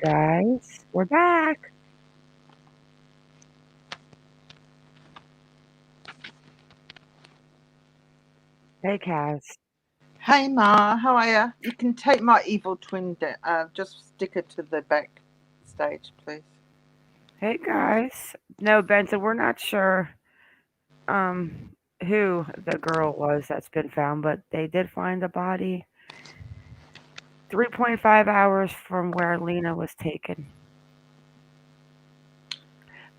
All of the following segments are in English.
guys. We're back. Hey, Kaz. Hey Ma, how are you? You can take my evil twin down. Just stick her to the back stage, please. Hey, guys. No, Benson, we're not sure who the girl was that's been found, but they did find the body 3.5 hours from where Lina was taken.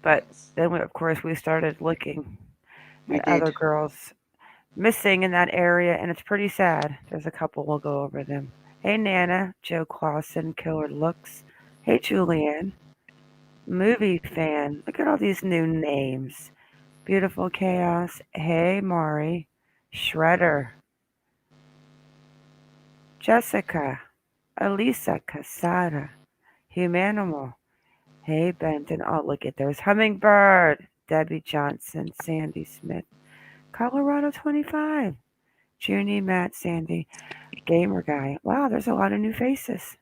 But then, of course, we started looking at other girls missing in that area, and it's pretty sad. There's a couple, we'll go over them. Hey, Nana, Joe Clausen, Killer Looks. Hey, Julianne, movie fan. Look at all these new names. Beautiful Chaos. Hey, Mari. Shredder. Jessica. Elisa Casada. Humanimal. Hey, Benton. Oh, look at there's Hummingbird. Debbie Johnson. Sandy Smith. Colorado 25. Junie, Matt, Sandy. Gamer Guy. Wow, there's a lot of new faces.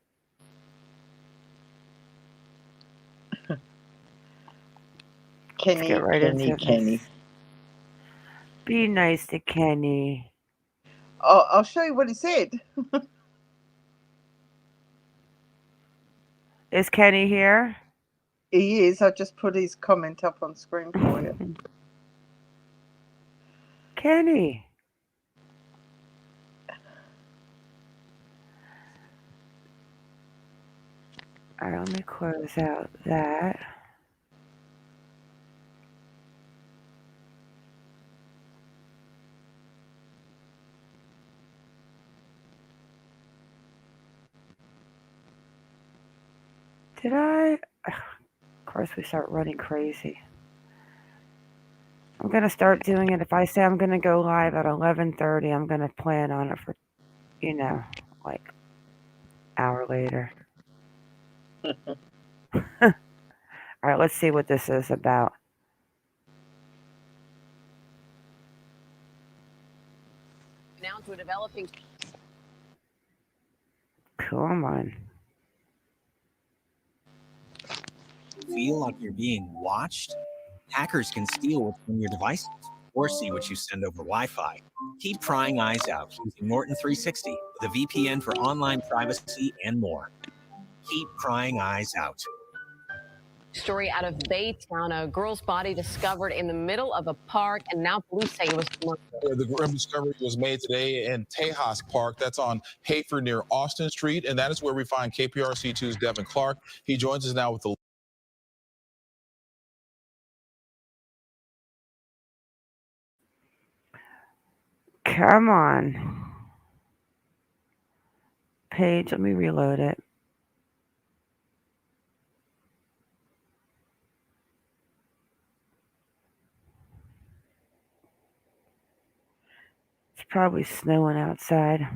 Kenny, get right Kenny, into Kenny. This. Be nice to Kenny. Oh, I'll show you what he said. Is Kenny here? He is. I just put his comment up on screen for you. Kenny. All right, let me close out that. Did I? Of course, we start running crazy. I'm going to start doing it. If I say I'm going to go live at 11:30, I'm going to plan on it for, like hour later. All right, let's see what this is about. Now to a developing. Come on. Feel like you're being watched? Hackers can steal what's on your devices or see what you send over Wi-Fi. Keep prying eyes out using Norton 360 with a VPN for online privacy and more. Keep prying eyes out. Story out of Baytown, a girl's body discovered in the middle of a park, and now police say it was murdered. The grim discovery was made today in Tejas Park. That's on Hafer near Austin Street, and that is where we find KPRC2's Devin Clark. He joins us now with the... Come on. Page, let me reload it. It's probably snowing outside.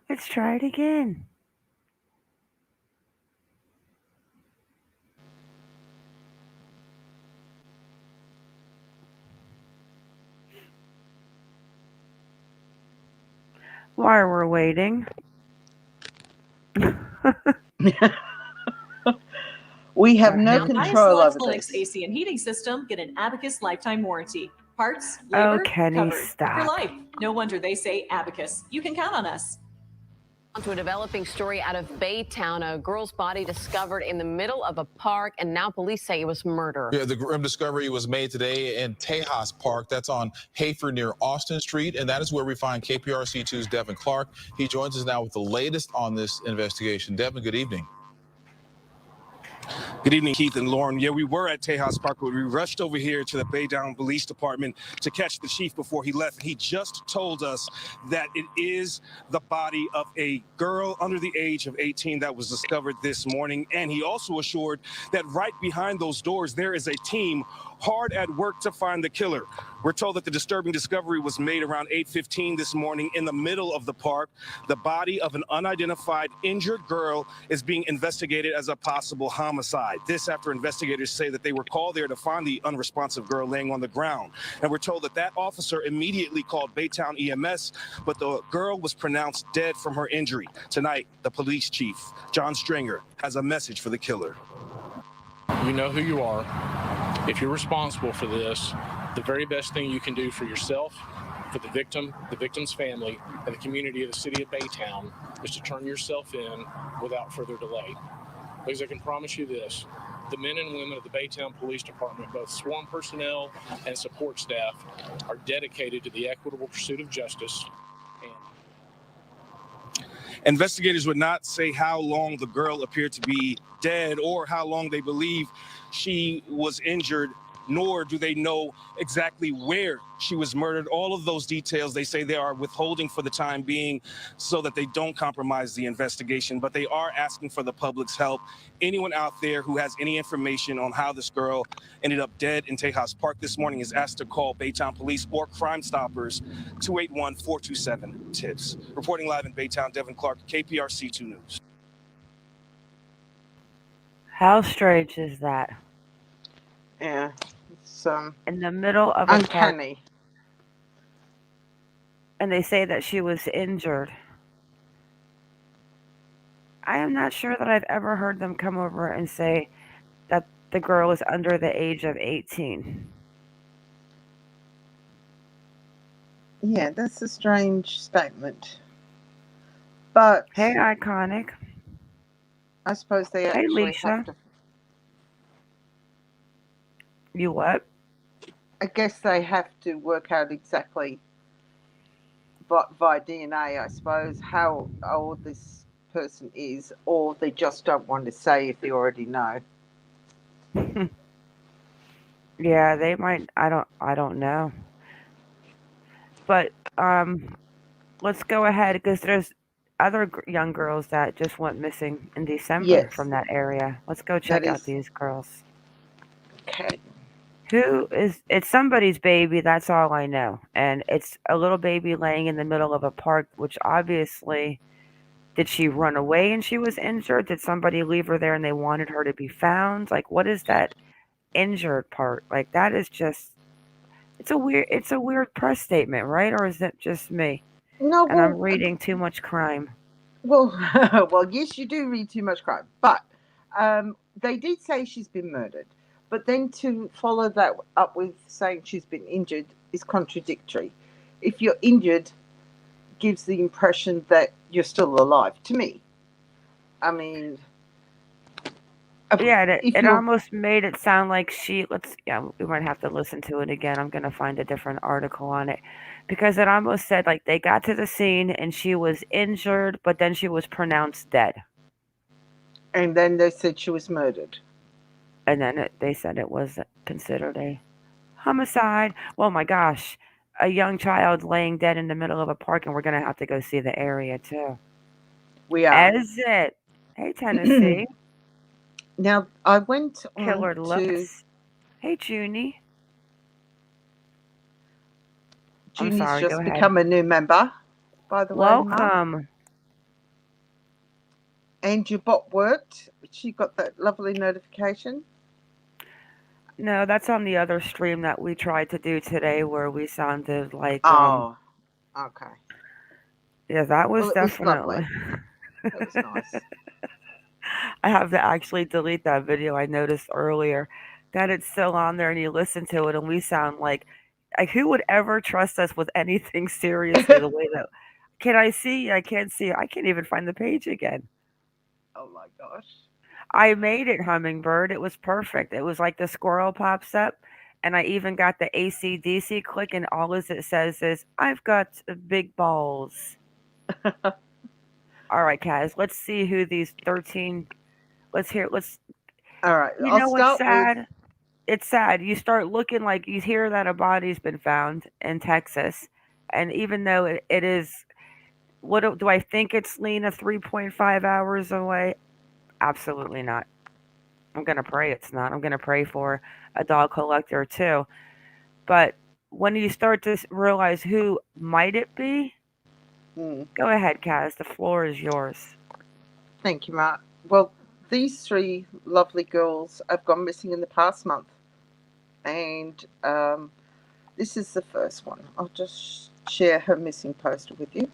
Let's try it again. While we're waiting. We have no control over this. AC and heating system get an Abacus lifetime warranty. Parts, labor, Kenny, covered stop. for life. No wonder they say Abacus. You can count on us. On to a developing story out of Baytown, a girl's body discovered in the middle of a park, and now police say it was murder. Yeah, the grim discovery was made today in Tejas Park. That's on Hafer near Austin Street, and that is where we find KPRC2's Devin Clark. He joins us now with the latest on this investigation. Devin, good evening. Good evening, Keith and Lauren. Yeah, we were at Tejas Park, but we rushed over here to the Baytown Police Department to catch the chief before he left. He just told us that it is the body of a girl under the age of 18 that was discovered this morning. And he also assured that right behind those doors, there is a team hard at work to find the killer. We're told that the disturbing discovery was made around 8:15 this morning in the middle of the park. The body of an unidentified injured girl is being investigated as a possible homicide. died. This after investigators say that they were called there to find the unresponsive girl laying on the ground. And we're told that that officer immediately called Baytown EMS, but the girl was pronounced dead from her injury. Tonight, the police chief, John Stringer, has a message for the killer. You know who you are. If you're responsible for this, the very best thing you can do for yourself, for the victim, the victim's family, and the community of the city of Baytown is to turn yourself in without further delay. Because I can promise you this, the men and women of the Baytown Police Department, both sworn personnel and support staff, are dedicated to the equitable pursuit of justice. Investigators would not say how long the girl appeared to be dead or how long they believe she was injured, nor do they know exactly where she was murdered. All of those details, they say they are withholding for the time being so that they don't compromise the investigation, but they are asking for the public's help. Anyone out there who has any information on how this girl ended up dead in Tejas Park this morning is asked to call Baytown Police or Crime Stoppers, 281-427-TIPS. Reporting live in Baytown, Devin Clark, KPRC 2 News. How strange is that? Yeah, it's In the middle of a park, uncanny. and they say that she was injured. I am not sure that I've ever heard them come over and say that the girl is under the age of 18. Yeah, that's a strange statement. But Hey, Iconic. I suppose they Hey, actually Lisa. have to. You what? I guess they have to work out exactly, but via DNA, I suppose, how old this person is, or they just don't want to say if they already know. Yeah, they might. I don't know. But let's go ahead because there's other young girls that just went missing in December Yes, from that area. Let's go that check out is these girls. okay. It's somebody's baby, that's all I know. And it's a little baby laying in the middle of a park, which obviously, did she run away and she was injured? Did somebody leave her there and they wanted her to be found? Like, what is that injured part? Like, that is just, it's a weird press statement, right? Or is it just me? No, And I'm well, reading too much crime. well, well, yes, you do read too much crime, but they did say she's been murdered. But then to follow that up with saying she's been injured is contradictory. If you're injured, gives the impression that you're still alive. To me, I mean, Yeah, if it you're almost made it sound like we might have to listen to it again. I'm going to find a different article on it because it almost said like they got to the scene and she was injured, but then she was pronounced dead. and then they said she was murdered. And then they said it was considered a homicide. Well, my gosh, a young child laying dead in the middle of a park, and we're going to have to go see the area too. We are. Is it? Hey, Tennessee. Now, I went Killer on to. looks. Hey, Junie. I'm Junie's sorry, go just ahead. become a new member, by the way. Mark. Welcome. And your bot worked. She got that lovely notification. No, that's on the other stream that we tried to do today where we sounded like Oh, okay. yeah, that was Well, it was definitely lovely. It was nice. I have to actually delete that video. I noticed earlier that it's still on there and you listen to it and we sound like who would ever trust us with anything seriously the way that can I see? I can't see. I can't even find the page again. Oh my gosh. I made it, Hummingbird. It was perfect. It was like the squirrel pops up, and I even got the AC/DC click, and all it says is, I've got big balls. All right, Kaz, let's see who these 13. All right. You I'll know what's start sad? with. It's sad. You start looking like you hear that a body's been found in Texas, and even though it is, what do I think it's Lena 3.5 hours away? Absolutely not. I'm going to pray it's not. I'm going to pray for a dog collector too. But when you start to realize who might it be, go ahead, Kaz. The floor is yours. Thank you, Mark. Well, these three lovely girls have gone missing in the past month. And this is the first one. I'll just share her missing poster with you.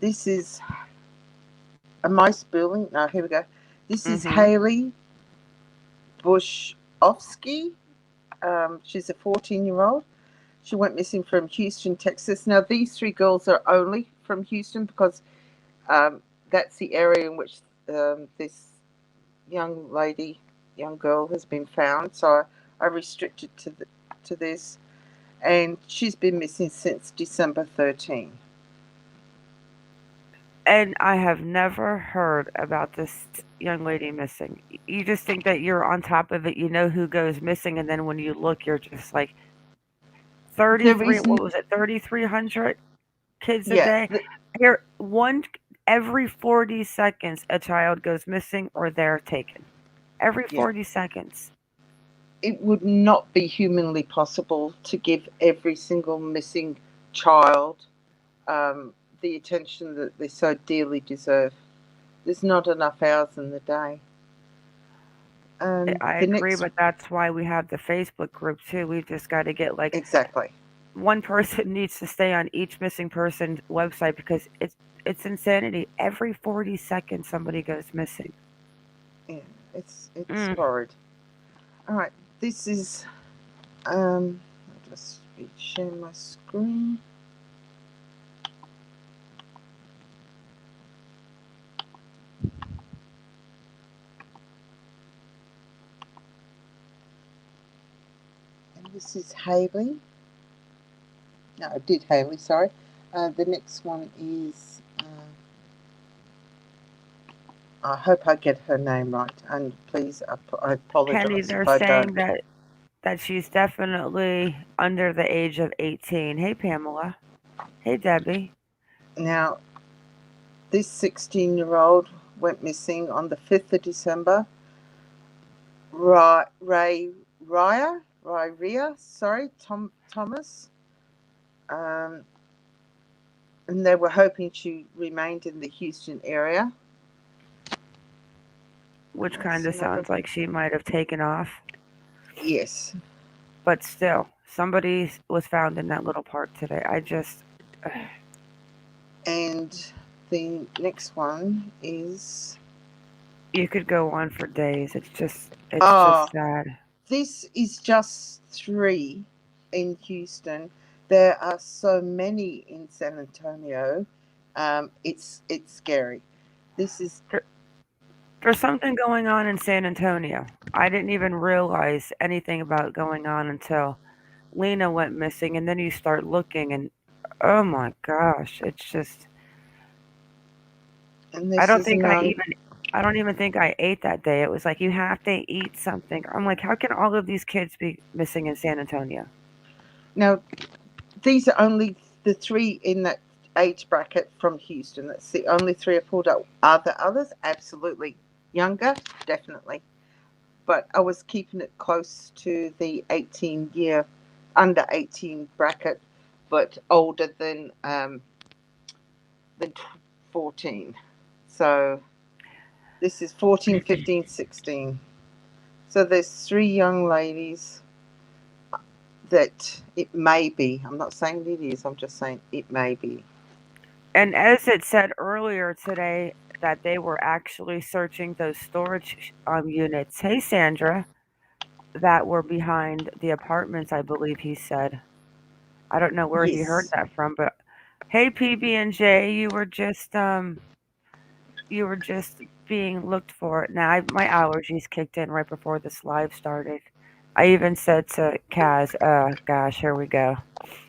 This is a mice building. No, here we go. This is Haley Bushofsky. She's a 14-year-old. She went missing from Houston, Texas. Now, these three girls are only from Houston because that's the area in which this young girl has been found. So I restricted to this. And she's been missing since December 13. And I have never heard about this young lady missing. You just think that you're on top of it. You know who goes missing, and then when you look, you're just like 33. What was it? 3,300 kids a day. Here, every 40 seconds, a child goes missing or they're taken. Every 40 seconds. It would not be humanly possible to give every single missing child the attention that they so dearly deserve. There's not enough hours in the day. I agree, but that's why we have the Facebook group too. We've just got to get exactly one person needs to stay on each missing person website because it's insanity. Every 40 seconds, somebody goes missing. Yeah, it's horrid. All right, this is. I'll just share my screen. This is Haley. No, I did Haley, sorry. The next one is, I hope I get her name right. And please, I apologize. Kenny, they're saying that she's definitely under the age of 18. Hey, Pamela. Hey, Debbie. Now, this 16-year-old went missing on the 5th of December. Thomas. And they were hoping she remained in the Houston area. Which kind of sounds like she might have taken off. Yes. But still, somebody was found in that little park today. And the next one is... You could go on for days. It's just sad. This is just 3 in Houston. There are so many in San Antonio. It's scary. There's something going on in San Antonio. I didn't even realize anything about going on until Lina went missing, and then you start looking, and oh my gosh, it's just. I don't even think I ate that day. It was like you have to eat something. I'm like, how can all of these kids be missing in San Antonio? Now, these are only the 3 in that age bracket from Houston. That's the only 3 I pulled up. Are there others? Absolutely. Younger? Definitely. But I was keeping it close to the 18-year, under 18 bracket, but older than 14. So this is 14, 15, 16. So there's 3 young ladies that it may be. I'm not saying it is. I'm just saying it may be. And as it said earlier today, that they were actually searching those storage units. Hey, Sandra, that were behind the apartments, I believe he said. I don't know where he heard that from, but hey, PB&J, you were just being looked for. Now my allergies kicked in right before this live started. I even said to Kaz, gosh, here we go.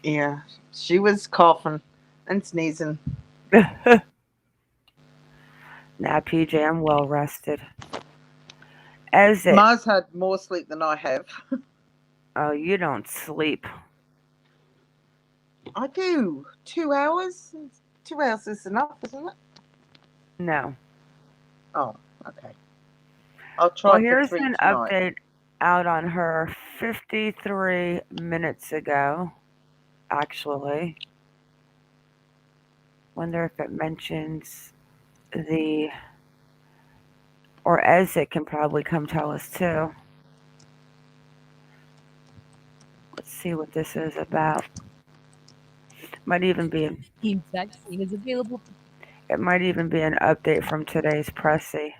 Yeah, she was coughing and sneezing. Now, PJ, I'm well rested. Mars had more sleep than I have. Oh, you don't sleep. I do. 2 hours? 2 hours is enough, isn't it? No. Oh, okay. I'll try. Well, here's an update out on her 53 minutes ago, actually. Wonder if it mentions the Or Ezek can probably come tell us too. Let's see what this is about. Might even be Team vaccine is available. It might even be an update from today's Pressy.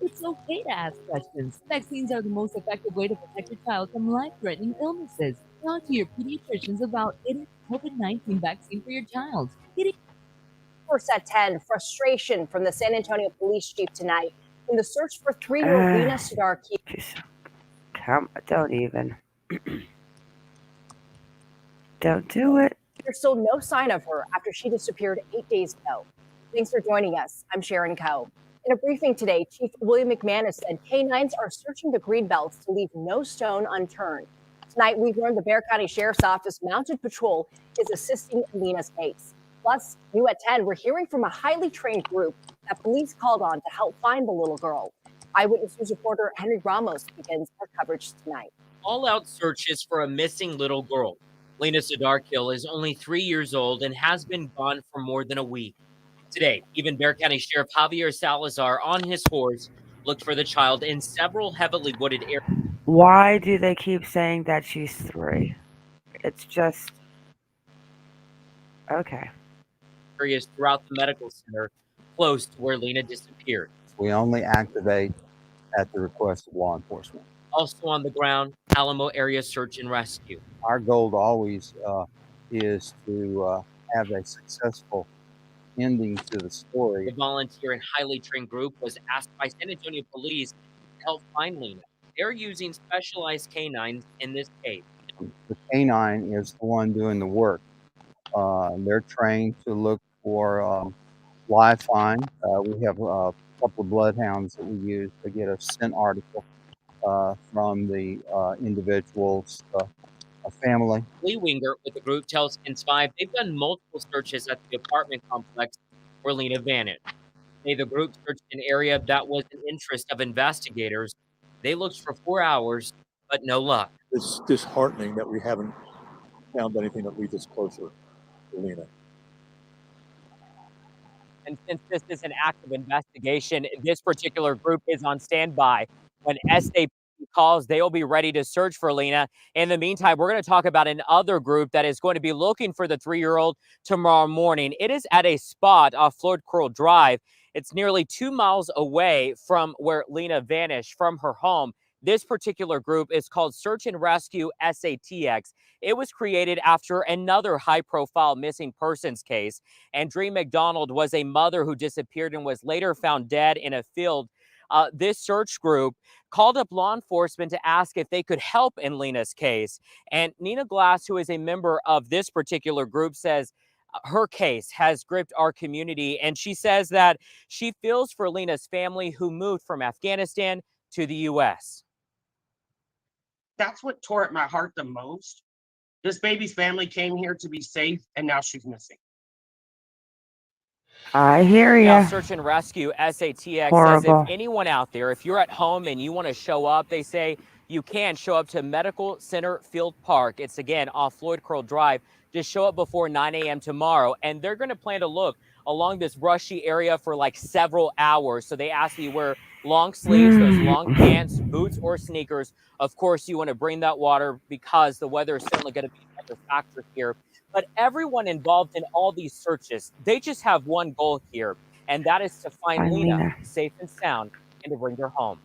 It's okay to ask questions. Vaccines are the most effective way to protect your child from life-threatening illnesses. Talk to your pediatricians about getting COVID-19 vaccine for your child. First at 10, frustration from the San Antonio police chief tonight in the search for 3-year-old Lina Sadar Khil. Don't even. Don't do it. There's still no sign of her after she disappeared 8 days ago. Thanks for joining us. I'm Sharon Coe. In a briefing today, Chief William McManus said canines are searching the greenbelts to leave no stone unturned. Tonight, we've learned the Bexar County Sheriff's Office Mounted Patrol is assisting Lina's case. Plus, new at 10, we're hearing from a highly trained group that police called on to help find the little girl. Eyewitness News reporter Henry Ramos begins our coverage tonight. All-out searches for a missing little girl. Lina Sadar Khil is only 3 years old and has been gone for more than a week. Today, even Bexar County Sheriff Javier Salazar on his horse looked for the child in several heavily wooded areas. Why do they keep saying that she's 3? It's just... okay. Areas throughout the medical center close to where Lina disappeared. We only activate at the request of law enforcement. Also on the ground, Alamo Area Search and Rescue. Our goal always is to have a successful ending to the story. The volunteer and highly trained group was asked by San Antonio police to help find Lina. They're using specialized canines in this case. The canine is the one doing the work. They're trained to look for live find. We have a couple of bloodhounds that we use to get a scent article from the individual's family. Lee Winger with the group tells Kins 5 they've done multiple searches at the apartment complex where Lina vanished. The group searched an area that was an interest of investigators. They looked for 4 hours, but no luck. It's disheartening that we haven't found anything that leads us closer to Lina. And since this is an active investigation, this particular group is on standby. When SAP calls, they will be ready to search for Lina. In the meantime, we're going to talk about another group that is going to be looking for the 3-year-old tomorrow morning. It is at a spot off Floyd Curl Drive. It's nearly 2 miles away from where Lina vanished from her home. This particular group is called Search and Rescue SATX. It was created after another high-profile missing persons case. Andrea McDonald was a mother who disappeared and was later found dead in a field. This search group called up law enforcement to ask if they could help in Lina's case. And Nina Glass, who is a member of this particular group, says her case has gripped our community. And she says that she feels for Lina's family who moved from Afghanistan to the U.S. That's what tore at my heart the most. This baby's family came here to be safe, and now she's missing. I hear you. Now, Search and Rescue SATX says if anyone out there, if you're at home and you want to show up, they say you can show up to Medical Center Field Park. It's again off Floyd Curl Drive. Just show up before 9 a.m. tomorrow, and they're going to plan to look along this brushy area for like several hours. So they ask you wear long sleeves, those long pants, boots, or sneakers. Of course, you want to bring that water because the weather is certainly going to be another factor here. But everyone involved in all these searches, they just have one goal here, and that is to find Lina safe and sound and to bring her home.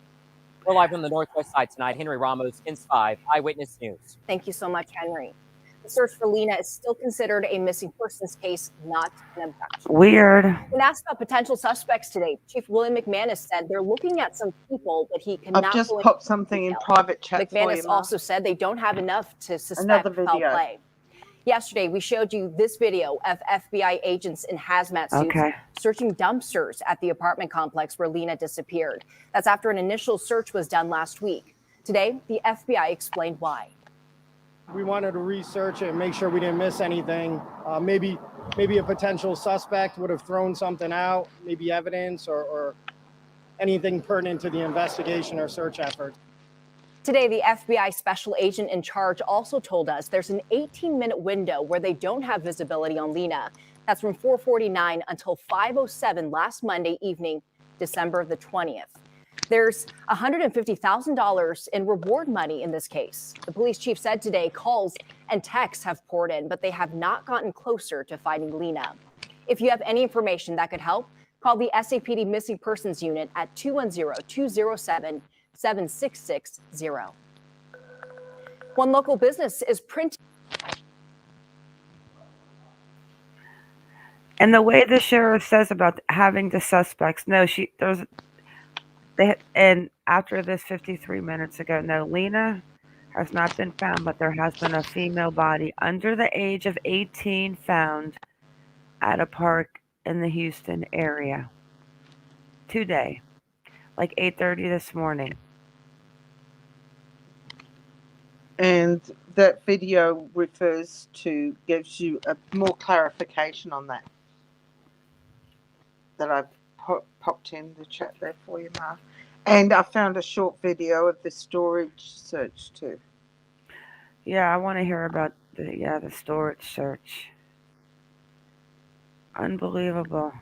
We're live on the Northwest Side tonight. Henry Ramos, Kins 5, Eyewitness News. Thank you so much, Henry. The search for Lina is still considered a missing persons case, not an abduction. Weird. When asked about potential suspects today, Chief William McManus said they're looking at some people that he cannot. I've just popped something in private chat. McManus also said they don't have enough to suspect foul play. Yesterday, we showed you this video of FBI agents in hazmat suits searching dumpsters at the apartment complex where Lina disappeared. That's after an initial search was done last week. Today, the FBI explained why. We wanted to research it and make sure we didn't miss anything. Maybe a potential suspect would have thrown something out, maybe evidence or anything pertinent to the investigation or search effort. Today, the FBI special agent in charge also told us there's an 18-minute window where they don't have visibility on Lina. That's from 4:49 until 5:07 last Monday evening December the 20th. There's $150,000 in reward money in this case. The police chief said today calls and texts have poured in, but they have not gotten closer to finding Lina. If you have any information that could help, call the SAPD Missing Persons Unit at 210-207-7660. One local business is printing. And the way the sheriff says about having the suspects, no, and after this 53 minutes ago, no, Lina has not been found, but there has been a female body under the age of 18 found at a park in the Houston area today, like 8:30 this morning. And that video gives you a more clarification on that I've popped in the chat there for you, Mark. And I found a short video of the storage search too. Yeah, I want to hear about the storage search. Unbelievable.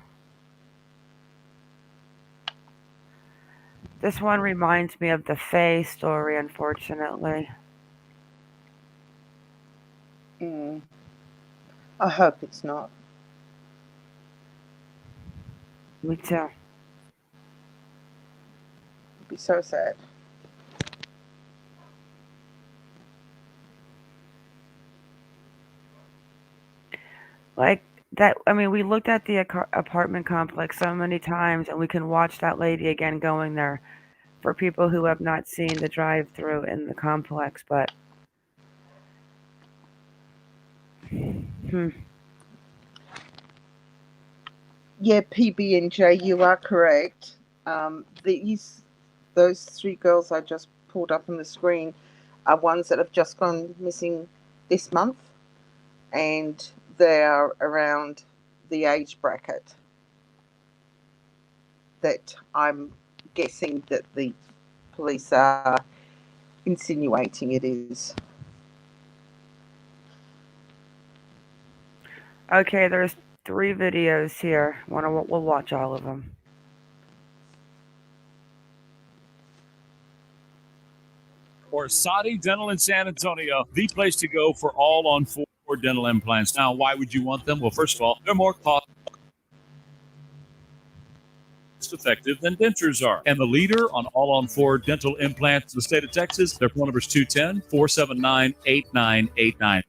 This one reminds me of the Faye story, unfortunately. I hope it's not. Me too. It'd be so sad. Like that, I mean, we looked at the apartment complex so many times, and we can watch that lady again going there for people who have not seen the drive-through in the complex, but Yeah, PB&J, you are correct. Those three girls I just pulled up on the screen are ones that have just gone missing this month, and they are around the age bracket that I'm guessing that the police are insinuating it is. okay, there's 3 videos here. We'll watch all of them. Or Sadi Dental in San Antonio, the place to go for all on 4 dental implants. Now, why would you want them? Well, first of all, they're more cost effective than dentures are. And the leader on all on 4 dental implants in the state of Texas, their phone number is 210-479-8989.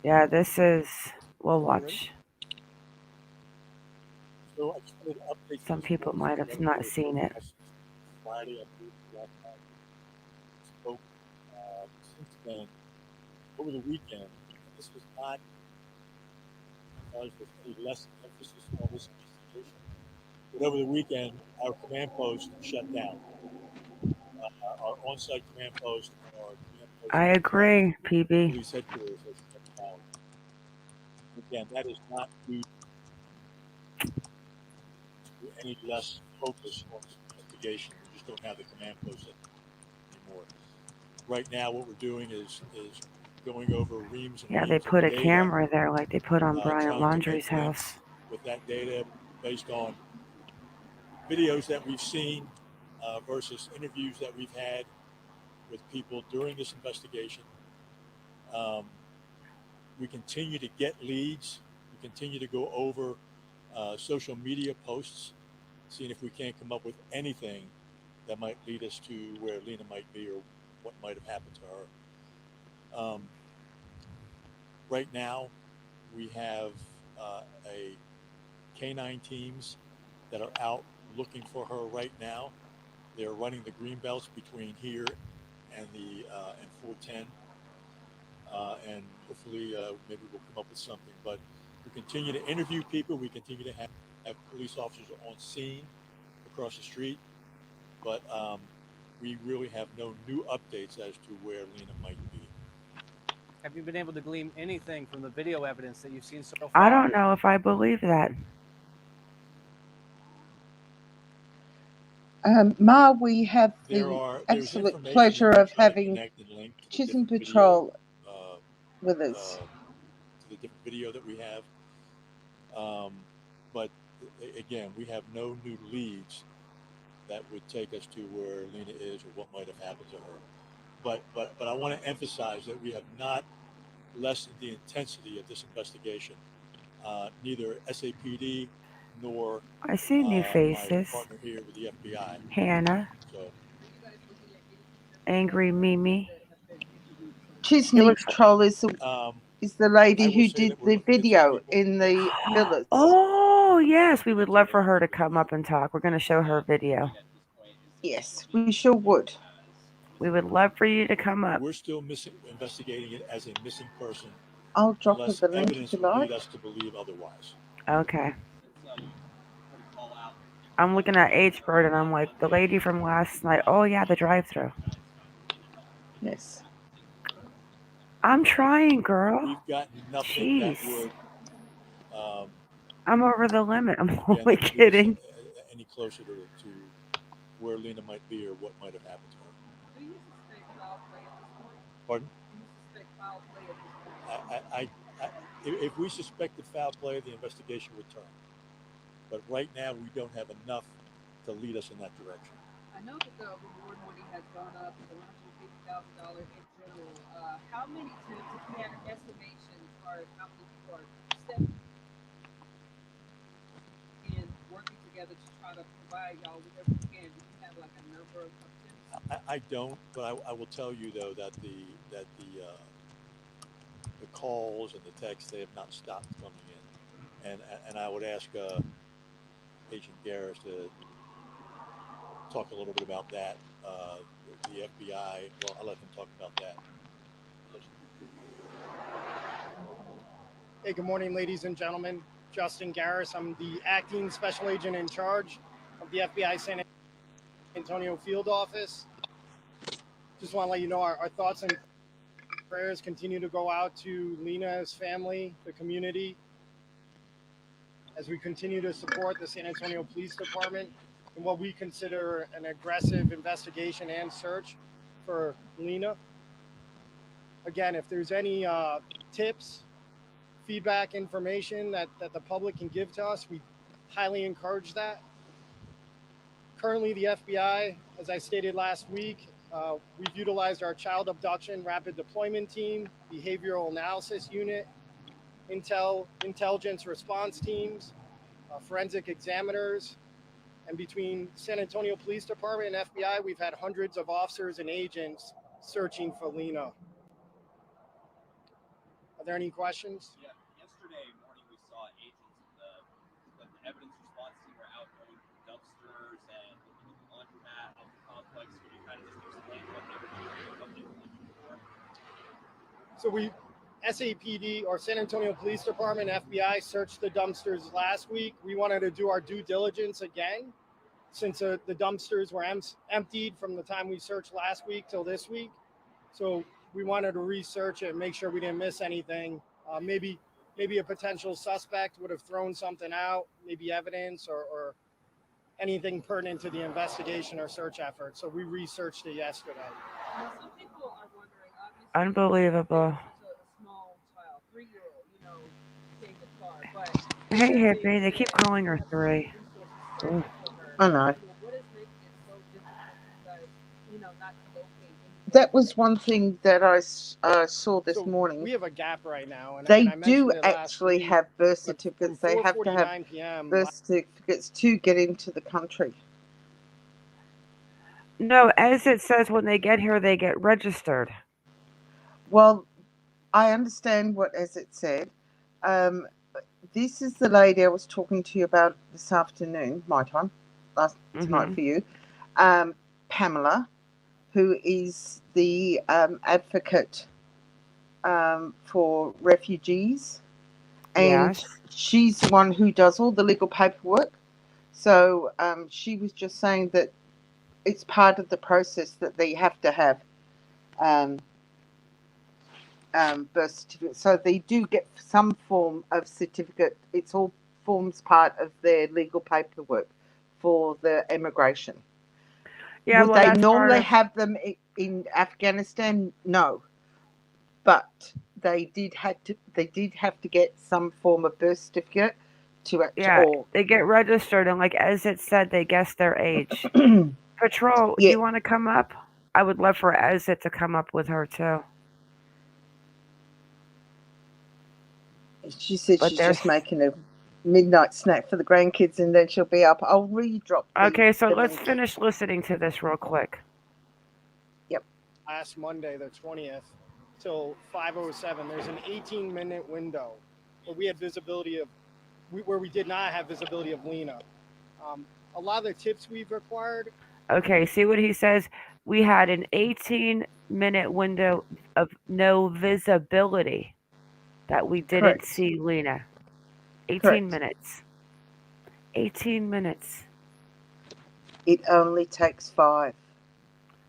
Yeah, we'll watch. So I just wanted to update Some people might have not seen it. Friday, I believe, last night. Spoke since then, over the weekend. This was not because there's any less emphasis on this investigation. But over the weekend, our command post shut down. Our on-site command post and our command post. I agree, PB. Police headquarters has shut down. Again, that is not due to any less focus on this investigation. We just don't have the command post anymore. Right now, what we're doing is going over reams and Yeah, they reams put of a data, camera there like they put on trying Bryant to Laundrie's make links house. with that data based on videos that we've seen versus interviews that we've had with people during this investigation. We continue to get leads. We continue to go over social media posts, seeing if we can't come up with anything that might lead us to where Lina might be or what might have happened to her. Right now, we have a canine teams that are out looking for her right now. They're running the green belts between here and the and 410, and hopefully maybe we'll come up with something. But we continue to interview people. We continue to have police officers on scene across the street, but we really have no new updates as to where Lina might be. Have you been able to glean anything from the video evidence that you've seen so far? I don't know if I believe that. Ma, we have There's the absolute information pleasure that we of try to having connect and link to the Chisholm different Patrol uh, with us. to the different video that we have. But again, we have no new leads that would take us to where Lina is or what might have happened to her. But I want to emphasize that we have not lessened the intensity of this investigation. Neither SAPD nor I see new my faces. partner here with the FBI. Hannah, So Angry Mimi. Chisholm Patrol is the lady who did the video in the villas. Oh, yes, we would love for her to come up and talk. We're going to show her video. Yes, we sure would. We would love for you to come up. We're still investigating it as a missing person. I'll drop her unless the link evidence if you would like. lead us to believe otherwise. Okay. I'm looking at H-Bird and I'm like, the lady from last night. Oh, yeah, the drive-thru. Yes. I'm trying, girl. We've gotten nothing Jeez. that would. I'm over the limit. I'm again, only that would lead us kidding. any closer to where Lina might be or what might have happened to her. Pardon? If we suspected foul play, the investigation would turn. But right now, we don't have enough to lead us in that direction. I know that the reward money has gone up to $150,000 in general. How many tips, if you had an estimation as far as how many people are stepping in, working together to try to provide y'all with whatever you can? Do you have like a number of tips? I don't, but I will tell you though that the calls and the texts, they have not stopped coming in, and I would ask Agent Garris to talk a little bit about that. The FBI, well, I'll let him talk about that. Hey, good morning, ladies and gentlemen. Justin Garris. I'm the acting special agent in charge of the FBI San Antonio field office. Just want to let you know our thoughts and prayers continue to go out to Lina's family, the community, as we continue to support the San Antonio Police Department in what we consider an aggressive investigation and search for Lina. Again, if there's any tips, feedback, information that the public can give to us, we highly encourage that. Currently, the FBI, as I stated last week, we've utilized our child abduction rapid deployment team, behavioral analysis unit, intelligence response teams, forensic examiners, and between San Antonio Police Department and FBI, we've had hundreds of officers and agents searching for Lina. Are there any questions? Yeah, yesterday morning we saw agents of the evidence response team were out going to dumpsters and looking at the laundromat of the complex. Can you kind of just explain what they were doing and what they were looking for? So SAPD or San Antonio Police Department, FBI searched the dumpsters last week. We wanted to do our due diligence again since the dumpsters were emptied from the time we searched last week till this week. So we wanted to research it and make sure we didn't miss anything. Maybe a potential suspect would have thrown something out, maybe evidence or anything pertinent to the investigation or search effort. So we researched it yesterday. Now, some people are wondering, obviously, Unbelievable. a small child, 3-year-old, seeing the car, but Hey, hippie. They keep calling her 3. Ooh. I know. what is making it so difficult for you guys, not to locate? That was one thing that I saw this morning. We have a gap right now. And They I do mentioned it last actually week, have birth but certificates. from They have to have 4:49 p.m. birth certificates to get into the country. No, as it says, when they get here, they get registered. Well, I understand what as it said. This is the lady I was talking to you about this afternoon, my time, tonight for you, Pamela, who is the advocate for refugees. And Yes. she's the one who does all the legal paperwork. So she was just saying that it's part of the process that they have to have birth certificate. So they do get some form of certificate. It's all forms part of their legal paperwork for the immigration. Yeah, Would well, they that's part normally of. have them in Afghanistan? No, but they did have to get some form of birth certificate to Yeah, or they get registered, and like as it said, they guess their age. Patrol, do yeah. you want to come up? I would love for Ezit to come up with her too. She said But she's there's just making a midnight snack for the grandkids, and then she'll be up. I'll re-drop okay. So the let's link. finish listening to this real quick. Yep. Last Monday, the 20th, till 5:07, there's an 18-minute window where we had visibility of, where we did not have visibility of Lina. A lot of the tips we've required. Okay, see what he says? We had an 18-minute window of no visibility that we didn't Correct. see Lina. 18 Correct. minutes. 18 minutes. It only takes 5.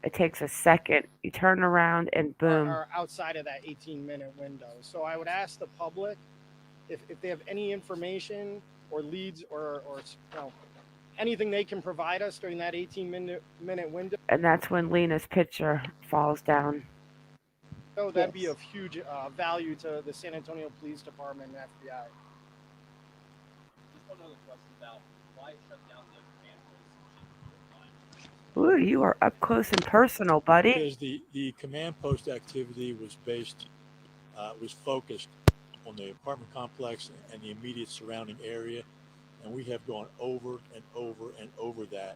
It takes a second. You turn around and boom. Are outside of that 18-minute window. So I would ask the public if they have any information or leads or you know, anything they can provide us during that 18-minute window. And that's when Lena's picture falls down. So that'd be of huge value to the San Antonio Police Department and FBI. Just one other question about why shut down the command post. Ooh, you are up close and personal, buddy. Because the command post activity was focused on the apartment complex and the immediate surrounding area, and we have gone over and over and over that.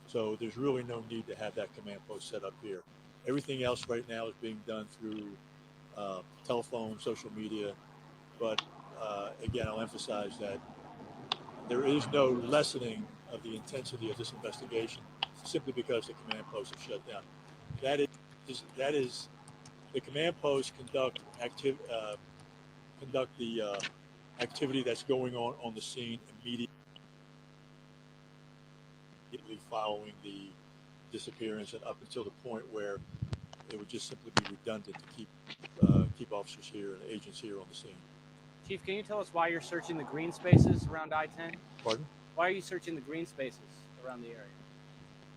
So there's really no need to have that command post set up here. Everything else right now is being done through telephone, social media. But again, I'll emphasize that there is no lessening of the intensity of this investigation simply because the command post is shut down. That is the command post conduct the activity that's going on the scene immediately following the disappearance and up until the point where it would just simply be redundant to keep officers here and agents here on the scene. Chief, can you tell us why you're searching the green spaces around I-10? Pardon? Why are you searching the green spaces around the area?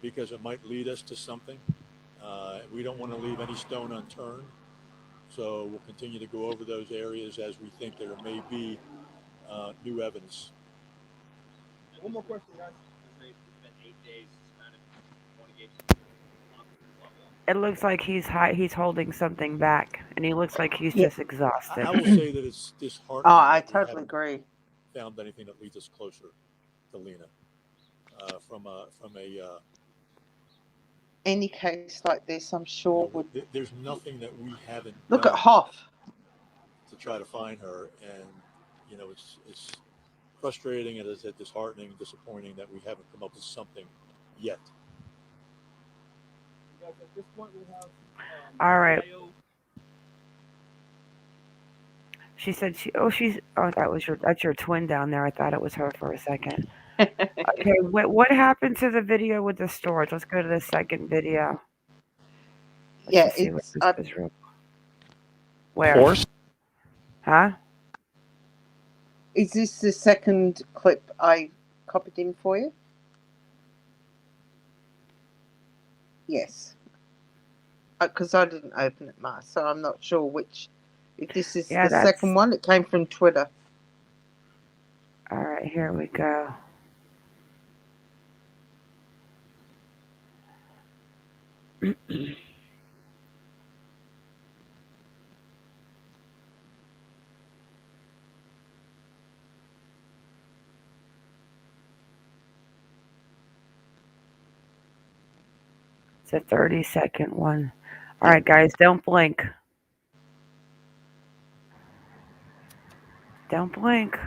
Because it might lead us to something. We don't want to leave any stone unturned. So we'll continue to go over those areas as we think there may be new evidence. One more question, guys. It's been 8 days. It looks like he's holding something back, and he looks like he's just exhausted. I will say that it's disheartening. Oh, I that we totally haven't agree. Found anything that leads us closer to Lina from a any case like this, I'm sure would. There's nothing that we haven't. Look at Hoff. To try to find her, and you know, it's frustrating and it's disheartening, and disappointing that we haven't come up with something yet. At this point, we have. All right. She said that's your twin down there. I thought it was her for a second. Okay, what happened to the video with the storage? Let's go to the second video. Let's see what this is real. Where? Horse? Huh? Is this the second clip I copied in for you? Yes. Because I didn't open it, Ma, so I'm not sure which. If this is the second one, it came from Twitter. All right, here we go. It's a 30-second one. All right, guys, don't blink. Don't blink.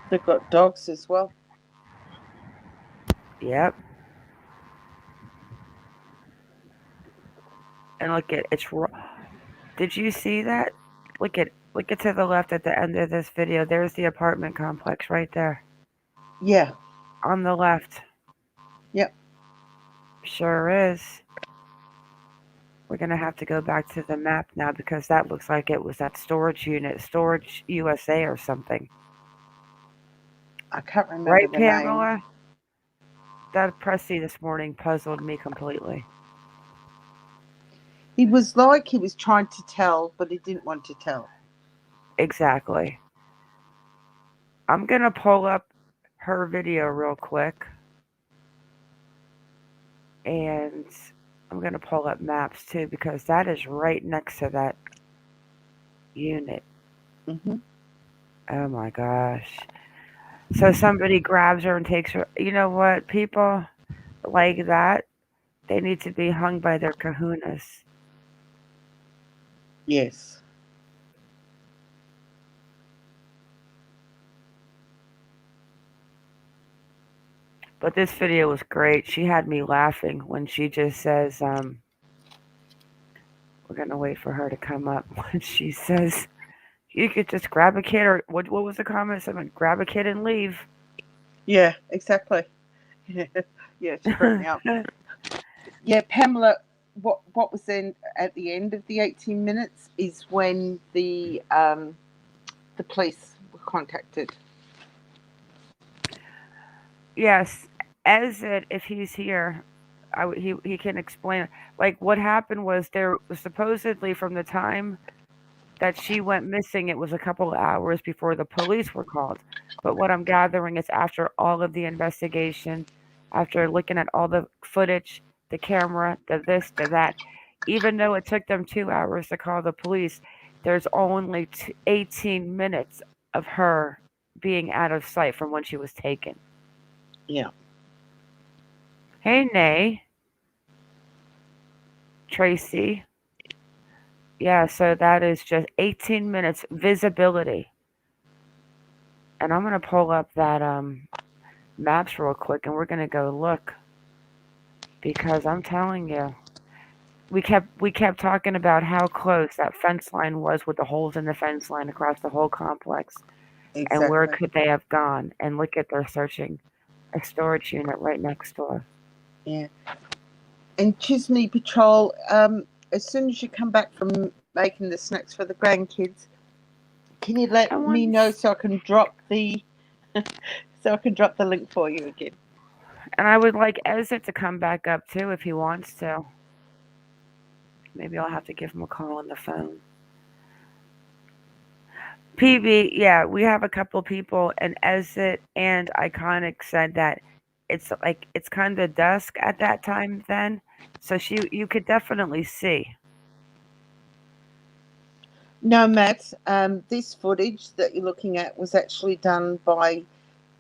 They've got dogs as well. Yep. And look at it's. Did you see that? Look at to the left at the end of this video. There's the apartment complex right there. Yeah. On the left. Yep. Sure is. We're going to have to go back to the map now because that looks like it was that storage unit, Storage USA or something. I can't remember Right, the name. Pamela? That Pressy this morning puzzled me completely. He was like he was trying to tell, but he didn't want to tell. Exactly. I'm going to pull up her video real quick. And I'm going to pull up maps too because that is right next to that unit. Mm-hmm. Oh my gosh. So somebody grabs her and takes her. You know what? People like that, they need to be hung by their kahunas. Yes. But this video was great. She had me laughing when she just says, we're going to wait for her to come up. When she says, you could just grab a kid, or what was the comment? Someone, grab a kid and leave. Yeah, exactly. Yeah, she broke me up. Yeah, Pamela, what was then at the end of the 18 minutes is when the police were contacted. Yes, as it, if he's here, he can explain. Like what happened was there was supposedly from the time that she went missing, it was a couple of hours before the police were called. But what I'm gathering is after all of the investigation, after looking at all the footage, the camera, the this, the that, even though it took them 2 hours to call the police, there's only 18 minutes of her being out of sight from when she was taken. Yeah. Hey, Nay. Tracy. Yeah, so that is just 18 minutes visibility. And I'm going to pull up that maps real quick and we're going to go look. Because I'm telling you, we kept talking about how close that fence line was with the holes in the fence line across the whole complex. Exactly. And where could they have gone? And look at they're searching a storage unit right next door. Yeah. And Chisney Patrol, as soon as you come back from making the snacks for the grandkids, can you let me know so I can drop the link for you again? And I would like Ezra to come back up too if he wants to. Maybe I'll have to give him a call on the phone. PB, yeah, we have a couple people, and Ezit and Iconic said that it's like it's kind of dusk at that time then, so you could definitely see. No, Matt, this footage that you're looking at was actually done by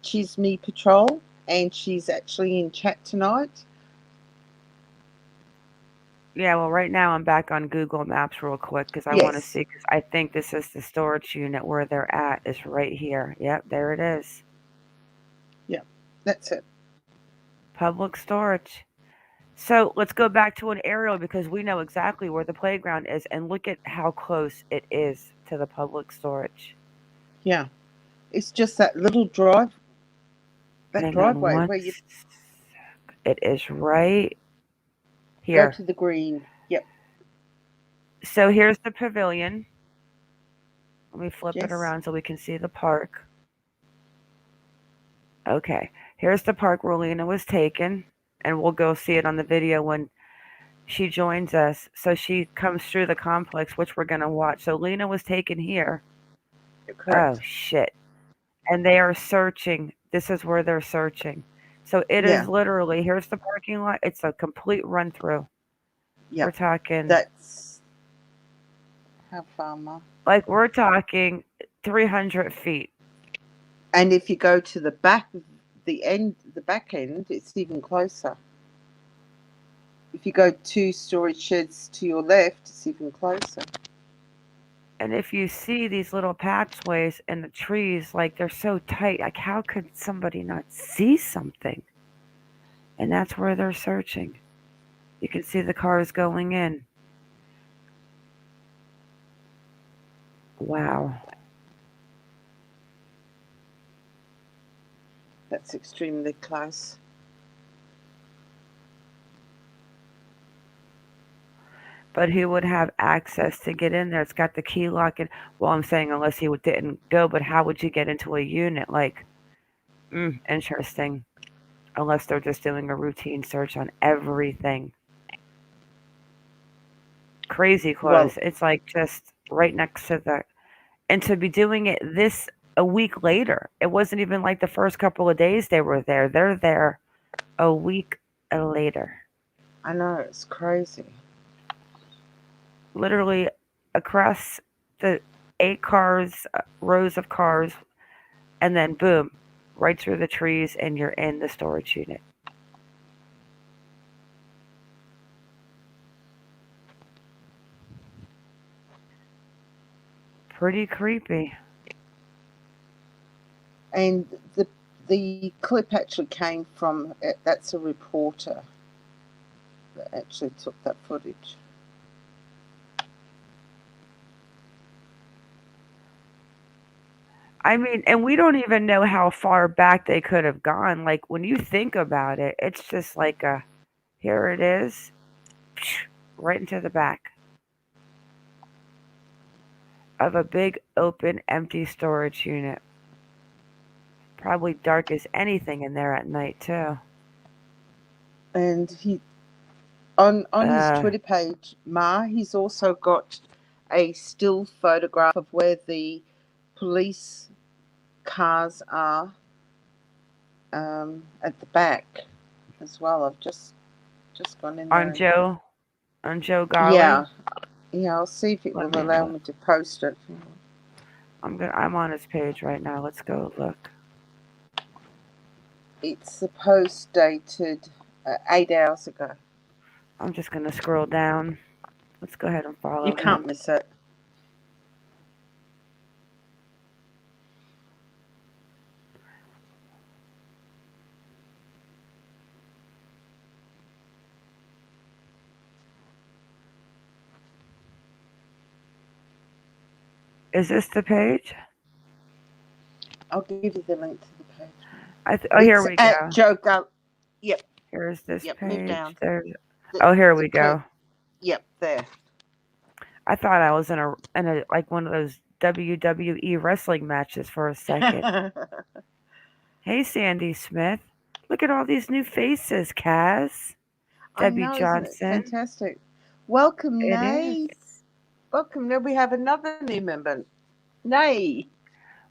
Chisney Patrol, and she's actually in chat tonight. Yeah, well, right now I'm back on Google Maps real quick because I want to see. Because I think this is the storage unit where they're at. Is right here. Yep, there it is. Yep, that's it. Public storage. So let's go back to an aerial because we know exactly where the playground is, and look at how close it is to the public storage. Yeah, it's just that little drive, that driveway where you. It is right here. Go to the green. Yep. So here's the pavilion. Let me flip it around so we can see the park. Okay, here's the park where Lina was taken, and we'll go see it on the video when she joins us. So she comes through the complex, which we're going to watch. So Lina was taken here. Correct. Oh, shit. And they are searching. This is where they're searching. So it is literally, here's the parking lot. It's a complete run through. Yeah. We're talking. That's how far, Ma? Like we're talking 300 feet. And if you go to the back, the back end, it's even closer. If you go 2 storage sheds to your left, it's even closer. And if you see these little pathways and the trees, like they're so tight, like how could somebody not see something? And that's where they're searching. You can see the cars going in. Wow. That's extremely close. But who would have access to get in there? It's got the key lock. And well, I'm saying unless he didn't go, but how would you get into a unit? Like, interesting. Unless they're just doing a routine search on everything. Crazy close. Well, It's like just right next to the, and to be doing it this a week later. It wasn't even like the first couple of days they were there. They're there a week later. I know, it's crazy. Literally across the 8 cars, rows of cars, and then boom, right through the trees, and you're in the storage unit. Pretty creepy. And the clip actually came from, that's a reporter that actually took that footage. I mean, and we don't even know how far back they could have gone. Like when you think about it, it's just like here it is, right into the back of a big open empty storage unit. Probably dark as anything in there at night too. And he on his Twitter page, he's also got a still photograph of where the police cars are at the back as well. I've just gone in there. On Joe Golly. Yeah, I'll see if it will allow me to post it. I'm on his page right now. Let's go look. It's the post dated 8 hours ago. I'm just gonna scroll down. Let's go ahead and follow. You can't miss it. Is this the page? I'll give you the link to the page. Here we go. Joe Gull. Yep. Here's this page. Move down. Here we go. Yep, there. I thought I was in a like one of those WWE wrestling matches for a second. Hey, Sandy Smith. Look at all these new faces, Kaz. Debbie Johnson. Isn't it fantastic. Welcome, Nay. Welcome. Now we have another new member, Nay.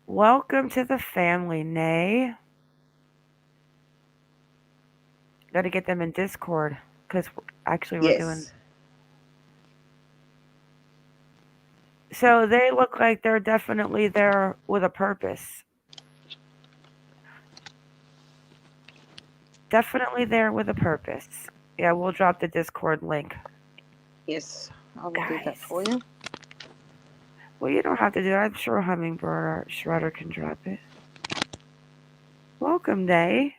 Welcome to the family, Nay. Got to get them in Discord because actually we're doing. So they look like they're definitely there with a purpose. Definitely there with a purpose. Yeah, we'll drop the Discord link. Yes, I will do that for you. Well, you don't have to do it. I'm sure Hummingbird or Shredder can drop it. Welcome, Day.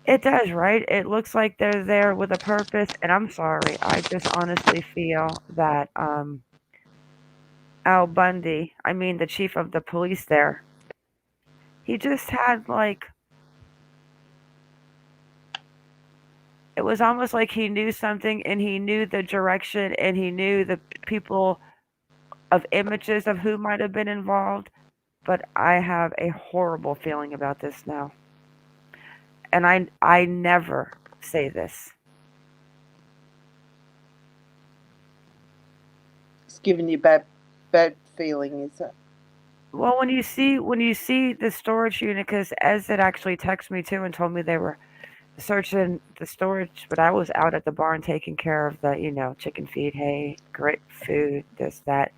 It does, right? It looks like they're there with a purpose, and I'm sorry. I just honestly feel that Al Bundy, I mean the chief of the police there, he just had like, it was almost like he knew something and he knew the direction and he knew the people of images of who might have been involved. But I have a horrible feeling about this now. And I never say this. It's giving you bad feeling, is it? Well, when you see the storage unit, because Ez had actually texted me too and told me they were searching the storage, but I was out at the barn taking care of the, chicken feed, hay, grit, food, this, that.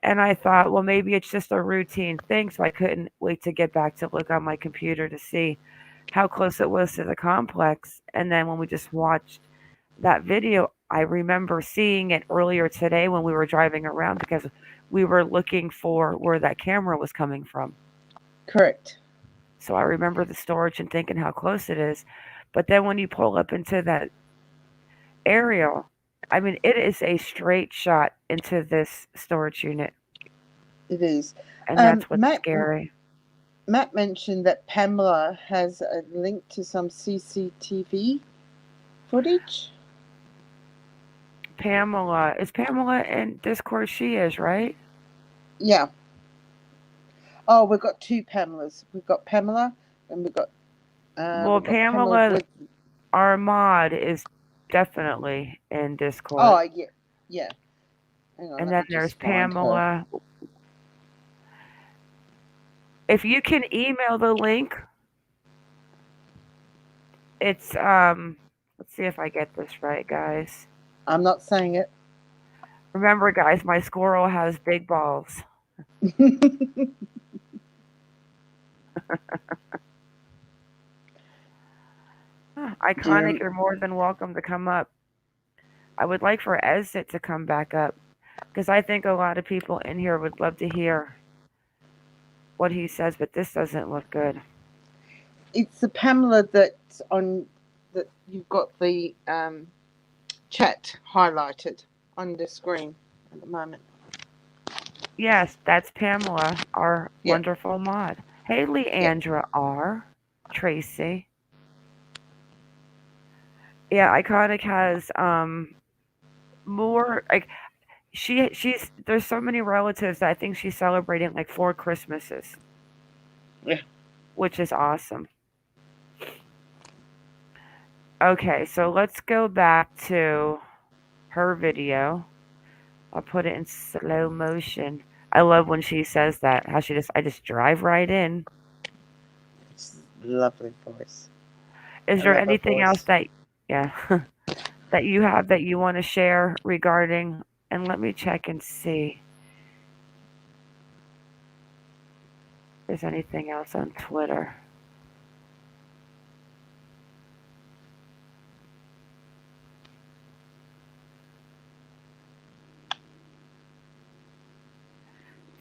And I thought, well, maybe it's just a routine thing, so I couldn't wait to get back to look on my computer to see how close it was to the complex. And then when we just watched that video, I remember seeing it earlier today when we were driving around because we were looking for where that camera was coming from. Correct. So I remember the storage and thinking how close it is. But then when you pull up into that aerial, I mean, it is a straight shot into this storage unit. It is. And that's what's scary. Matt mentioned that Pamela has a link to some CCTV footage. Pamela. Is Pamela in Discord? She is, right? Yeah. Oh, we've got two Pamelas. We've got Pamela and we've got Pamela, with... our mod, is definitely in Discord. Oh, yeah. Hang on, and let then me there's just find her. Pamela. If you can email the link, it's let's see if I get this right, guys. I'm not saying it. Remember, guys, my squirrel has big balls. Iconic, you're more than welcome to come up. I would like for Ezit to come back up because I think a lot of people in here would love to hear what he says, but this doesn't look good. It's the Pamela that's on that you've got the chat highlighted on the screen at the moment. Yes, that's Pamela, our wonderful mod. Hey, Leandra R. Tracy. Yeah, Iconic has more like she's there's so many relatives that I think she's celebrating like 4 Christmases. Yeah. Which is awesome. Okay, so let's go back to her video. I'll put it in slow motion. I love when she says that. How I just drive right in. It's a lovely voice. Is there anything else that that you have that you want to share regarding, and let me check and see if there's anything else on Twitter.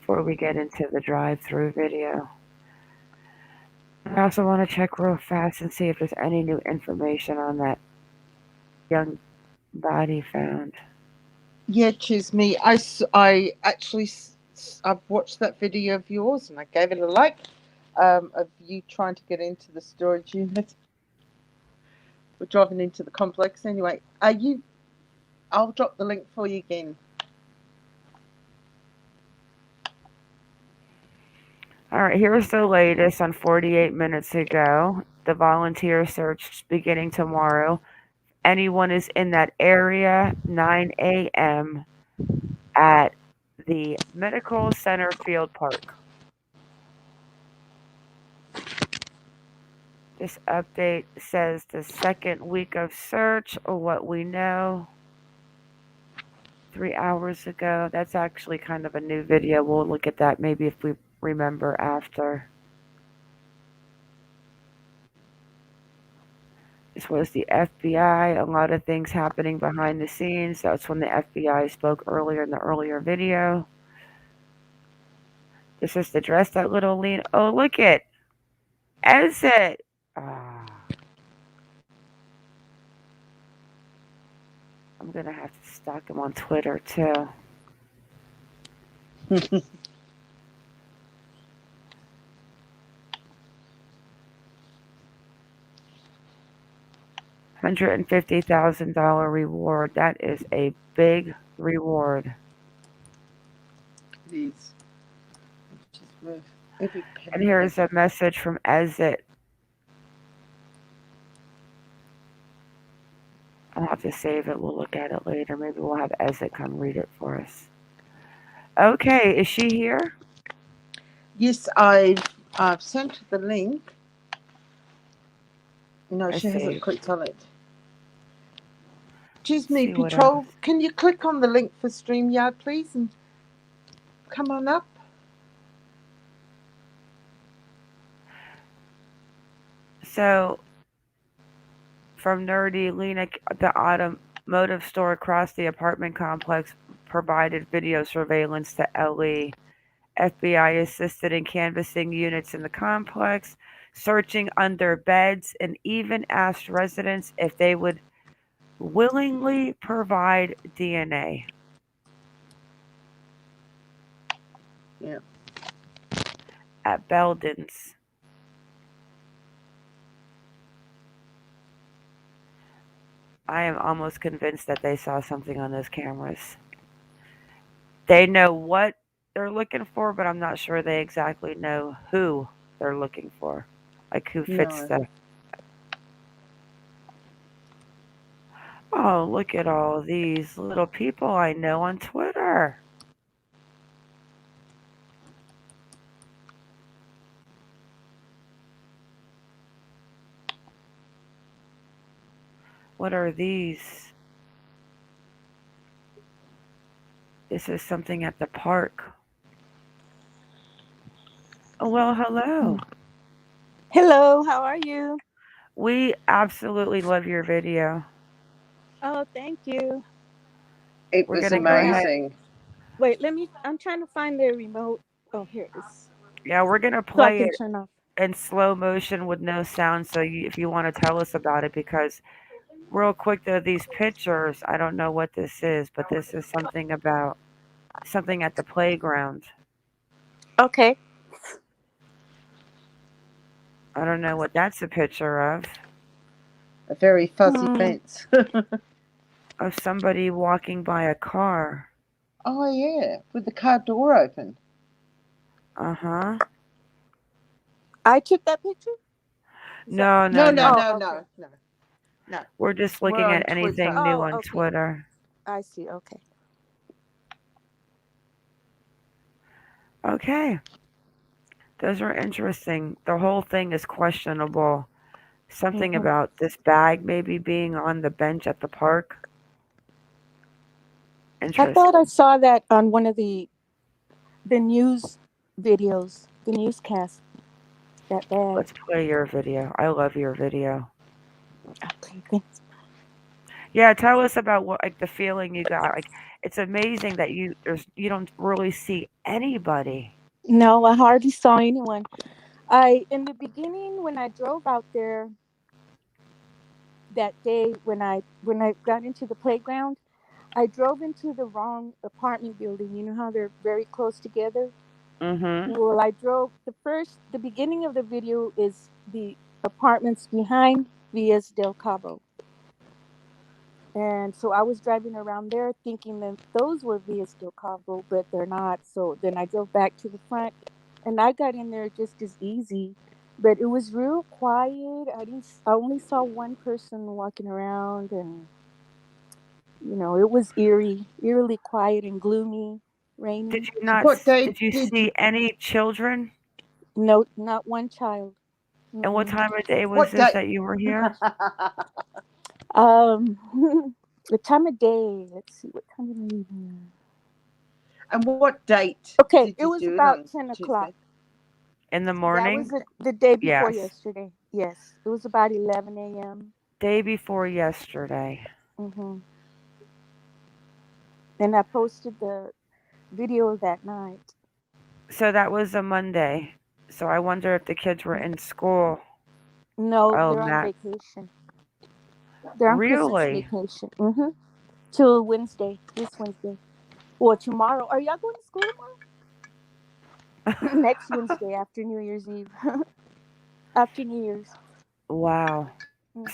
Before we get into the drive-through video. I also want to check real fast and see if there's any new information on that young body found. Yeah, Chisme. I actually I've watched that video of yours and I gave it a like. Of you trying to get into the storage unit. We're driving into the complex anyway. I'll drop the link for you again. All right, here's the latest on 48 minutes ago. The volunteer search beginning tomorrow. Anyone is in that area, 9 a.m. at the Medical Center Field Park. This update says the second week of search, or what we know, 3 hours ago. That's actually kind of a new video. We'll look at that maybe if we remember after. This was the FBI, a lot of things happening behind the scenes. That's when the FBI spoke earlier in the earlier video. This is the dress that little Lina. Oh, look it. Exit. I'm going to have to stalk him on Twitter too. $150,000 reward. That is a big reward. Please. And here's a message from Exit. I'll have to save it. We'll look at it later. Maybe we'll have Exit come read it for us. Okay, is she here? Yes, I've sent the link. No, she hasn't clicked on it. Chisme Patrol, can you click on the link for StreamYard, please, and come on up? So, from Nerdy, Lina, the automotive store across the apartment complex provided video surveillance to LE. FBI assisted in canvassing units in the complex, searching under beds, and even asked residents if they would willingly provide DNA. Yeah. at Belden's. I am almost convinced that they saw something on those cameras. They know what they're looking for, but I'm not sure they exactly know who they're looking for. Like who fits No. the. Oh, look at all these little people I know on Twitter. What are these? This is something at the park. Oh, well, hello. Hello, how are you? We absolutely love your video. Oh, thank you. It We're was going to go ahead. amazing. Wait, I'm trying to find the remote. Oh, here it is. Yeah, we're going to So I play can it turn off. in slow motion with no sound. So if you want to tell us about it, because real quick though, these pictures, I don't know what this is, but this is something about something at the playground. Okay. I don't know what that's a picture of. A very fuzzy fence. Of somebody walking by a car. Oh, yeah, with the car door open. Uh-huh. I took that picture? No. No. We're just We're looking on at anything Twitter. new Oh, on okay. Twitter. I see. Okay. Okay. Those are interesting. The whole thing is questionable. Something about this bag maybe being on the bench at the park. I Interesting. thought I saw that on one of the news videos, the newscast. That bag. Let's play your video. I love your video. Okay, thanks. Yeah, tell us about what like the feeling you got. Like it's amazing that you don't really see anybody. No, I hardly saw anyone. In the beginning when I drove out there that day when I got into the playground, I drove into the wrong apartment building. You know how they're very close together? Mm-hmm. Well, I drove the beginning of the video is the apartments behind Villas del Cabo. And so I was driving around there thinking that those were Villas del Cabo, but they're not. So then I drove back to the front and I got in there just as easy. But it was real quiet. I only saw one person walking around, and it was eerily quiet and gloomy, rainy. Did you not? What day Did you did see any children? No, not one child. And what Mm-mm. time of day was What this day? that you were here? The time of day. Let's see, what time did I leave here? And what date? Okay, did it you was do about on 10 Tuesday? o'clock. In the That morning? was the day before Yes. yesterday. Yes, it was about 11 a.m. Day before yesterday. Mm-hmm. And I posted the video that night. So that was a Monday. So I wonder if the kids were in school. No, Oh, they're on Matt. vacation. They're on Christmas Really? vacation. Mm-hmm. Till Wednesday, this Wednesday. Or tomorrow. Are y'all going to school tomorrow? Next Wednesday after New Year's Eve. After New Year's. Wow.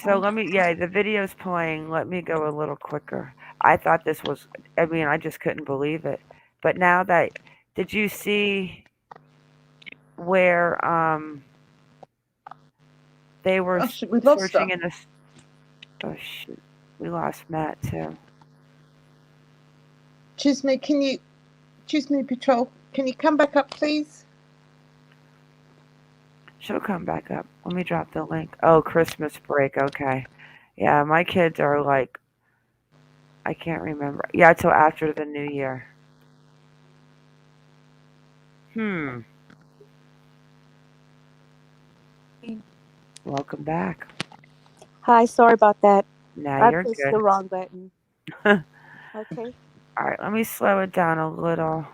So the video's playing. Let me go a little quicker. I thought this was, I just couldn't believe it. But now that, did you see where they were Oh, shit, we lost searching her. in this? Oh, shoot. We lost Matt, too. Chisme, Patrol, can you come back up, please? She'll come back up. Let me drop the link. Oh, Christmas break. Okay. Yeah, my kids are like, I can't remember. Yeah, till after the new year. Welcome back. Hi, sorry about that. Now I you're pressed good. the wrong button. Okay. All right, let me slow it down a little.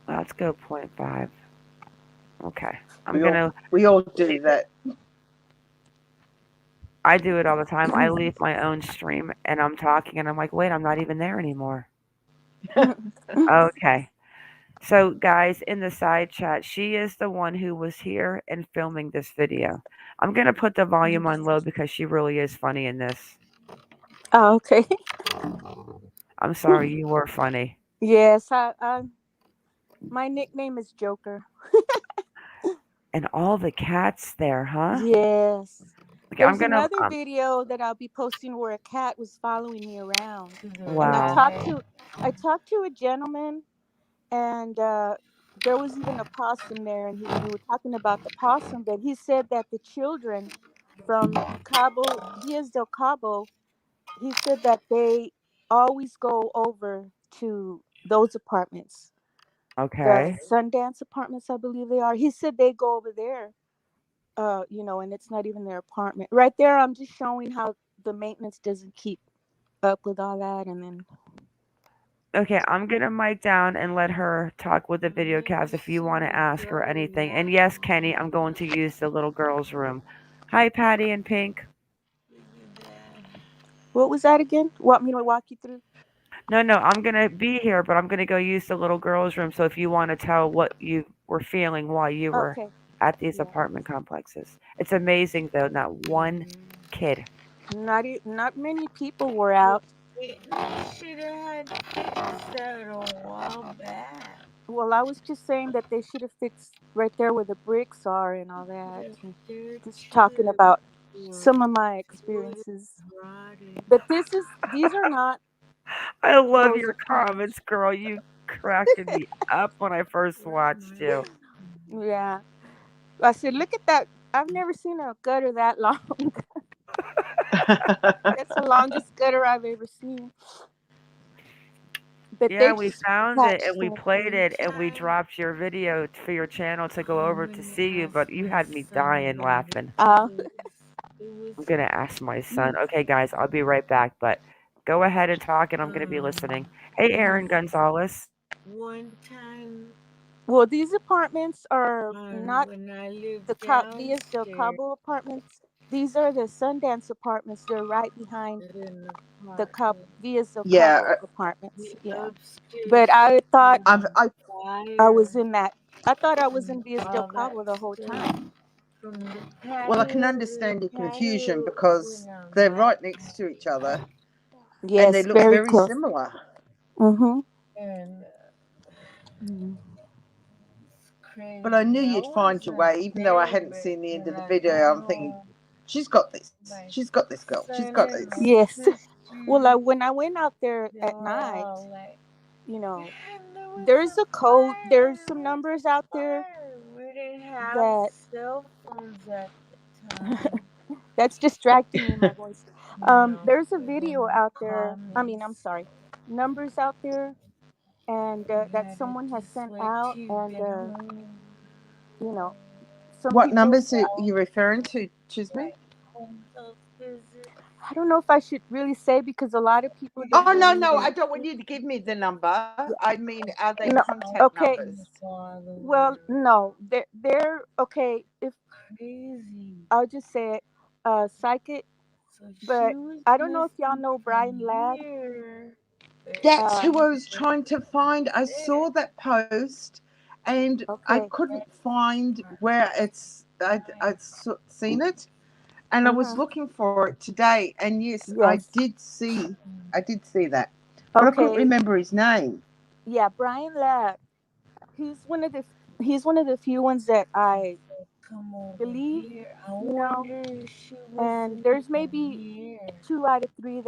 Let's go 0.5. Okay. We all do that. I do it all the time. I leave my own stream and I'm talking and I'm like, wait, I'm not even there anymore. Okay. So, guys, in the side chat, she is the one who was here and filming this video. I'm going to put the volume on low because she really is funny in this. Oh, okay. I'm sorry, you were funny. Yes, my nickname is Joker. And all the cats there, huh? Yes. Okay, I'm There's going to. another video that I'll be posting where a cat was following me around. And Wow. I talked to a gentleman, and there was even a possum there, and we were talking about the possum, but he said that the children from Diaz del Cabo, he said that they always go over to those apartments. The Okay. Sundance apartments, I believe they are. He said they go over there, and it's not even their apartment. Right there, I'm just showing how the maintenance doesn't keep up with all that, and then Okay, I'm going to mic down and let her talk with the video cast if you want to ask her anything. And yes, Kenny, I'm going to use the little girl's room. Hi, Patty and Pink. what was that again? Want me to walk you through? No, I'm going to be here, but I'm going to go use the little girl's room. So if you want to tell what you were feeling while you were Okay. at these apartment complexes. It's amazing, though, not one kid. Not many people were out. They should have had fixed that a while back. Well, I was just saying that they should have fixed right there where the bricks are and all that. And just talking about some of my experiences. But these are not I love those your apartments. comments, girl. You cracking me up when I first watched you. Yeah. I said, look at that. I've never seen a gutter that long. That's the longest gutter I've ever seen. But Yeah, they we just found it and patched we it. played it and we dropped your video for your channel to go over to see you, but you had me dying laughing. I'm going to ask my son. Okay, guys, I'll be right back, but go ahead and talk and I'm going to be listening. Hey, Aaron Gonzalez. One time, Well, these apartments are not when I lived the Diaz del downstairs Cabo apartments. These are the Sundance apartments. They're right behind in the Diaz del Yeah, Cabo apartments. the Yeah. upstairs But I thought I I was fire in that. I thought I was in Diaz del all that Cabo the whole stuff time. from the well, I can patio. understand The your confusion patio because went on they're my right next to each other and they Yes, look very very close. similar. Mm-hmm. and crazy. But I knew you'd find your way, even though I There, hadn't but seen the end when of the I video. got I'm thinking, home, she's got this. my She's got this girl. She's son got and this. my Yes. sister, Well, when I went out there they at were night, all like, there "There there's a code. There's some numbers out there fire." We didn't have that cell phones at the time. that's distracting me, my voice. There's a They video wouldn't out call there. I me. mean, I'm sorry, numbers out there, and that Had to someone has just sent wait out, till you and get home. some What people. numbers are you referring to, Chisme? Home health visit. I don't know if I should really say because a lot of people Oh, don't no, believe I in. don't want you to give me the number. I mean, are they No, contact okay. numbers? Well, no, they're okay. If Crazy. I'll just say it, psychic. So But she was I don't know if y'all missing know Brian from Ladd. here. That's who I was trying to find. I saw that post and I Okay. couldn't find where I'd seen it. And I was looking for it today. And yes, I Yes. did see that. But I couldn't Okay. remember his name. Yeah, Brian Ladd. He's one of the few ones that I Come over believe, here. I wonder if she was and there's in maybe here. 2 out of 3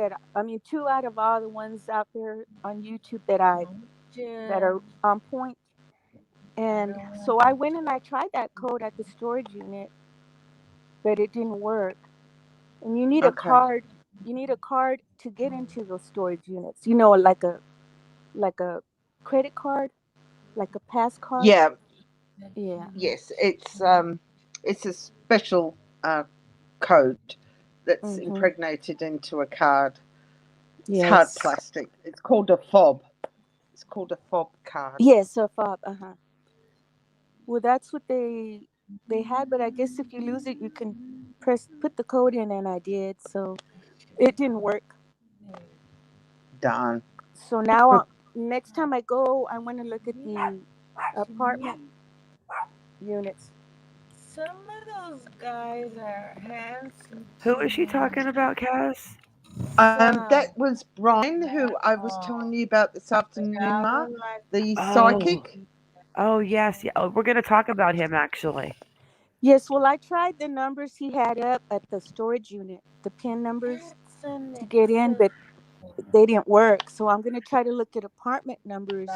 2 out of all the ones out there on YouTube that are on point. And so I went and I tried that code at the storage unit, but it didn't work. And you need a Okay. card. You need a card to get into those storage units. Like a credit card, like a pass card. Yeah. Yeah. Yes, it's a special code that's Mhm. impregnated into a card. It's hard Yes. plastic. It's called a fob. It's called a fob card. Yes, a fob. Well, that's what they had, but I guess if you lose it, you can put the code in, and I did, so it didn't work. Darn. So now next time I go, I want to look at the apartment units. Some of those guys are handsome. Who is she talking about, Kaz? That was Brian, who I was telling you about this afternoon, Mark, the psychic. Oh, yes. Yeah. Oh, we're going to talk about him, actually. Yes, well, I tried the numbers he had up at the storage unit, the PIN numbers to get in, but they didn't work. So I'm going to try to look at apartment numbers.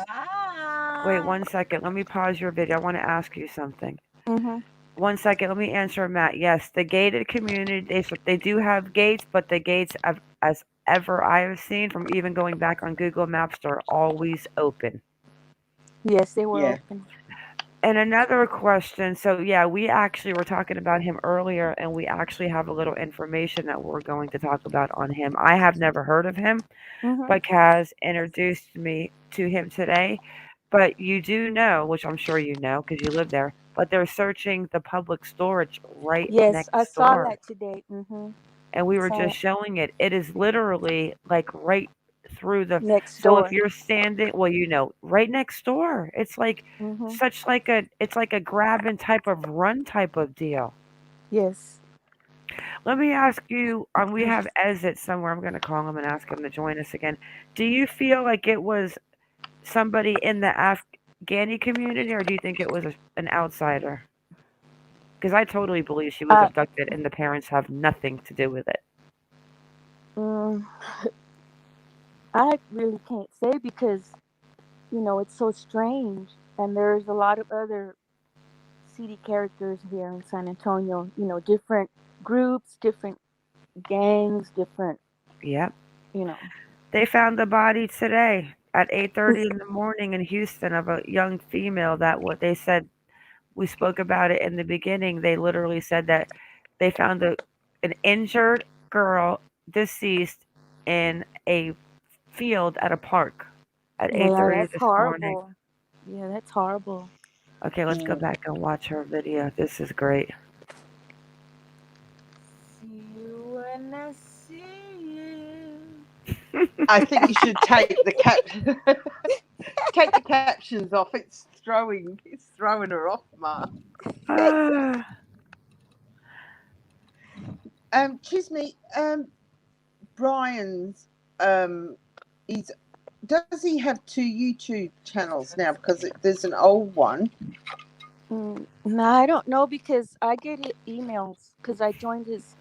Wait 1 second. Let me pause your video. I want to ask you something. Mm-hmm. 1 second. Let me answer Matt. Yes, the gated community, they do have gates, but the gates, as ever I have seen from even going back on Google Maps, are always open. Yes, they were open. And another question. So, yeah, we actually were talking about him earlier, and we actually have a little information that we're going to talk about on him. I have never heard of him, but Kaz introduced me to him today. But you do know, which I'm sure you know because you live there, but they're searching the public storage right Yes, next I saw door. that today. Mm-hmm. And we were Saw just it. showing it. It is literally like right through the Next so door. if you're standing, well, right next door. It's like Mm-hmm. it's like a grab and type of run type of deal. Yes. Let me ask you, we have Ezit somewhere. I'm going to call him and ask him to join us again. Do you feel like it was somebody in the Afghani community, or do you think it was an outsider? Because I totally believe she was abducted and the parents have nothing to do with it. I really can't say because, it's so strange. And there's a lot of other seedy characters here in San Antonio, different groups, different gangs, different, Yep. you know. They found the body today at 8:30 in the morning in Houston of a young female that what they said, we spoke about it in the beginning. They literally said that they found an injured girl deceased in a field at a park at Yeah, 8:30 that's this morning. horrible. Yeah, that's horrible. Okay, let's go back and watch her video. This is great. See you when I see you. I think you should take the take the captions off. It's throwing her off, Mark. Chisme, Brian's does he have 2 YouTube channels now? Because there's an old one. No, I don't know because I get emails because I joined his.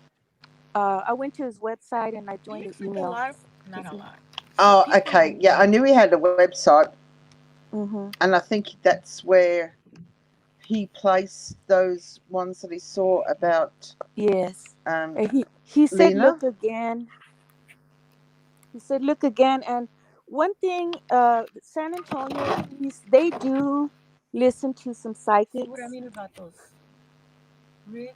I went to his website and I joined his email. Not a lot. Oh, okay. Yeah, I knew he had a website, Mm-hmm. and I think that's where he placed those ones that he saw about. Yes. He said, Lina? "Look again." He said, "Look again." And one thing, San Antonio police, they do listen to some psychics. See what I mean about those rigs?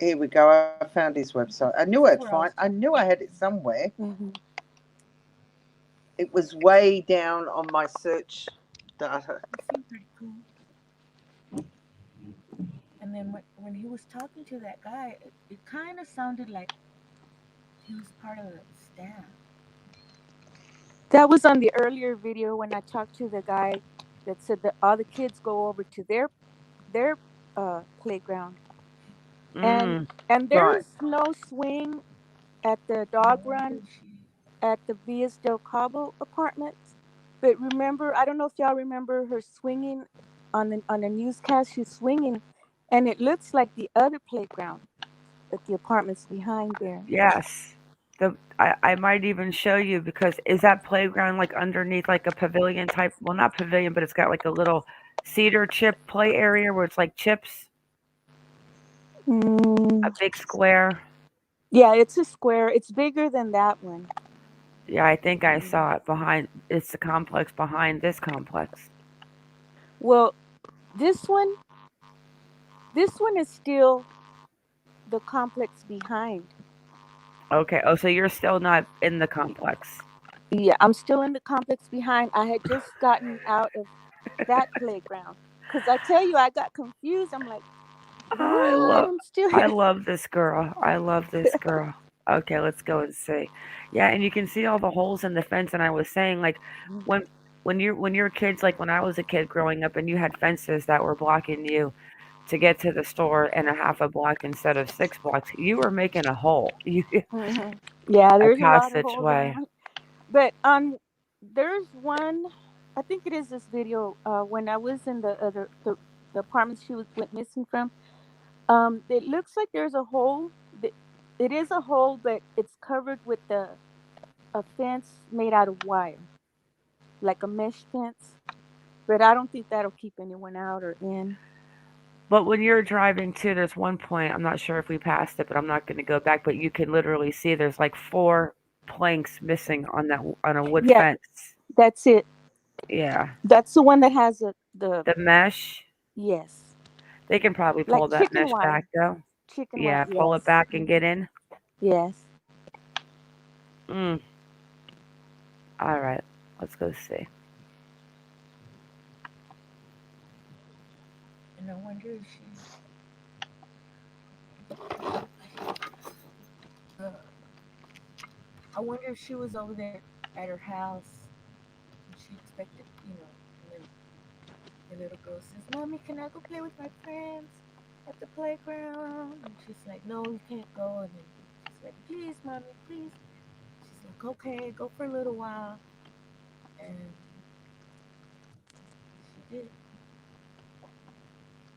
Here we go. I found his website. I knew I'd find. I knew I had it somewhere. Mm-hmm. It was way down on my search data. Pretty cool. And then when he was talking to that guy, it kind of sounded like he was part of the staff. That was on the earlier video when I talked to the guy that said that all the kids go over to their playground, and there's no swing at the dog run at the Villas del Cabo apartments. But remember, I don't know if y'all remember her swinging on a newscast. She's swinging, and it looks like the other playground at the apartments behind there. Yes. I might even show you because is that playground like underneath like a pavilion type? Well, not pavilion, but it's got like a little cedar chip play area where it's like chips. A big square. Yeah, it's a square. It's bigger than that one. Yeah, I think I saw it behind. It's the complex behind this complex. Well, this one is still the complex behind. Okay. Oh, so you're still not in the complex. Yeah, I'm still in the complex behind. I had just gotten out of that playground because I tell you, I got confused. I'm like, what? I'm still here. I love this girl. I love this girl. Okay, let's go and see. Yeah, and you can see all the holes in the fence. And I was saying, like, when when you're kids, like when I was a kid growing up, and you had fences that were blocking you to get to the store in a half a block instead of 6 blocks, you were making a hole. You Yeah, a there's a lot of holes passageway. around. But there's one. I think it is this video. When I was in the apartment she went missing from. It looks like there's a hole. It is a hole, but it's covered with a fence made out of wire, like a mesh fence. But I don't think that'll keep anyone out or in. But when you're driving too, there's one point, I'm not sure if we passed it, but I'm not going to go back. But you can literally see there's like 4 planks missing on a wood Yeah, fence. that's it. Yeah, That's the one that has the the mesh. yes, They can probably like pull that chicken mesh wire. back though. Chicken wire. Yeah, pull it Yes. back and get in. Yes. Mm. All right, let's go see. And I wonder if she. Uh, I wonder if she was over there at her house and she expected, and then the little girl says, "Mommy, can I go play with my friends at the playground?" And she's like, "No, you can't go." And then she's like, "Please, Mommy, please." She's like, "Okay, go for a little while." And she did.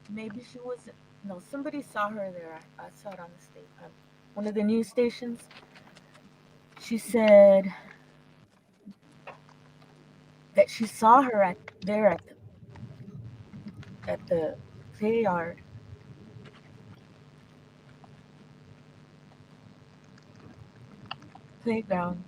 Maybe she wasn't. No, somebody saw her there. I saw it on the state, on one of the news stations. She said that she saw her there at the play yard. Playground.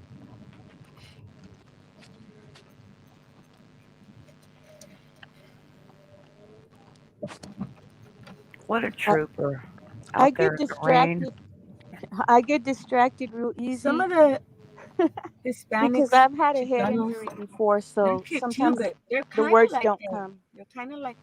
What a I, trooper I out there get in the rain. distracted. I get distracted real Some easy of the because Hispanics, I've had a head Chicanos, injury before, they're so cute too, sometimes but they're the kind of words like don't the come. they're kind of like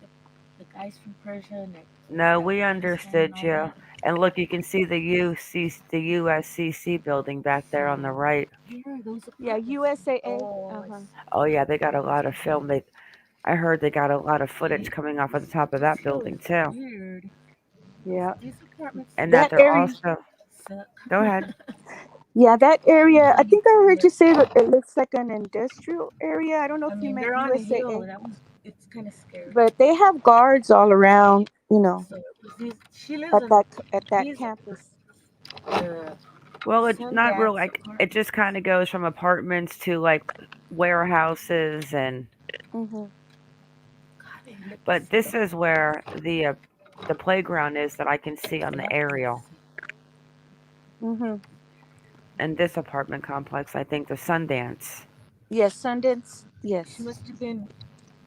the guys from Persia and No, we Afghanistan and understood all you. that. And look, you can see the USCC building back there on the So right. here, those Yeah, apartments. USAA. Oh, Uh-huh. Oh yeah, they got a lot of okay. film. I heard they got a lot of footage coming off of the top of This that show is building too. weird. Yeah. These apartments And that That they're area. also. suck. Go ahead. Yeah, that area. I think I heard But you say that it looks like an industrial area. I don't know I if you mean, meant they're on a hill. USAA, It's kind of scary. but they have guards all around. So it was she lives At in that these campus. Well, it's not real. Sundance Like it just kind of goes from apartments to like warehouses and. Mm-hmm. God, they look But so this is where the playground is that I can see on the aerial. Mm-hmm. And this apartment complex, I think the Sundance. Yes, Sundance. Yes. She must have been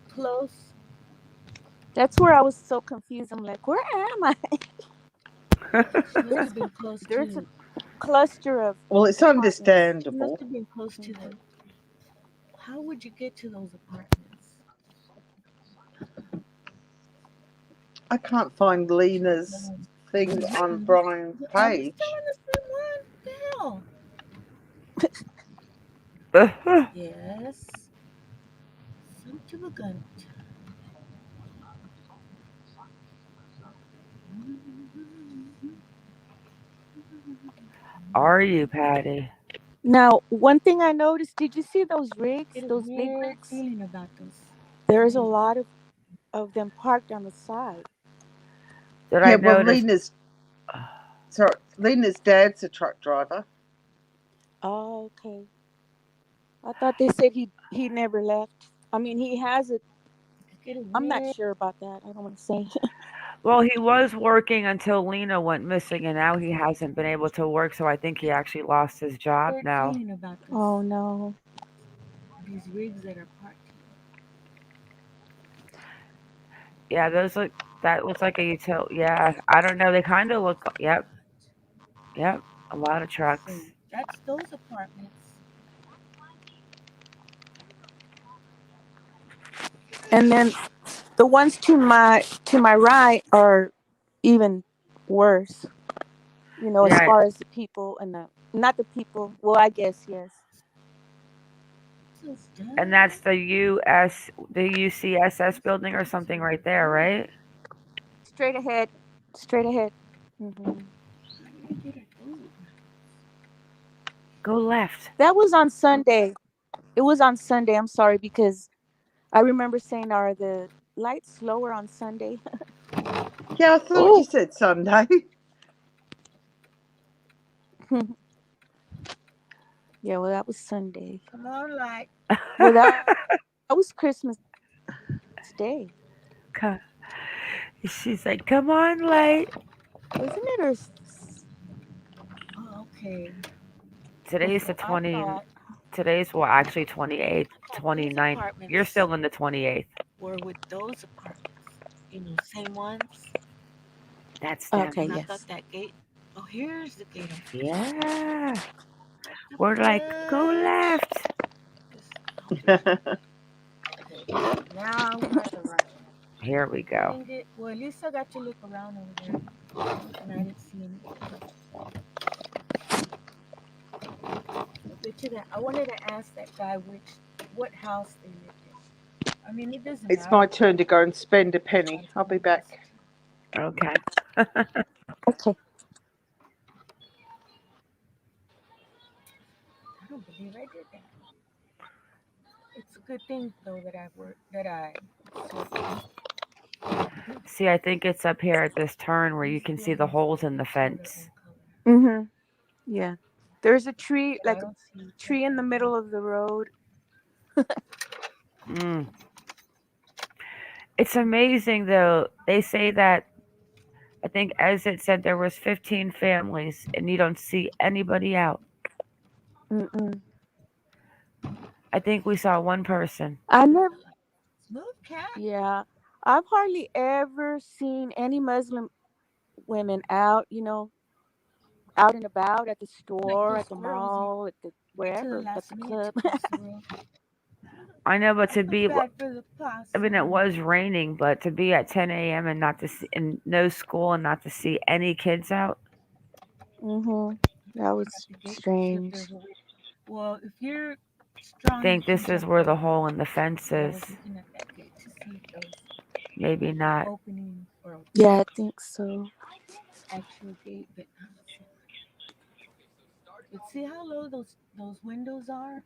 close. That's where I was so confused. I'm like, where am I? She must have been close There's a to. cluster of Well, it's apartments. She must understandable. have been close to the. How would you get to those apartments? I can't find Lina's thing on Brian's Are we page. still in the same one? What the hell? Yes. Some to a gun. Are you, Patty? Now, one thing I noticed, did you see those rigs, Get a those big weird rigs? feeling about this. There's a lot of them parked on the side. Did Yeah, I well, notice? Lina's dad's a truck driver. Oh, okay. I thought they said he never left. I mean, he has it. Get a I'm not weird. sure about that. I don't want to say. Well, he was working until Lina went missing, and now he hasn't been able to work. So I think he actually lost his job Weird now. feeling about this. Oh no. These rigs that are parked. Yeah, that looks like a utility. Yeah, I don't know. They kind of look. Yep, a lot of trucks. So that's those apartments. And then the ones to my right are even worse. as Yeah, far as the people and not the people. Well, I guess yes. and that's the UCSS building or something right there, right? Straight ahead, straight ahead. Go left. That was on Sunday. It was on Sunday. I'm sorry because I remember saying, "Are the lights slower on Sunday?" Yeah, I thought you said Sunday. Yeah, well, that was Sunday. Come on, light. Well, that was Christmas Day, Co- She's like, "Come on, light." wasn't it? Or Oh, okay. Today's the So I 20. thought Today's well, actually 28th, these 29th. You're apartments still in the 28th. were with those apartments, same ones. That's them. okay, And I thought yes. that gate. Oh, here's the gate. Yeah. The We're like, go bridge. left. Okay, now we're at the right. Here we I go. didn't get. Well, at least I got to look around over there, and I didn't see anything. I bet you that I wanted to ask that guy what house they lived in. I mean, it doesn't It's my matter. turn to go and spend a penny. I'll be back. Okay. Okay. I don't believe I did that. It's a good thing though that I worked that I. See, I think it's up here at this turn where you can see the holes in the fence. Yeah. There's a tree, I like a don't see. tree in the middle of the road. Mm. It's amazing though. They say that I think as it said there was 15 families and you don't see anybody out. Mm-mm. I think we saw one person. I never. Move, cat. Yeah, I've hardly ever seen any Muslim women out. Out and about at the Like store, those at the girls mall, at the to the wherever, at last the minute club. to cross the road. I know, but I to feel be, bad for the I mean, it possum. was raining, but to be at 10 a.m. and not to see, and no school and not to see any kids out. That was At the gate to see if strange. there's a. Well, if you're I strong, you think can this is jump where the over. hole in the fence But I is. was looking at that gate to see if there was Maybe not. opening or Yeah, I think so. actual gate, but I don't see. But see how low those windows are?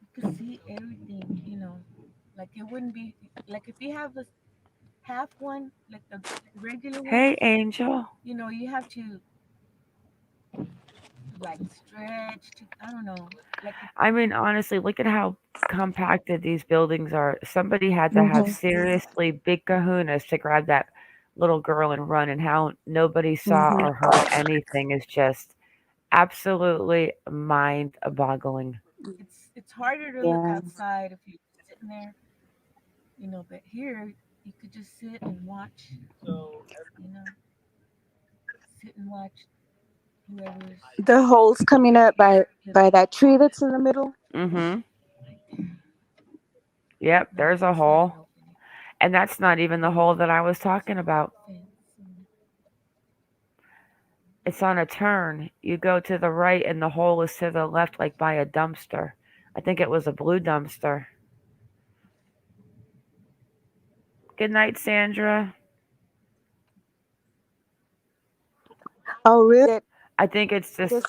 You can see everything. Like it wouldn't be like if you have a half one, like the regular Hey, ones. Angel. You have to like stretch. I don't know. Like I mean, honestly, look at how compacted these buildings are. Somebody had to have seriously big kahunas to grab that little girl and run, and how nobody saw or heard anything is just absolutely mind-boggling. it's harder to look Yeah. outside if you're sitting there. But here you could just sit and watch. You know, sit and watch whoever's. The holes coming up by that tree that's in the middle. Mm-hmm. Yep, there's a hole. And that's not even the hole that I was talking about. It's on a turn. You go to the right and the hole is to the left, like by a dumpster. I think it was a blue dumpster. Good night, Sandra. Oh, really? I think it's just.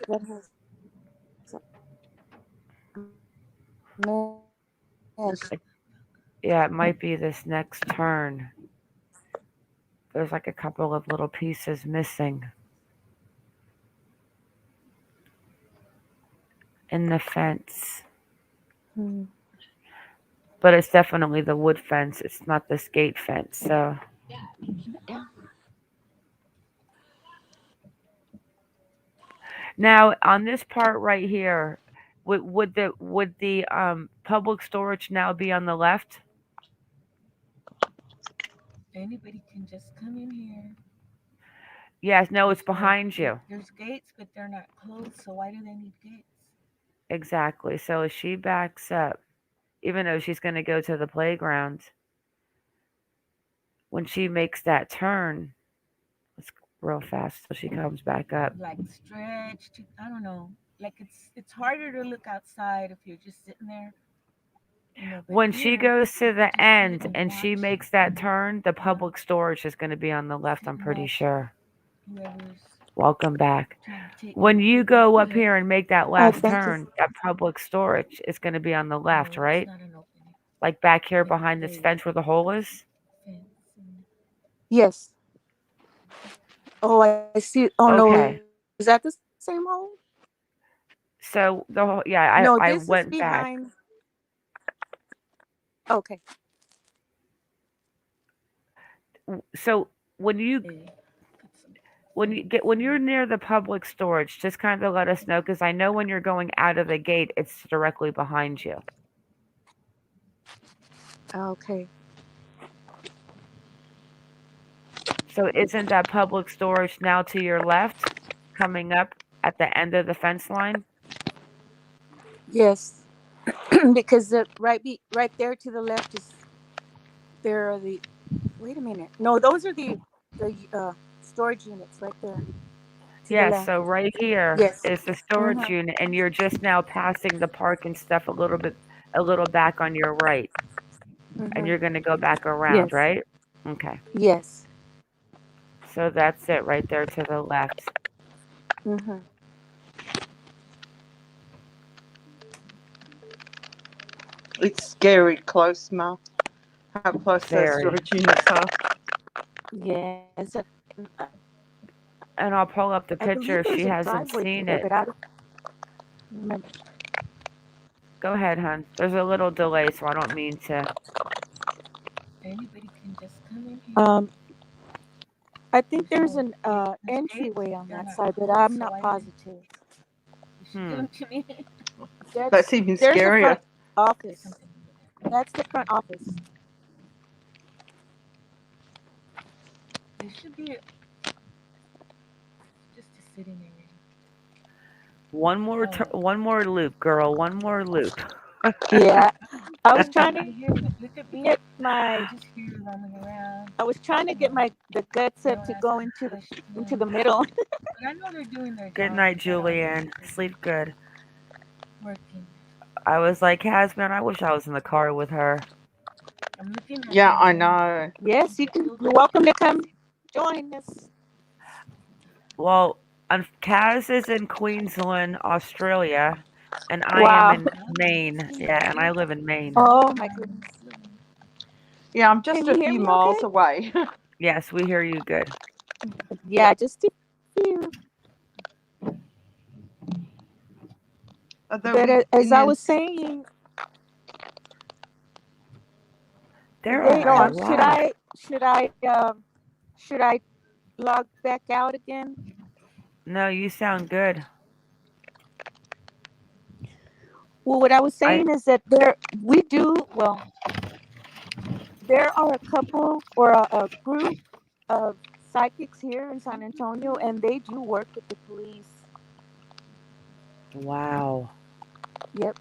That has, man, Yeah, it might be this next turn. There's like a couple of little pieces missing in the fence. But it's definitely the wood fence. It's not this gate fence. So now on this part right here, would the public storage now be on the left? Anybody can just come in here. Yes, no, it's behind you. There's gates, but they're not closed. So why do they need gates? Exactly. So as she backs up, even though she's going to go to the playground, when she makes that turn, real fast till she comes back up. like stretched. I don't know. Like it's harder to look outside if you're just sitting there, but When she here goes to you the can sit end and and she watch makes that turn, the public storage is going to be on the left, I'm pretty sure. whoever's Welcome back. trying to take When care of you you. go up here and make that last Thank you. turn, that public storage is going to be on the left, No, it's right? not an open Like back here it's behind this closed fence where the hole is? fence. And Yes. Oh, I see. Oh no, is Okay. that the same hole? So the whole, yeah, No, this I is went back. behind. Okay. So when you when you're near the public storage, just kind of let us know, because I know when you're going out of the gate, it's directly behind you. Okay. So isn't that public storage now to your left, coming up at the end of the fence line? Yes. Because right there to the left is there are the. Wait a minute. No, those are the storage units right there to the Yes, left. so right here Yes. is the storage Mhm. unit, and you're just now passing the park and stuff a little back on your right, and Mhm. you're going to go back around, Yes. right? Okay. Yes. So that's it right there to the left. Mhm. It's scary close, Ma. How close those Very. storage units are. Yes. And I'll pull up the I believe picture if there's she a hasn't driveway seen there, it. but I don't remember. Go ahead, hon. There's a little delay, so I don't mean to. anybody can just come in here. I think There's there's no an gates. entryway on They're that not side, but closed, I'm so not I wouldn't. positive. You should give them to me. That's even There's the scarier. front office. That's the front office. There should be just a sitting area. One more loop, girl. One more loop. Yeah. I was trying to Anybody here? Look at me. get my. I'm just here roaming around. I was trying to get the guts up to Don't go ask into questions. the middle. But I know they're doing their Good job. night, They got all these Julianne. Sleep good. working. I was like, Hasman, I wish I was in the car with her. I'm looking at Yeah, them. I know. Yes, you're welcome to come join us. Well, Kaz is in Queensland, Australia, and I Wow. am in Maine. Yeah, and I live in Maine. Oh my goodness. Yeah, I'm just Can a you hear few me miles okay? away. Yes, we hear you good. Yeah, just a few. But as I was saying, There are a lot. should I log back out again? No, you sound good. Well, what I was saying is that there are a couple or a group of psychics here in San Antonio, and they do work with the police. Wow. Yep.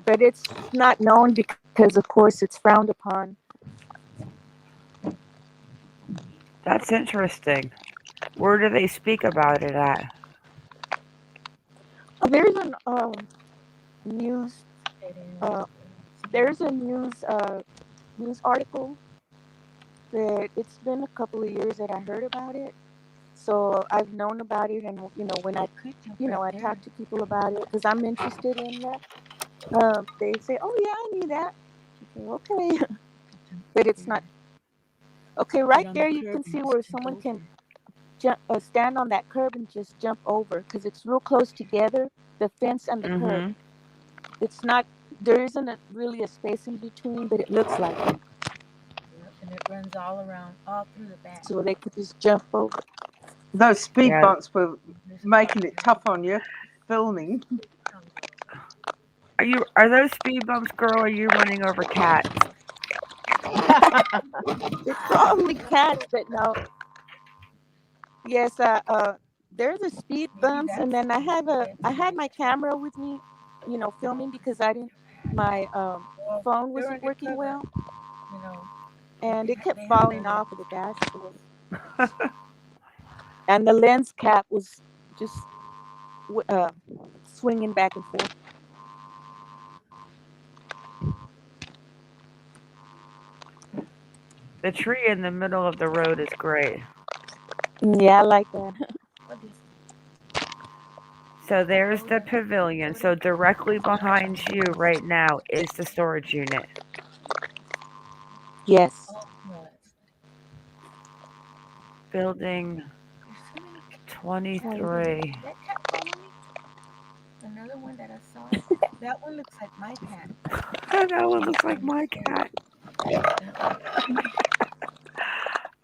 But it's not known because, of course, it's frowned upon. That's interesting. Where do they speak about it at? There's an news. There's a news article that it's been a couple of years that I heard about it. So I've known about it, and when I talk to people about it because I'm interested in that. They say, "Oh yeah, I knew that." I say, okay, but it's not. Okay, right there you can see where someone can stand on that curb and just jump over because it's real close together, the fence and the curb. It's not. There isn't really a space in between, but it looks like it. And it runs all around, all through the back. So they could just jump over. Those speed bumps were making it tough on you filming. Are those speed bumps, girl? Or are you running over cats? It's probably cats, but no. Yes, there's a speed bumps, and then I had my camera with me, filming because my phone wasn't working well. and it kept They have falling those. off of the dashboard. And the lens cap was just swinging back and forth. The tree in the middle of the road is great. Yeah, I like that. What is So there's the pavilion. So directly behind you right now is the storage unit. Yes. Oh, good. Building There's so many cats. 23. That cat follow me? Another one that I saw. That one looks like my cat. That one looks like my cat.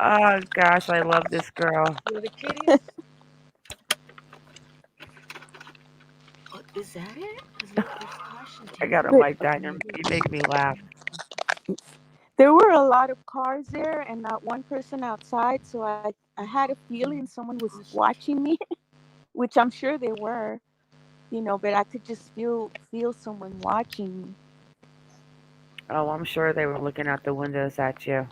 Oh gosh, I love this girl. Where the kitties? Oh, is that it? Because look, there's caution I tape. gotta But mic down. You make me laugh. there were a lot of cars there and not one person outside, so I had a feeling someone was watching me, which I'm sure they were, but I could just feel someone watching me. Oh, I'm sure they were looking out the windows at you.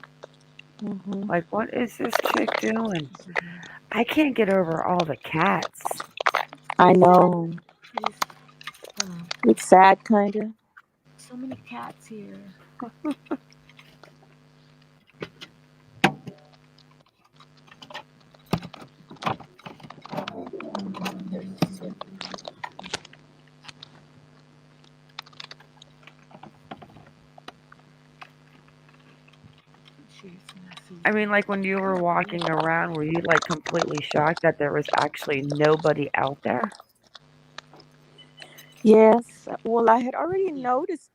Hmm. Like, what is this chick doing? I can't get over all the cats. I know. Kitties. Hold on. It's sad, kind of. So many cats here. There's this one. I mean, like when you were walking around, were you like completely shocked that there was actually nobody out there? Yes. Well, I had already noticed,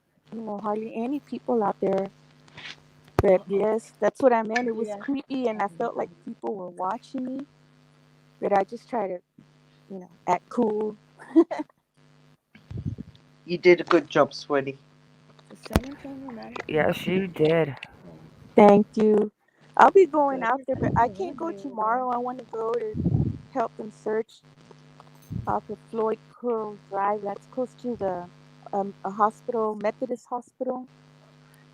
hardly any people out there. But yes, that's what I meant. It was Yeah. creepy, and I felt like people were watching me. But I just try to, act cool. You did a good job, sweetie. The San Antonio United. Yes, you did. Thank you. I'll be going Good. out there, but I can't go Anybody over tomorrow. I want to go to help them search off of Floyd Curl Drive. That's close to the a hospital, Methodist hospital.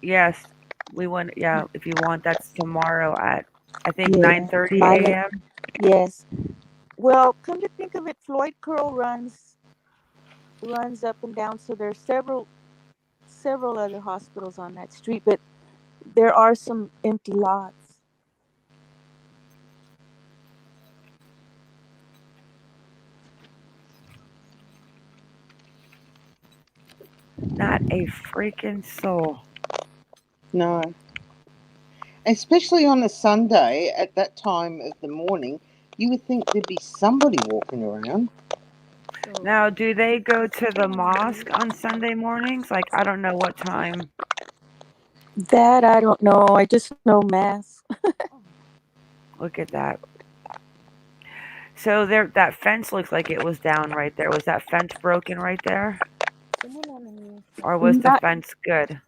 Yes, we want. Yeah, if you want, that's tomorrow at I think Yeah, 9:30 9. a.m. Yes. Well, come to think of it, Floyd Curl runs up and down. So there's several other hospitals on that street, but there are some empty lots. Not a freaking soul. No. Especially on a Sunday at that time of the morning, you would think there'd be somebody walking around. Now, do they go to the mosque on Sunday mornings? Like, I don't know what time. That I don't know. I just know mass. Look at that. So there, that fence looks like it was down right there. Was that fence broken right there, or was the Not, fence good?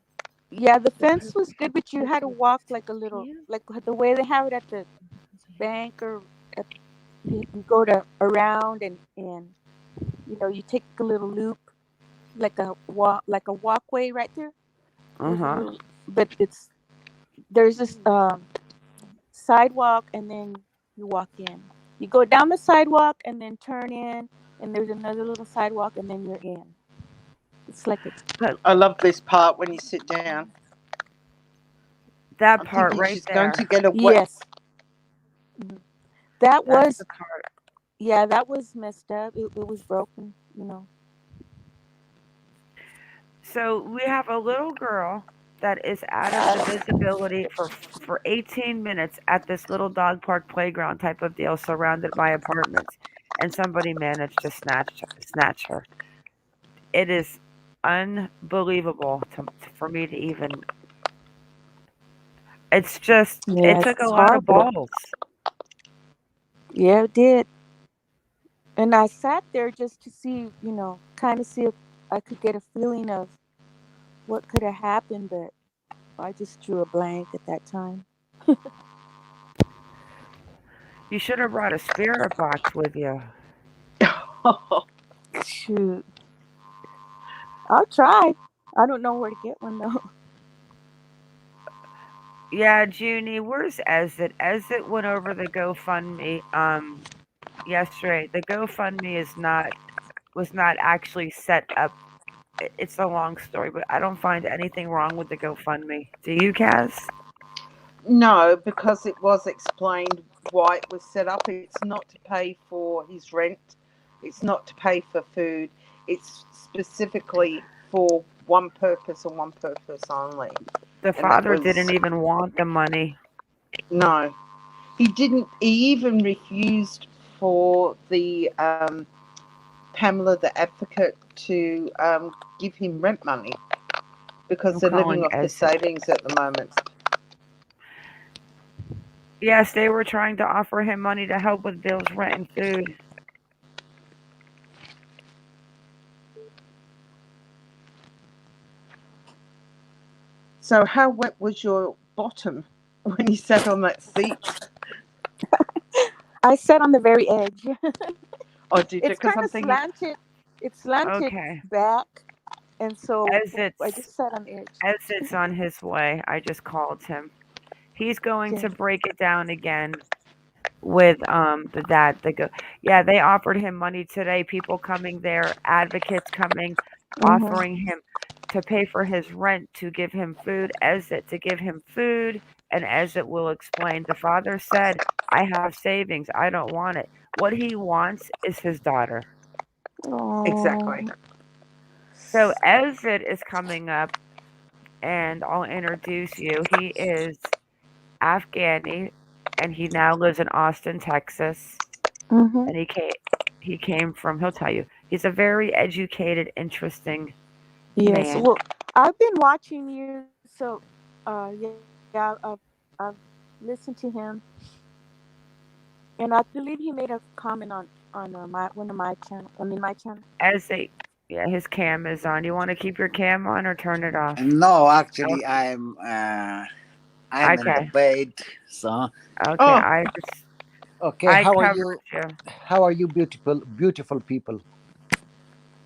yeah, the fence was good, but you had to walk like a little, like the way they have it at the bank, or at, you go to around and you take a little loop, like a walkway right there. There's a little, but there's this sidewalk, and then you walk in. You go down the sidewalk and then turn in, and there's another little sidewalk, and then you're in. It's like I love this part when you sit down. That I'm part thinking right she's there. going to get a yes. Mhm. That That's was the part. Yeah, that was messed up. It was broken. So we have a little girl that is out of the visibility for 18 minutes at this little dog park playground type of deal, surrounded by apartments, and somebody managed to snatch her. It is unbelievable for me to even. It's just it Yes, took a it's lot of horrible. balls. Yeah, it did. And I sat there just to see, kind of see if I could get a feeling of what could have happened, but I just drew a blank at that time. You should have brought a spirit box with you. Shoot. I'll try. I don't know where to get one though. Yeah, Junie, where's Ezit? Ezit went over the GoFundMe yesterday. The GoFundMe was not actually set up. It's a long story, but I don't find anything wrong with the GoFundMe. Do you, Kaz? No, because it was explained why it was set up. It's not to pay for his rent. It's not to pay for food. It's specifically for one purpose and one purpose only. The And that father was didn't even want the money. no. He didn't. He even refused for the Pamela, the advocate, to give him rent money because I'm they're living calling off the Ezit. savings at the moment. Yes, they were trying to offer him money to help with bills, rent, and food. So, how wet was your bottom when you sat on that seat? I sat on the very edge. Oh, did you? It's Because kind I'm of thinking, slanted. It's slanted Okay. back, and so I Ezit's just sat on the edge. Ezit's on his way. I just called him. He's going Okay. to break it down again with the dad. Yeah, they offered him money today. People coming there, advocates coming, offering him to pay for his rent, to give him food, Ezit to give him food, and Ezit will explain. The father said, "I have savings. I don't want it. What he wants is his daughter." exactly. So Ezit is coming up, and I'll introduce you. He is Afghani, and he now lives in Austin, Texas. Mm-hmm. And he came from. He'll tell you. He's a very educated, interesting Yes. man. Well, I've been watching you, so yeah, I've listened to him, and I believe he made a comment on my one of my channel. I mean, my channel. Yeah, his cam is on. You want to keep your cam on or turn it off? No, Oh, actually, I'm in the okay. bed. So, Okay. Oh, okay. I How are covered you? you. How are you, beautiful people?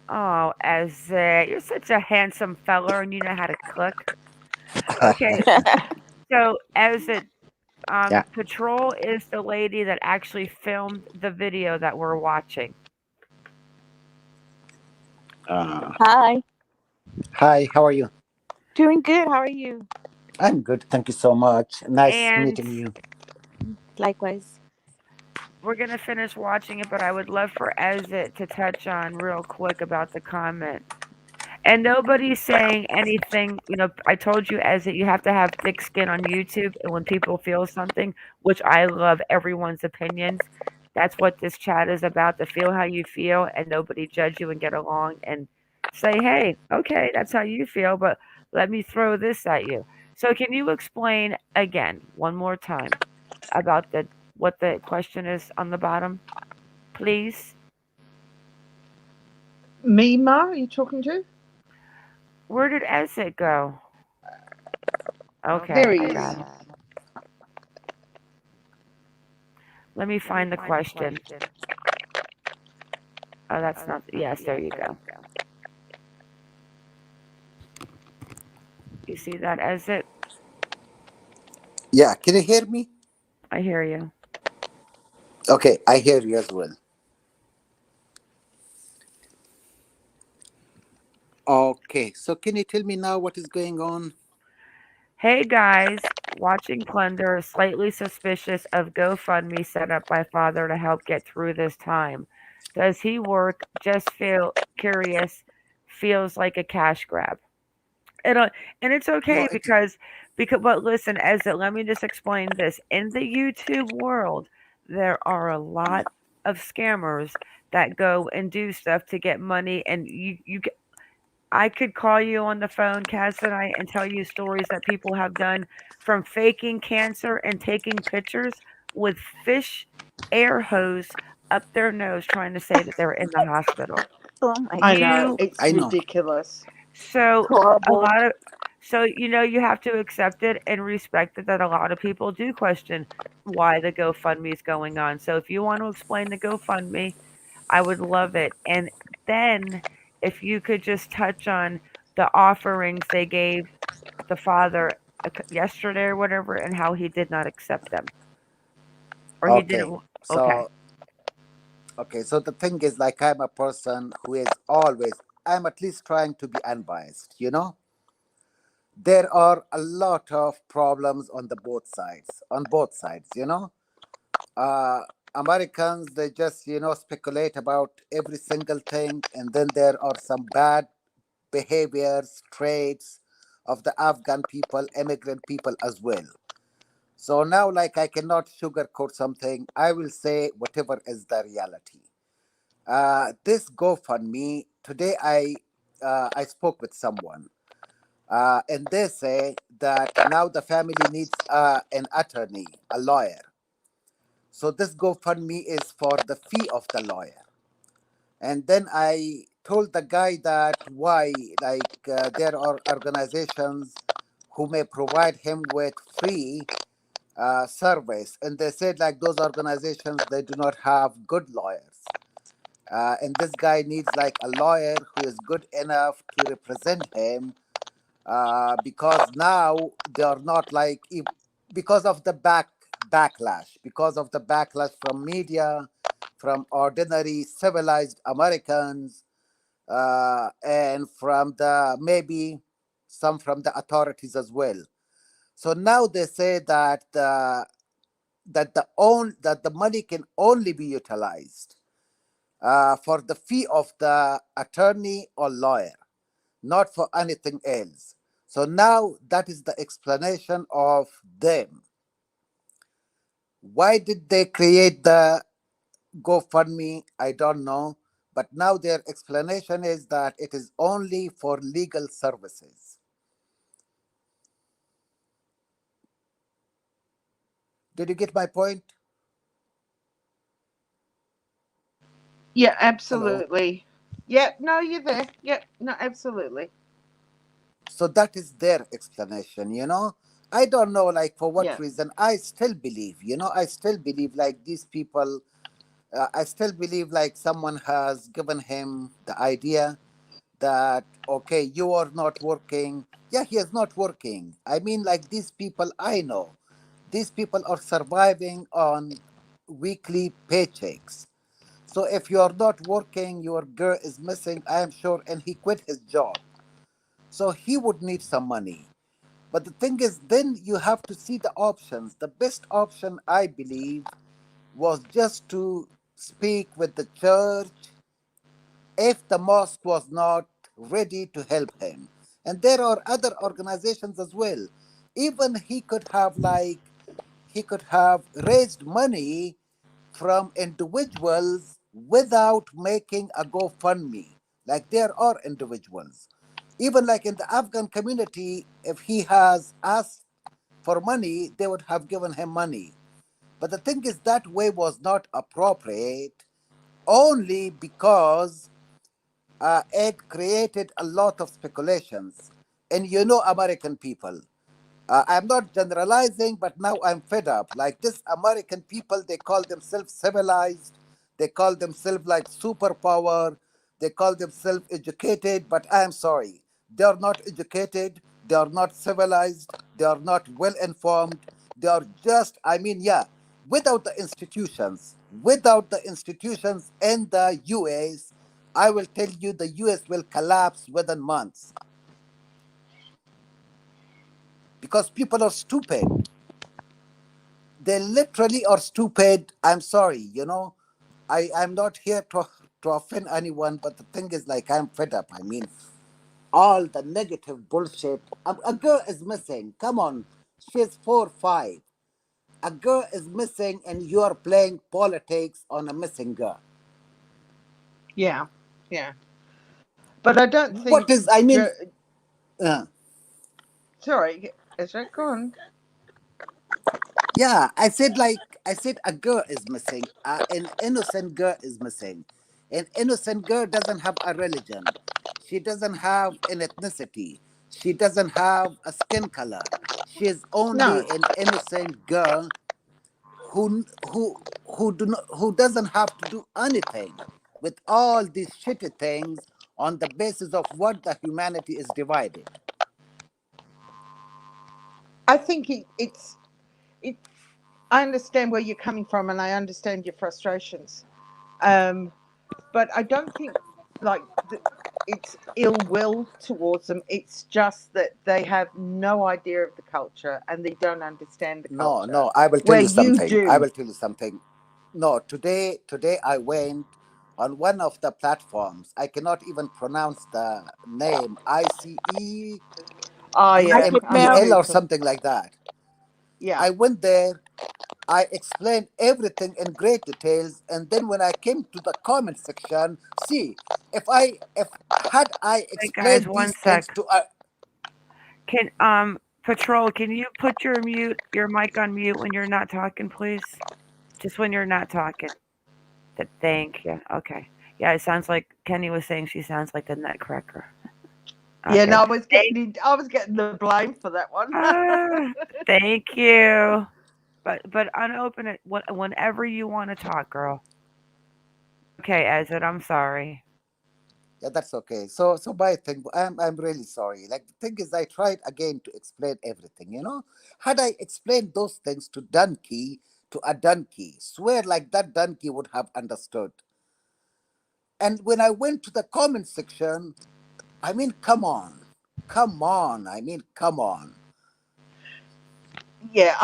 Oh, Ezit, you're such a handsome fella, and you know how to cook. Okay. So Ezit, Yeah. Patrol is the lady that actually filmed the video that we're watching. Hi. Hi. How are you? Doing good. How are you? I'm good. Thank you so much. Nice And meeting you. Likewise. we're gonna finish watching it, but I would love for Ezit to touch on real quick about the comment. And nobody's saying anything. You know, I told you, Ezit, you have to have thick skin on YouTube, and when people feel something, which I love everyone's opinions. That's what this chat is about, to feel how you feel and nobody judge you and get along and say, hey, okay, that's how you feel, but let me throw this at you. So can you explain again, one more time, about what the question is on the bottom, please? Mima, are you talking to? Where did Ezit go? Okay, There he I is. got it. Let me find the question. Oh, that's not. Yes, there you go. You see that, Ezit? Yeah. Can you hear me? I hear you. Okay. I hear you as well. Okay. So, can you tell me now what is going on? Hey guys, watching Plunder, slightly suspicious of GoFundMe set up by father to help get through this time. Does he work? Just feel curious. Feels like a cash grab. And and it's okay No, it. because but listen, Ezra, let me just explain this. In the YouTube world, there are a lot of scammers that go and do stuff to get money, and I could call you on the phone, Cass and I, and tell you stories that people have done, from faking cancer and taking pictures with fish air hose up their nose trying to say that they're in the hospital. Oh my I God. know. You It's I know. ridiculous. so a Horrible. lot of you have to accept it and respect it, that a lot of people do question why the GoFundMe is going on. So if you want to explain the GoFundMe, I would love it. And then if you could just touch on the offerings they gave the father yesterday or whatever, and how he did not accept them, or he Okay, didn't. Okay. so okay, so the thing is, like, I'm a person who is always, I'm at least trying to be unbiased, you know? There are a lot of problems on the both sides, you know? Uh, Americans, they just, speculate about every single thing, and then there are some bad behaviors, traits of the Afghan people, immigrant people as well. So now, like, I cannot sugarcoat something. I will say whatever is the reality. This GoFundMe today, I spoke with someone, and they say that now the family needs an attorney, a lawyer. So this GoFundMe is for the fee of the lawyer. And then I told the guy that why, like, there are organizations who may provide him with free service, and they said like those organizations, they do not have good lawyers. And this guy needs like a lawyer who is good enough to represent him, because now they are not like, because of the backlash, because of the backlash from media, from ordinary civilized Americans, and from the maybe some from the authorities as well. So now they say that that the money can only be utilized for the fee of the attorney or lawyer, not for anything else. So now that is the explanation of them. Why did they create the GoFundMe? I don't know. But now their explanation is that it is only for legal services. Did you get my point? Yeah, Hello. absolutely. Yep, no, you're there. Yep, no, absolutely. So that is their explanation, you know? I don't know, like, for what Yeah. reason. I still believe, I still believe, like, these people, I still believe, like, someone has given him the idea that, okay, you are not working. Yeah, he is not working. I mean, like, these people, I know, these people are surviving on weekly paychecks. So if you are not working, your girl is missing, I am sure, and he quit his job. So he would need some money. But the thing is, then you have to see the options. The best option, I believe, was just to speak with the church if the mosque was not ready to help him. And there are other organizations as well. Even he could have raised money from individuals without making a GoFundMe. Like, there are individuals. Even like in the Afghan community, if he has asked for money, they would have given him money. But the thing is, that way was not appropriate only because it created a lot of speculations. And American people. I'm not generalizing, but now I'm fed up. Like, this American people, they call themselves civilized. They call themselves like superpower. They call themselves educated, but I'm sorry. They are not educated. They are not civilized. They are not well informed. They are just, I mean, yeah, without the institutions in the US, I will tell you the US will collapse within months because people are stupid. They literally are stupid. I'm sorry, I'm not here to offend anyone, but the thing is, like, I'm fed up. I mean, all the negative bullshit. A girl is missing. Come on, she's 4, 5. A girl is missing, and you are playing politics on a missing girl. Yeah. Yeah. But I don't What think. is? I mean, Sorry, is that gone? yeah, I said a girl is missing. An innocent girl is missing. An innocent girl doesn't have a religion. She doesn't have an ethnicity. She doesn't have a skin color. She is No. only an innocent girl who doesn't have to do anything with all these shitty things on the basis of what the humanity is divided. I think it. I understand where you're coming from, and I understand your frustrations. Um, but I don't think like it's ill will towards them. It's just that they have no idea of the culture and they don't understand the No, culture. no, I will tell Where you you something. I do. will tell you something. No, today I went on one of the platforms. I cannot even pronounce the name. Oh I yeah, could I'm tell. ICEMEL too. or something like that. Yeah. I went there. I explained everything in great details, and then when I came to the comment section, see, if had I Hey guys, explained one these sec. things to Can Patrol, can you put your mic on mute when you're not talking, please? Just when you're not talking. Thank you. Okay. Yeah, it sounds like Kenny was saying she sounds like a nutcracker. Yeah, Okay. no, I was getting the blame for that one. Ah, thank you. But unopen it whenever you want to talk, girl. Okay, Ezra, I'm sorry. yeah, that's okay. So my thing, I'm really sorry. Like the thing is, I tried again to explain everything. Had I explained those things to donkey, to a donkey, swear like that donkey would have understood. And when I went to the comment section, I mean, come on, come on. I mean, come on. Yeah,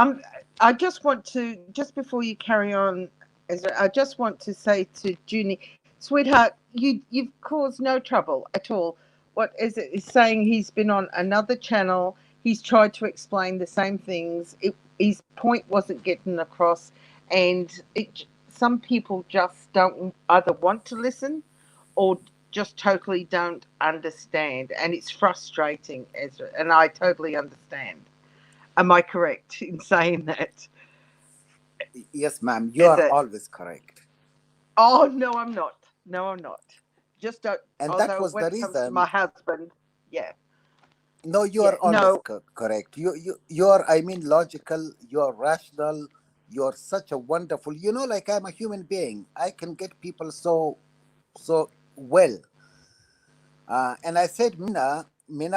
I just want to, just before you carry on, Ezra, I just want to say to Junie, sweetheart, you've caused no trouble at all. What is it? Is saying he's been on another channel. He's tried to explain the same things. His point wasn't getting across, and some people just don't either want to listen or just totally don't understand, and it's frustrating, Ezra, and I totally understand. Am I correct in saying that? Yes, ma'am, you Is are it? always correct. Oh no, I'm not. No, I'm not. Just don't. And that Although was when the it comes to my reason. husband, yeah, No, you yeah, are always no, correct. You are, I mean, logical. You are rational. You are such a wonderful. Like I'm a human being. I can get people so well. And I said, Mina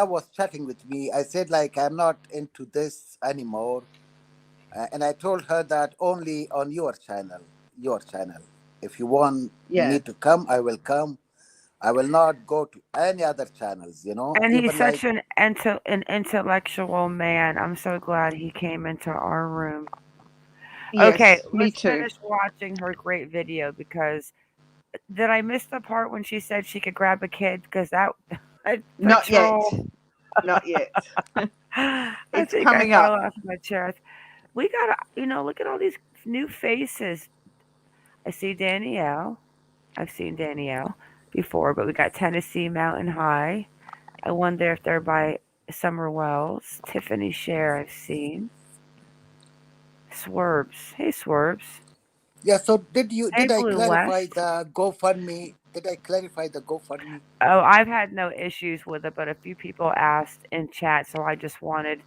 was chatting with me. I said, like, I'm not into this anymore. And I told her that only on your channel. Your channel. If you want yeah, me to come, I will come. I will not go to any other channels. And he's Even such like, an intellectual man. I'm so glad he came into our room. Okay, yes, me let's too. finish watching her great video because did I miss the part when she said she could grab a kid? Because that Not yet. Patrol. Not yet. I It's think I coming fell up. off my chair. We gotta, look at all these new faces. I see Danielle. I've seen Danielle before, but we got Tennessee Mountain High. I wonder if they're by Summer Wells. Tiffany Share, I've seen. Swerves. Hey, Swerves. yeah. So Hey, did I Blue clarify West. the GoFundMe? Did I clarify the GoFundMe? Oh, I've had no issues with it, but a few people asked in chat, so I just wanted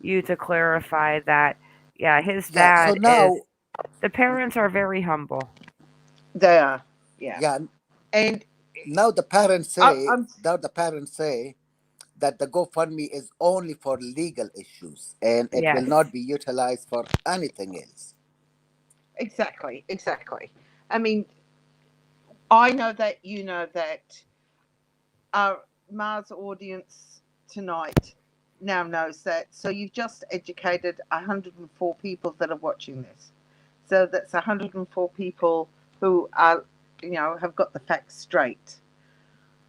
you to clarify that. Yeah, his Yeah. So dad is. now, The parents are very humble. They are. Yeah, yeah. and Now the parents I, say. I'm Now the parents say that the GoFundMe is only for legal issues and it will Yes. not be utilized for anything else. exactly. I mean, I know that you know that our Mars audience tonight now knows that. So you've just educated 104 people that are watching this. So that's 104 people who are, have got the facts straight.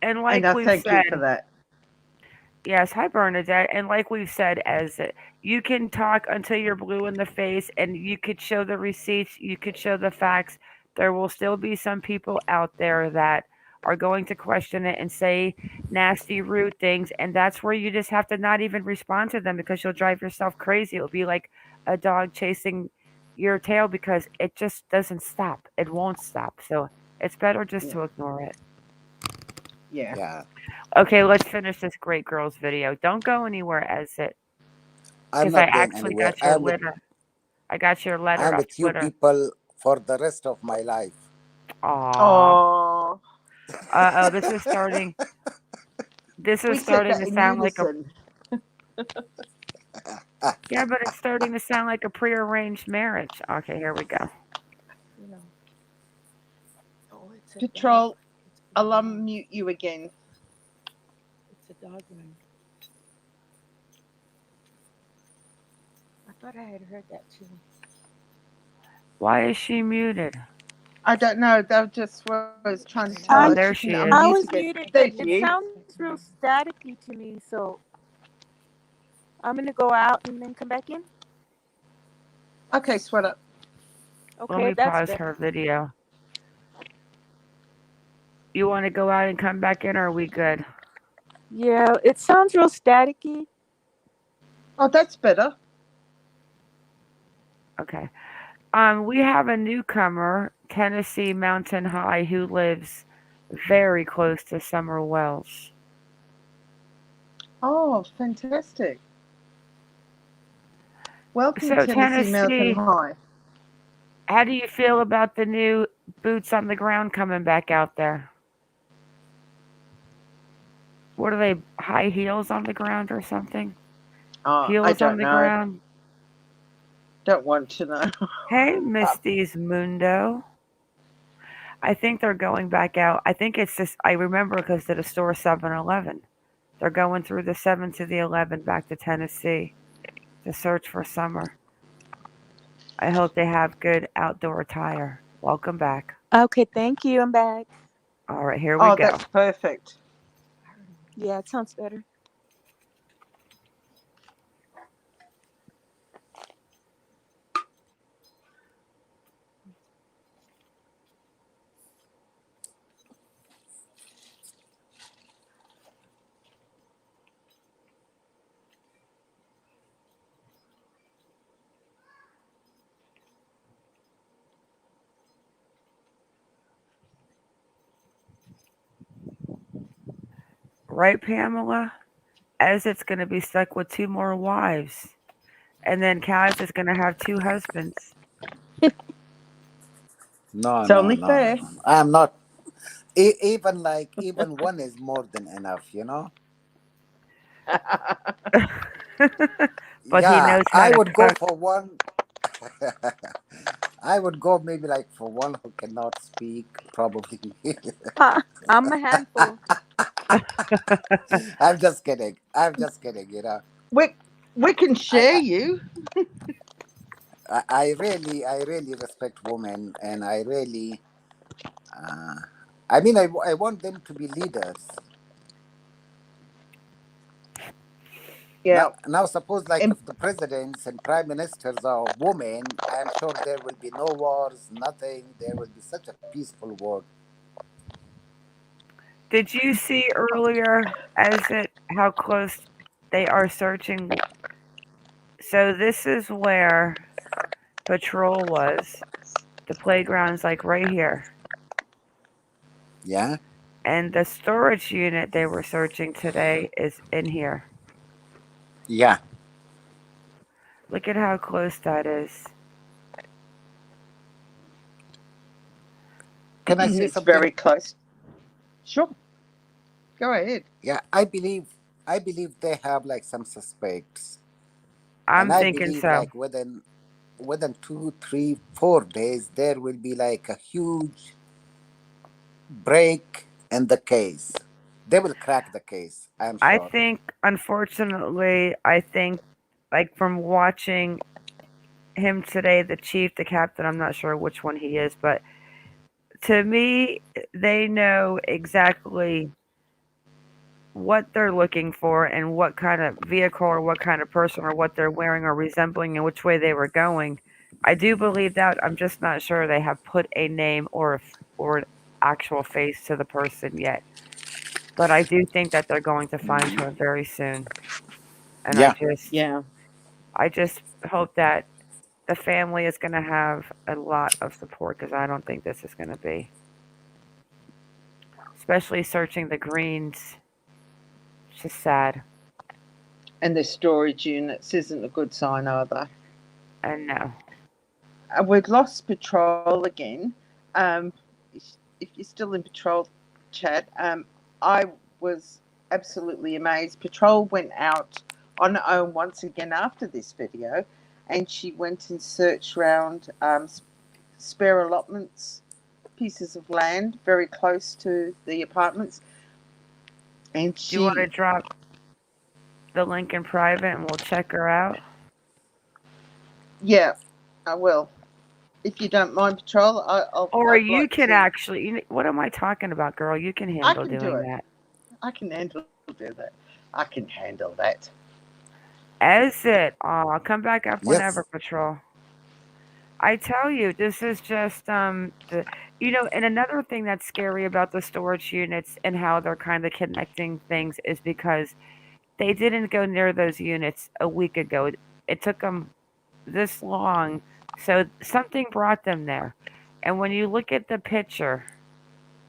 And And like I we've thank you for said, that. yes, hi Bernadette. And like we've said, as you can talk until you're blue in the face, and you could show the receipts, you could show the facts. There will still be some people out there that are going to question it and say nasty, rude things, and that's where you just have to not even respond to them because you'll drive yourself crazy. It'll be like a dog chasing your tail because it just doesn't stop. It won't stop. So it's better just Yeah. to ignore it. Yeah. Yeah. Okay, let's finish this great girls video. Don't go anywhere, as it, I'm because I not going actually anywhere. got your letter. I got your letter I'm off with you Twitter. people for the rest of my life. Aw. Oh, Oh, this is starting. This is we said starting that to in sound like a. unison. Yeah, but it's starting to sound like a prearranged marriage. Okay, here we go. You know. Oh, it's a dog. Patrol, It's a I'll dog. unmute you again. It's a dog one. I thought I had heard that too. Why is she muted? I don't know. That just was trying to tell Oh, me there she she can is. I unmute was again. muted, There but she it is. sounds real staticky to me. So I'm gonna go out and then come back in. Okay, sweater. Let Okay, me that's pause better. her video. You want to go out and come back in, or are we good? Yeah, it sounds real staticky. Oh, that's better. Okay. We have a newcomer, Tennessee Mountain High, who lives very close to Summer Wells. Oh, fantastic. Welcome, So, Tennessee Mountain Tennessee, High. how do you feel about the new boots on the ground coming back out there? What are they, high heels on the ground or something? I Heels on don't the know. ground? Don't want to know. Hey, Misty's Mundo. I think they're going back out. I think it's just, I remember because to the store 7-Eleven. They're going through the 7 to the 11 back to Tennessee to search for summer. I hope they have good outdoor attire. Welcome back. Okay, thank you. I'm back. All right, here we Oh, go. that's perfect. Yeah, it sounds better. Right, Pamela? As it's going to be stuck with 2 more wives. And then Kaz is going to have 2 husbands. No, It's no, only no, no, fair. no. I'm not. Even one is more than enough, you know. But he Yeah, knows how I to would go cook. for one. I would go maybe like for one who cannot speak, probably. I'm a handful. I'm just kidding. I'm just kidding, you know. We can share you. I really respect women, and I really, uh, I mean, I want them to be leaders. Yeah. Now, suppose like And if the presidents and prime ministers are women, I am sure there will be no wars, nothing. There will be such a peaceful world. Did you see earlier how close they are searching? So this is where patrol was. The playground's like right here. Yeah. And the storage unit they were searching today is in here. Yeah. Look at how close that is. Can I say it's something? very close. Sure. Go ahead. Yeah, I believe they have like some suspects, I'm and I thinking believe so. like within 2, 3, 4 days there will be like a huge break in the case. They will crack the case. I'm I sure. think, unfortunately, like from watching him today, the chief, the captain, I'm not sure which one he is, but to me, they know exactly what they're looking for and what kind of vehicle or what kind of person or what they're wearing or resembling and which way they were going. I do believe that. I'm just not sure they have put a name or an actual face to the person yet. But I do think that they're going to find her very soon. And Yeah. I just hope that the family is going to have a lot of support because I don't think this is going to be, especially searching the greens. It's just sad. And the storage units isn't a good sign either. And no. We've lost patrol again. If you're still in patrol chat, I was absolutely amazed. Patrol went out on her own once again after this video, and she went and searched around spare allotments, pieces of land very close to the apartments. And Do you want to drop the link in private and we'll check her out? Yeah, I will. If you don't mind, Patrol, Or I'd you like can to. actually. What am I talking about, girl? You can I handle can do doing it. that. I can handle do that. I can handle that. Exit. I'll come back up whenever, Yes. Patrol. I tell you, this is just and another thing that's scary about the storage units and how they're kind of connecting things is because they didn't go near those units a week ago. It took them this long, so something brought them there. And when you look at the picture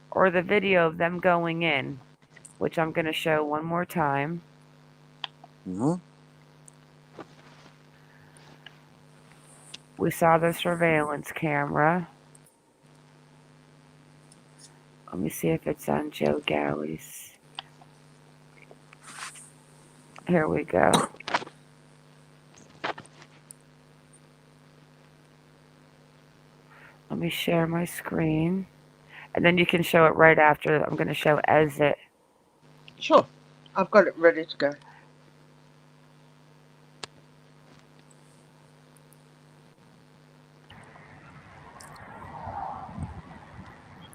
or the video of them going in, which I'm going to show one more time. Mm-hmm. We saw the surveillance camera. Let me see if it's on Joe Galley's. Here we go. Let me share my screen. And then you can show it right after. I'm going to show exit. Sure. I've got it ready to go.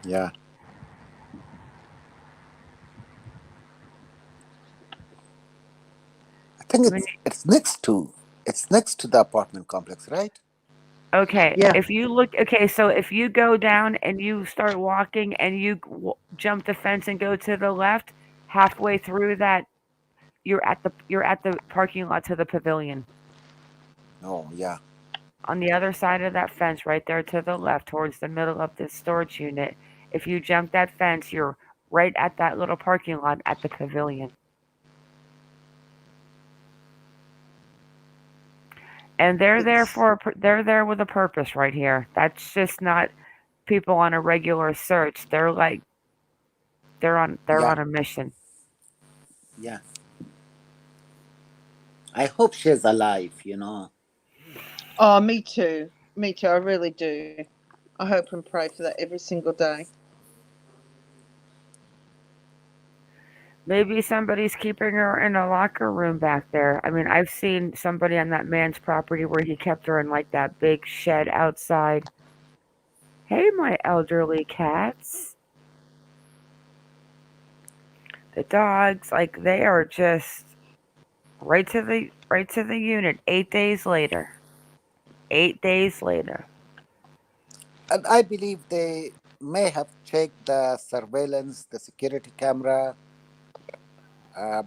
Yeah. I think it's next to the apartment complex, right? Okay. Yeah. If you look, so if you go down and you start walking and you jump the fence and go to the left, halfway through that, you're at the parking lot to the pavilion. Oh, yeah. On the other side of that fence, right there to the left, towards the middle of this storage unit, if you jump that fence, you're right at that little parking lot at the pavilion. And they're there with a purpose right here. That's just not people on a regular search. They're on a mission. Yeah. I hope she's alive, Oh, me too. Me too. I really do. I hope and pray for that every single day. Maybe somebody's keeping her in a locker room back there. I mean, I've seen somebody on that man's property where he kept her in like that big shed outside. Hey, my elderly cats. The dogs, like they are just right to the unit 8 days later. 8 days later. And I believe they may have checked the surveillance, the security camera,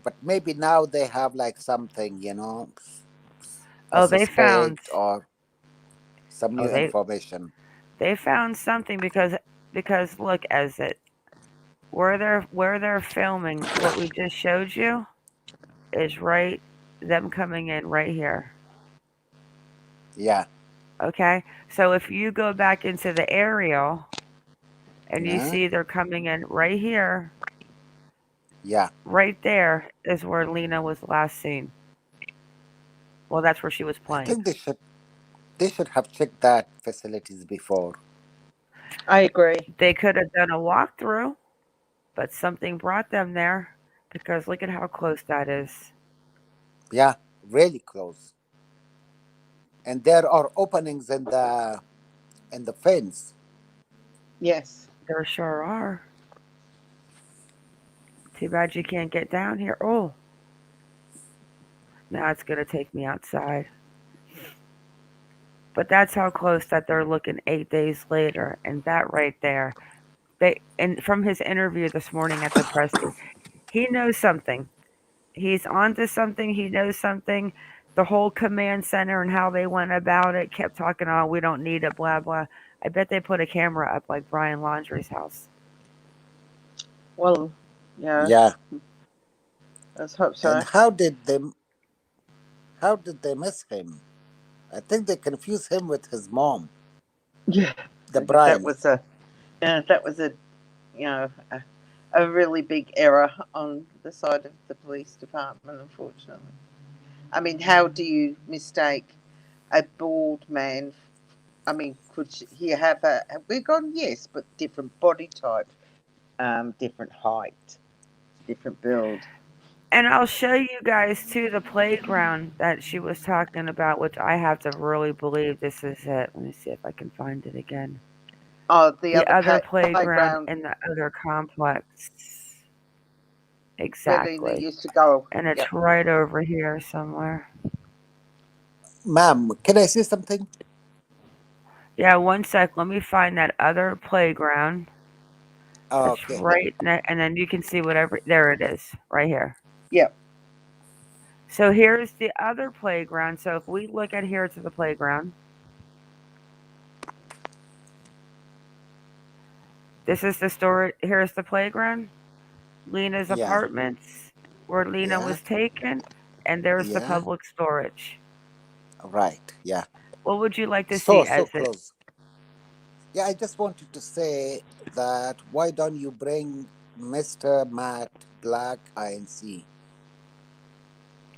but maybe now they have like something, a They found suspect or some new information. They found something because look, as it where they're filming what we just showed you is right them coming in right here. Yeah. Okay, so if you go back into the aerial and you Yeah. see they're coming in right here. Yeah. Right there is where Lina was last seen. Well, that's where she was playing. I think they should have checked that facilities before. I agree. They could have done a walkthrough, but something brought them there because look at how close that is. Yeah, really close. And there are openings in the fence. Yes. There sure are. Too bad you can't get down here. Oh. Now it's going to take me outside. But that's how close that they're looking 8 days later. And that right there. And from his interview this morning at the presser, he knows something. He's onto something. He knows something. The whole command center and how they went about it kept talking, oh, we don't need it, blah, blah. I bet they put a camera up like Brian Laundrie's house. Well, yeah. Yeah. Let's hope so. And how did they miss him? I think they confused him with his mom. Yeah. The Brian. That was a really big error on the side of the police department, unfortunately. I mean, how do you mistake a bald man? I mean, could he have a wig on? Yes, but different body type, different height, different build. And I'll show you guys too the playground that she was talking about, which I have to really believe this is it. Let me see if I can find it again. Oh, the The other other playground playground in the other complex. where Lena Exactly. used to go. And it's Yep. right over here somewhere. Ma'am, can I say something? Yeah, one sec. Let me find that other playground. That's Okay. right, and then you can see whatever. There it is, right here. Yep. So here's the other playground. So if we look at here to the playground, this is the story. Here's the playground. Lena's Yeah. apartments, where Lena Yeah. was taken, and there's the Yeah. public storage. Right. Yeah. What would you like to see So as it? close. Yeah, I just wanted to say that why don't you bring Mr. Matt Black INC?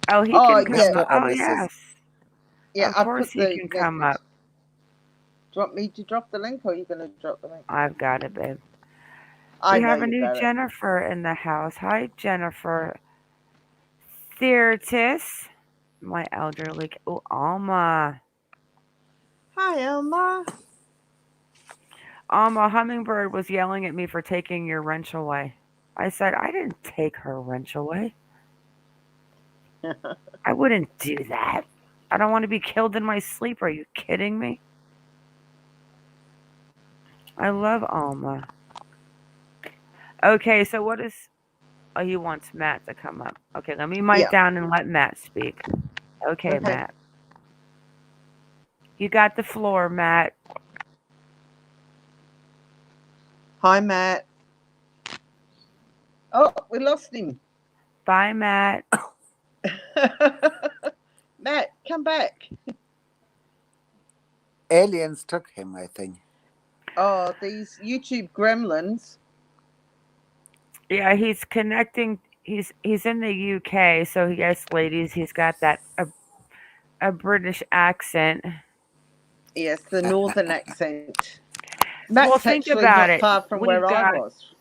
Oh, he Oh, can come yeah. up. Mr. and Oh, Mrs. yes. Yeah, Of I course put he the can come message. up. Do you want me to drop the link, or are you going to drop the link? I've got it, babe. I We know have a you new got it. Jennifer in the house. Hi, Jennifer. Theatis. My elderly. Oh, Alma. Hi, Elma. Alma, Hummingbird was yelling at me for taking your wrench away. I said, I didn't take her wrench away. I wouldn't do that. I don't want to be killed in my sleep. Are you kidding me? I love Alma. Okay, so what is... Oh, he wants Matt to come up. Okay, let me mic Yeah. down and let Matt speak. Okay, Okay. Matt. You got the floor, Matt. Hi, Matt. Oh, we lost him. Bye, Matt. Matt, come back. Aliens took him, I think. Oh, these YouTube gremlins. Yeah, he's connecting. He's in the UK, so yes, ladies, he's got that a British accent. Yes, the northern accent. Well, Matt's think actually about not it. far from We've where I got was.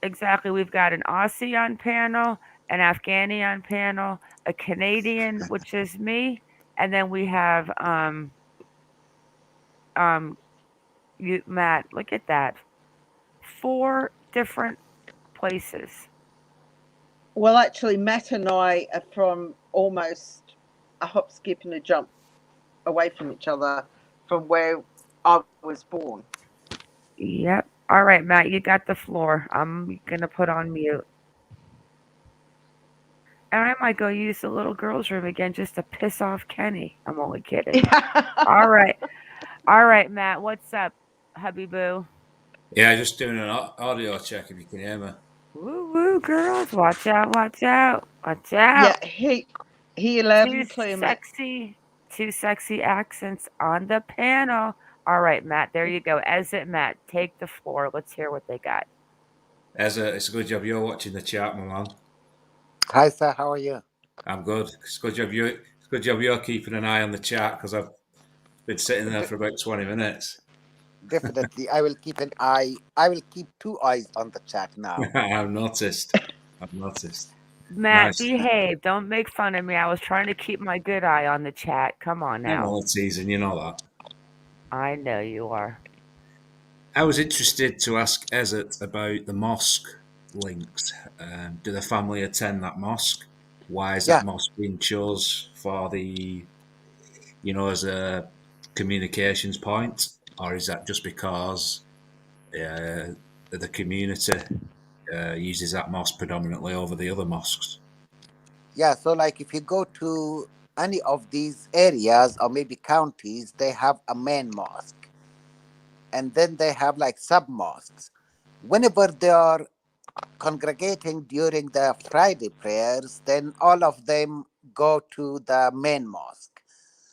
exactly. We've got an Aussie on panel, an Afghani on panel, a Canadian, which is me, and then we have you, Matt. Look at that. 4 different places. Well, actually, Matt and I are from almost a hop, skip, and a jump away from each other from where I was born. Yep. All right, Matt, you got the floor. I'm gonna put on mute. And I might go use the little girl's room again just to piss off Kenny. I'm only kidding. All right. All right, Matt, what's up, hubby boo? Yeah, just doing an audio check if you can hear me. Woo woo, girls. Watch out, watch out, watch Yeah, out. he loud Two and clear, Matt. sexy accents on the panel. All right, Matt, there you go. Exit, Matt. Take the floor. Let's hear what they got. It's a good job you're watching the chat, my man. Hi, sir. How are you? I'm good. It's a good job you're keeping an eye on the chat because I've been sitting there for about 20 minutes. Definitely. I will keep an eye. I will keep 2 eyes on the chat now. I've noticed. Matt, Nice. behave. Don't make fun of me. I was trying to keep my good eye on the chat. Come on I'm now. all teasing, you know that. I know you are. I was interested to ask Ezet about the mosque links. Do the family attend that mosque? Why is that mosque being chose for the, as a communications point? Or is that just because the community uses that mosque predominantly over the other mosques? Yeah, so like if you go to any of these areas or maybe counties, they have a main mosque. And then they have like sub mosques. Whenever they are congregating during the Friday prayers, then all of them go to the main mosque.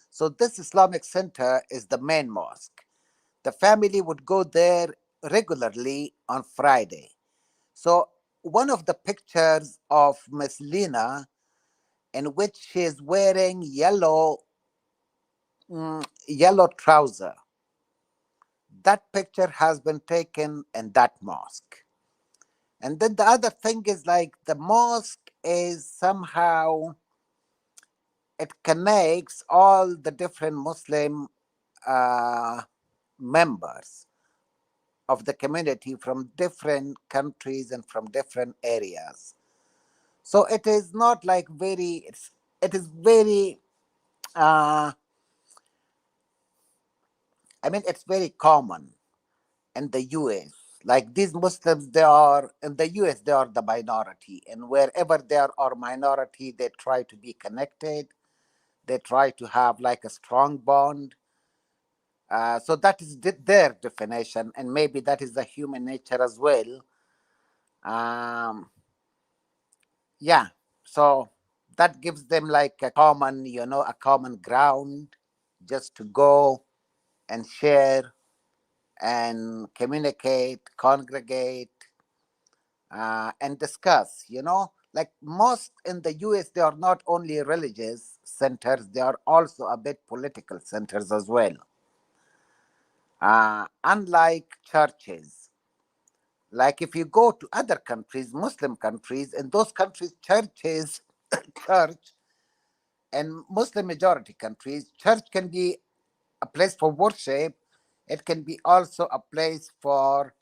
So this Islamic center is the main mosque. The family would go there regularly on Friday. So one of the pictures of Miss Lina in which she is wearing yellow trouser. That picture has been taken in that mosque. And then the other thing is like the mosque is somehow, it connects all the different Muslim uh, members of the community from different countries and from different areas. So it is not like it is very, uh, I mean, it's very common in the US. Like these Muslims, they are in the US, they are the minority. And wherever they are minority, they try to be connected. They try to have like a strong bond. So that is their definition. And maybe that is the human nature as well. Um, yeah. So that gives them like a common, a common ground just to go and share and communicate, congregate, and discuss. Like most in the US, they are not only religious centers, they are also a bit political centers as well. Unlike churches, like if you go to other countries, Muslim countries, in those countries, churches, church, and Muslim majority countries, church can be a place for worship. It can be also a place for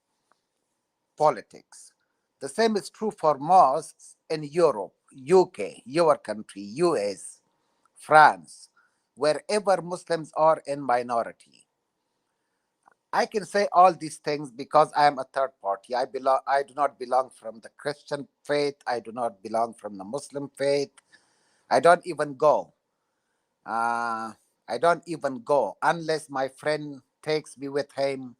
politics. The same is true for mosques in Europe, UK, your country, US, France, wherever Muslims are in minority. I can say all these things because I am a third party. I do not belong from the Christian faith. I do not belong from the Muslim faith. I don't even go. I don't even go unless my friend takes me with him.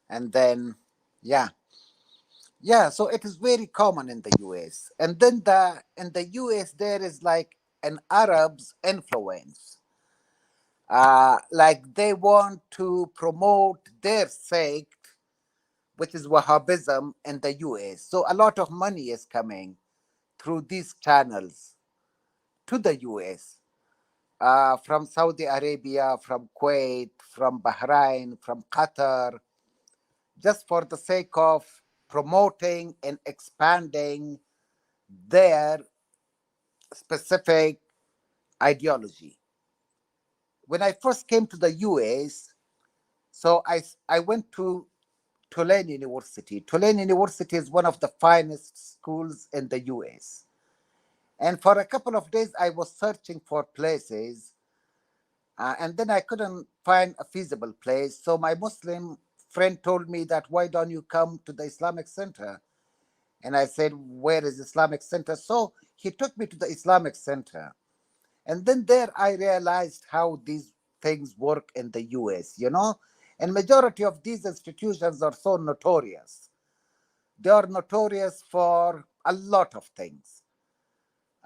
And then, yeah. Yeah, so it is very common in the US. And then in the US, there is like an Arab's influence. Like they want to promote their sect, which is Wahhabism in the US. So a lot of money is coming through these channels to the US. From Saudi Arabia, from Kuwait, from Bahrain, from Qatar, just for the sake of promoting and expanding their specific ideology. When I first came to the US, so I went to Tulane University. Tulane University is one of the finest schools in the US. And for a couple of days, I was searching for places, and then I couldn't find a feasible place. So my Muslim friend told me that, why don't you come to the Islamic Center? And I said, where is Islamic Center? So he took me to the Islamic Center. And then there I realized how these things work in the US. And majority of these institutions are so notorious. They are notorious for a lot of things.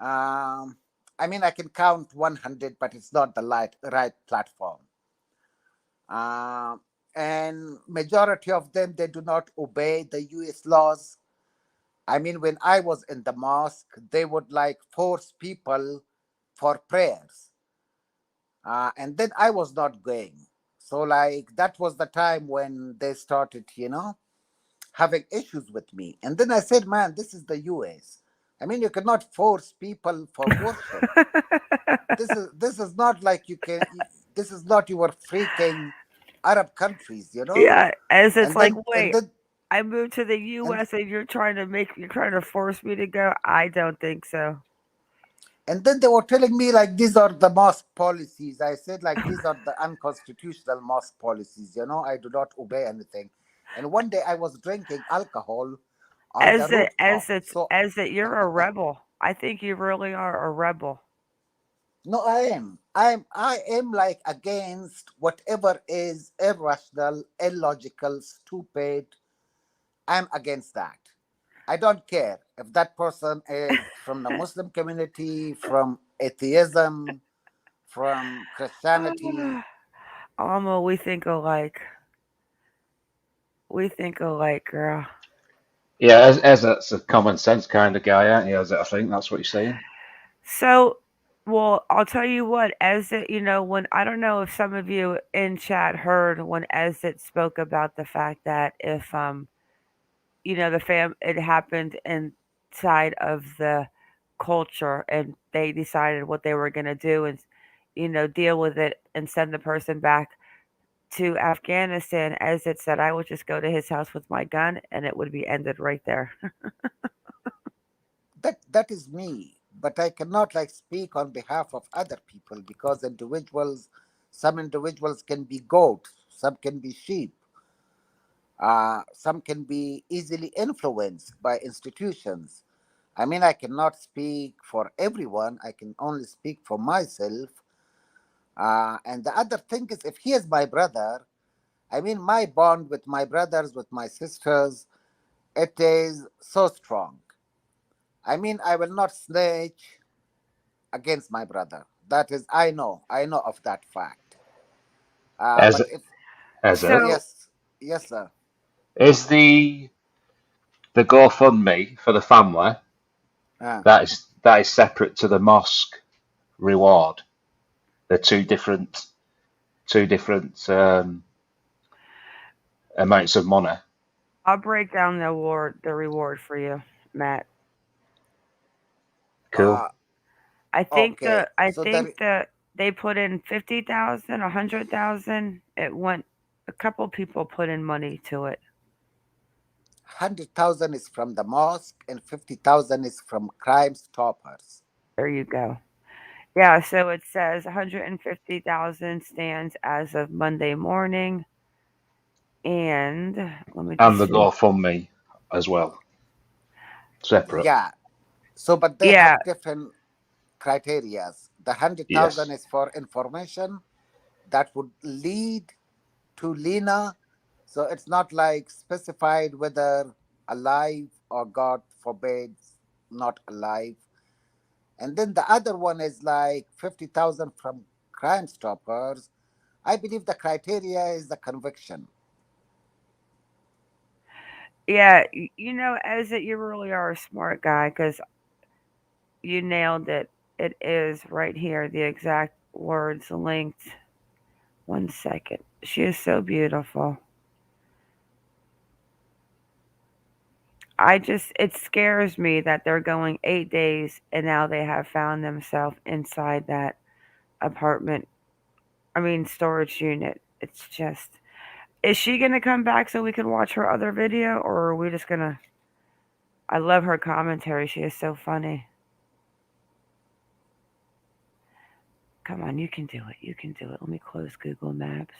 I mean, I can count 100, but it's not the right platform. And majority of them, they do not obey the US laws. I mean, when I was in the mosque, they would like force people for prayers. And then I was not going. So like that was the time when they started, having issues with me. And then I said, man, this is the US. I mean, you cannot force people for worship. This is not like this is not your freaking Arab countries. Yeah, as it's And like, then and wait, then I moved to the and US and you're trying to force me to go. I don't think so. and then they were telling me like these are the mosque policies. I said like these are the unconstitutional mosque policies. I do not obey anything. And one day I was drinking alcohol on the rooftop. So As it, you're a rebel. I think you really are a rebel. no, I am like against whatever is irrational, illogical, stupid. I'm against that. I don't care if that person is from the Muslim community, from atheism, from Christianity. Alma, we think alike. We think alike, girl. Yeah, as that's a common sense kind of guy, aren't you? As I think that's what you're saying. So, well, I'll tell you what, as it, when I don't know if some of you in chat heard when Ezit spoke about the fact that if it happened inside of the culture and they decided what they were going to do and deal with it and send the person back to Afghanistan. As it said, I would just go to his house with my gun and it would be ended right there. That is me, but I cannot like speak on behalf of other people because some individuals can be goats, some can be sheep, some can be easily influenced by institutions. I mean, I cannot speak for everyone. I can only speak for myself. And the other thing is, if he is my brother, I mean, my bond with my brothers, with my sisters, it is so strong. I mean, I will not snitch against my brother. That is, I know of that fact. As But if as it So, yes, yes, sir. is the GoFundMe for the family Uh, that is separate to the mosque reward. They're two different amounts of money. I'll break down the reward for you, Matt. Cool. uh, I think okay. So there, they put in 50,000, 100,000. It went. A couple people put in money to it. 100,000 is from the mosque and 50,000 is from Crime Stoppers. There you go. Yeah, so it says 150,000 stands as of Monday morning, and let me And just the see. GoFundMe as well, separate. Yeah. So, but they Yeah, have different criterias. The 100,000 Yes. is for information that would lead to Lina. So it's not like specified whether alive or God forbid not alive. And then the other one is like 50,000 from Crime Stoppers. I believe the criteria is the conviction. yeah. As it, you really are a smart guy because you nailed it. It is right here, the exact words linked. 1 second. She is so beautiful. It scares me that they're going 8 days and now they have found themselves inside that apartment. I mean, storage unit. It's just. Is she going to come back so we can watch her other video or are we just going to. I love her commentary. She is so funny. Come on, you can do it. You can do it. Let me close Google Maps.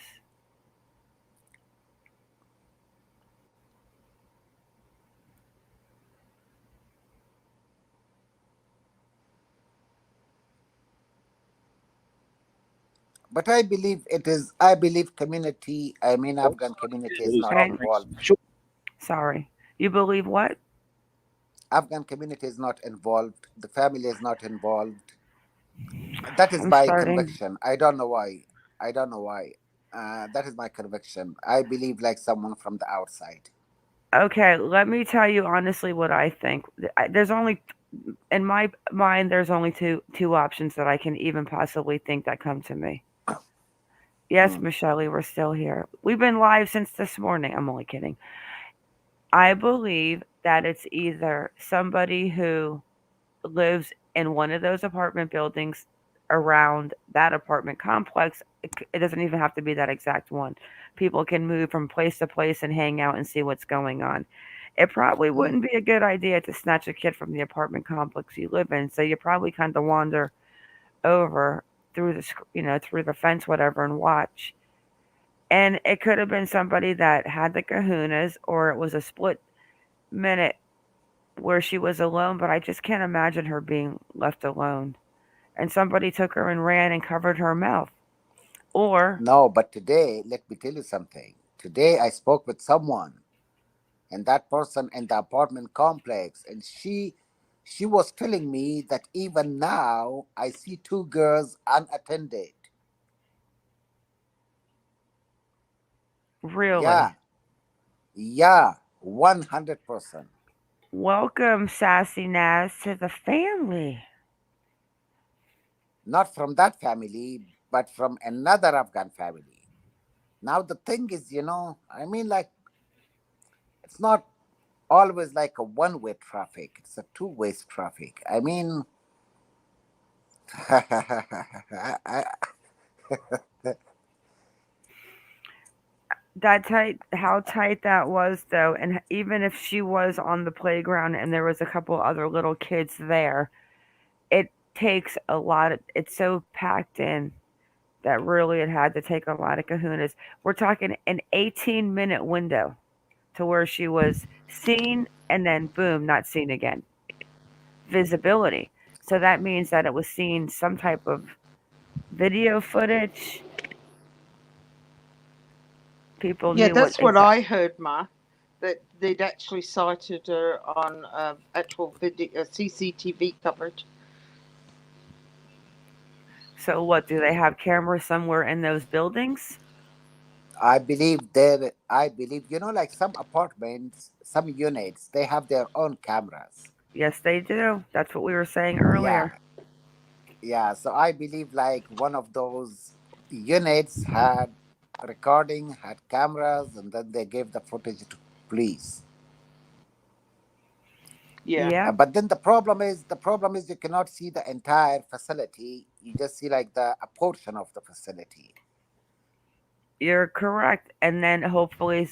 But I believe I believe community, I mean, Afghan community is not Hang. involved. Sorry. You believe what? Afghan community is not involved. The family is not involved. That is I'm my starting. conviction. I don't know why. I don't know why. That is my conviction. I believe like someone from the outside. Okay, let me tell you honestly what I think. There's only in my mind there's only two options that I can even possibly think that come to me. Yes, Mm. Michelle, we're still here. We've been live since this morning. I'm only kidding. I believe that it's either somebody who lives in one of those apartment buildings around that apartment complex. It doesn't even have to be that exact one. People can move from place to place and hang out and see what's going on. It probably Mm. wouldn't be a good idea to snatch a kid from the apartment complex you live in, so you probably kind of wander over through through the fence, whatever, and watch. And it could have been somebody that had the kahunas, or it was a split minute where she was alone, but I just can't imagine her being left alone. And somebody took her and ran and covered her mouth. Or, No, but today, let me tell you something. Today I spoke with someone and that person in the apartment complex, and she was telling me that even now I see two girls unattended. really, Yeah, yeah, 100%. Welcome, Sassy Naz, to the family. Not from that family, but from another Afghan family. Now the thing is, I mean, like it's not always like a one-way traffic. It's a two-way traffic. I mean, I, That tight, how tight that was, though, and even if she was on the playground and there was a couple other little kids there, it takes a lot of. It's so packed in that really it had to take a lot of kahunas. We're talking an 18-minute window to where she was seen and then boom, not seen again. Visibility. So that means that it was seen some type of video footage. People Yeah, knew what that's what exactly. I heard, Ma. That they'd actually sighted her on actual video, CCTV coverage. So what? Do they have cameras somewhere in those buildings? I believe there. I believe like some apartments, some units, they have their own cameras. Yes, they do. That's what we were saying Yeah, earlier. yeah. So I believe like one of those units had recording, had cameras, and then they gave the footage to police. Yeah. Yeah. But then the problem is you cannot see the entire facility. You just see like a portion of the facility. You're correct. And then hopefully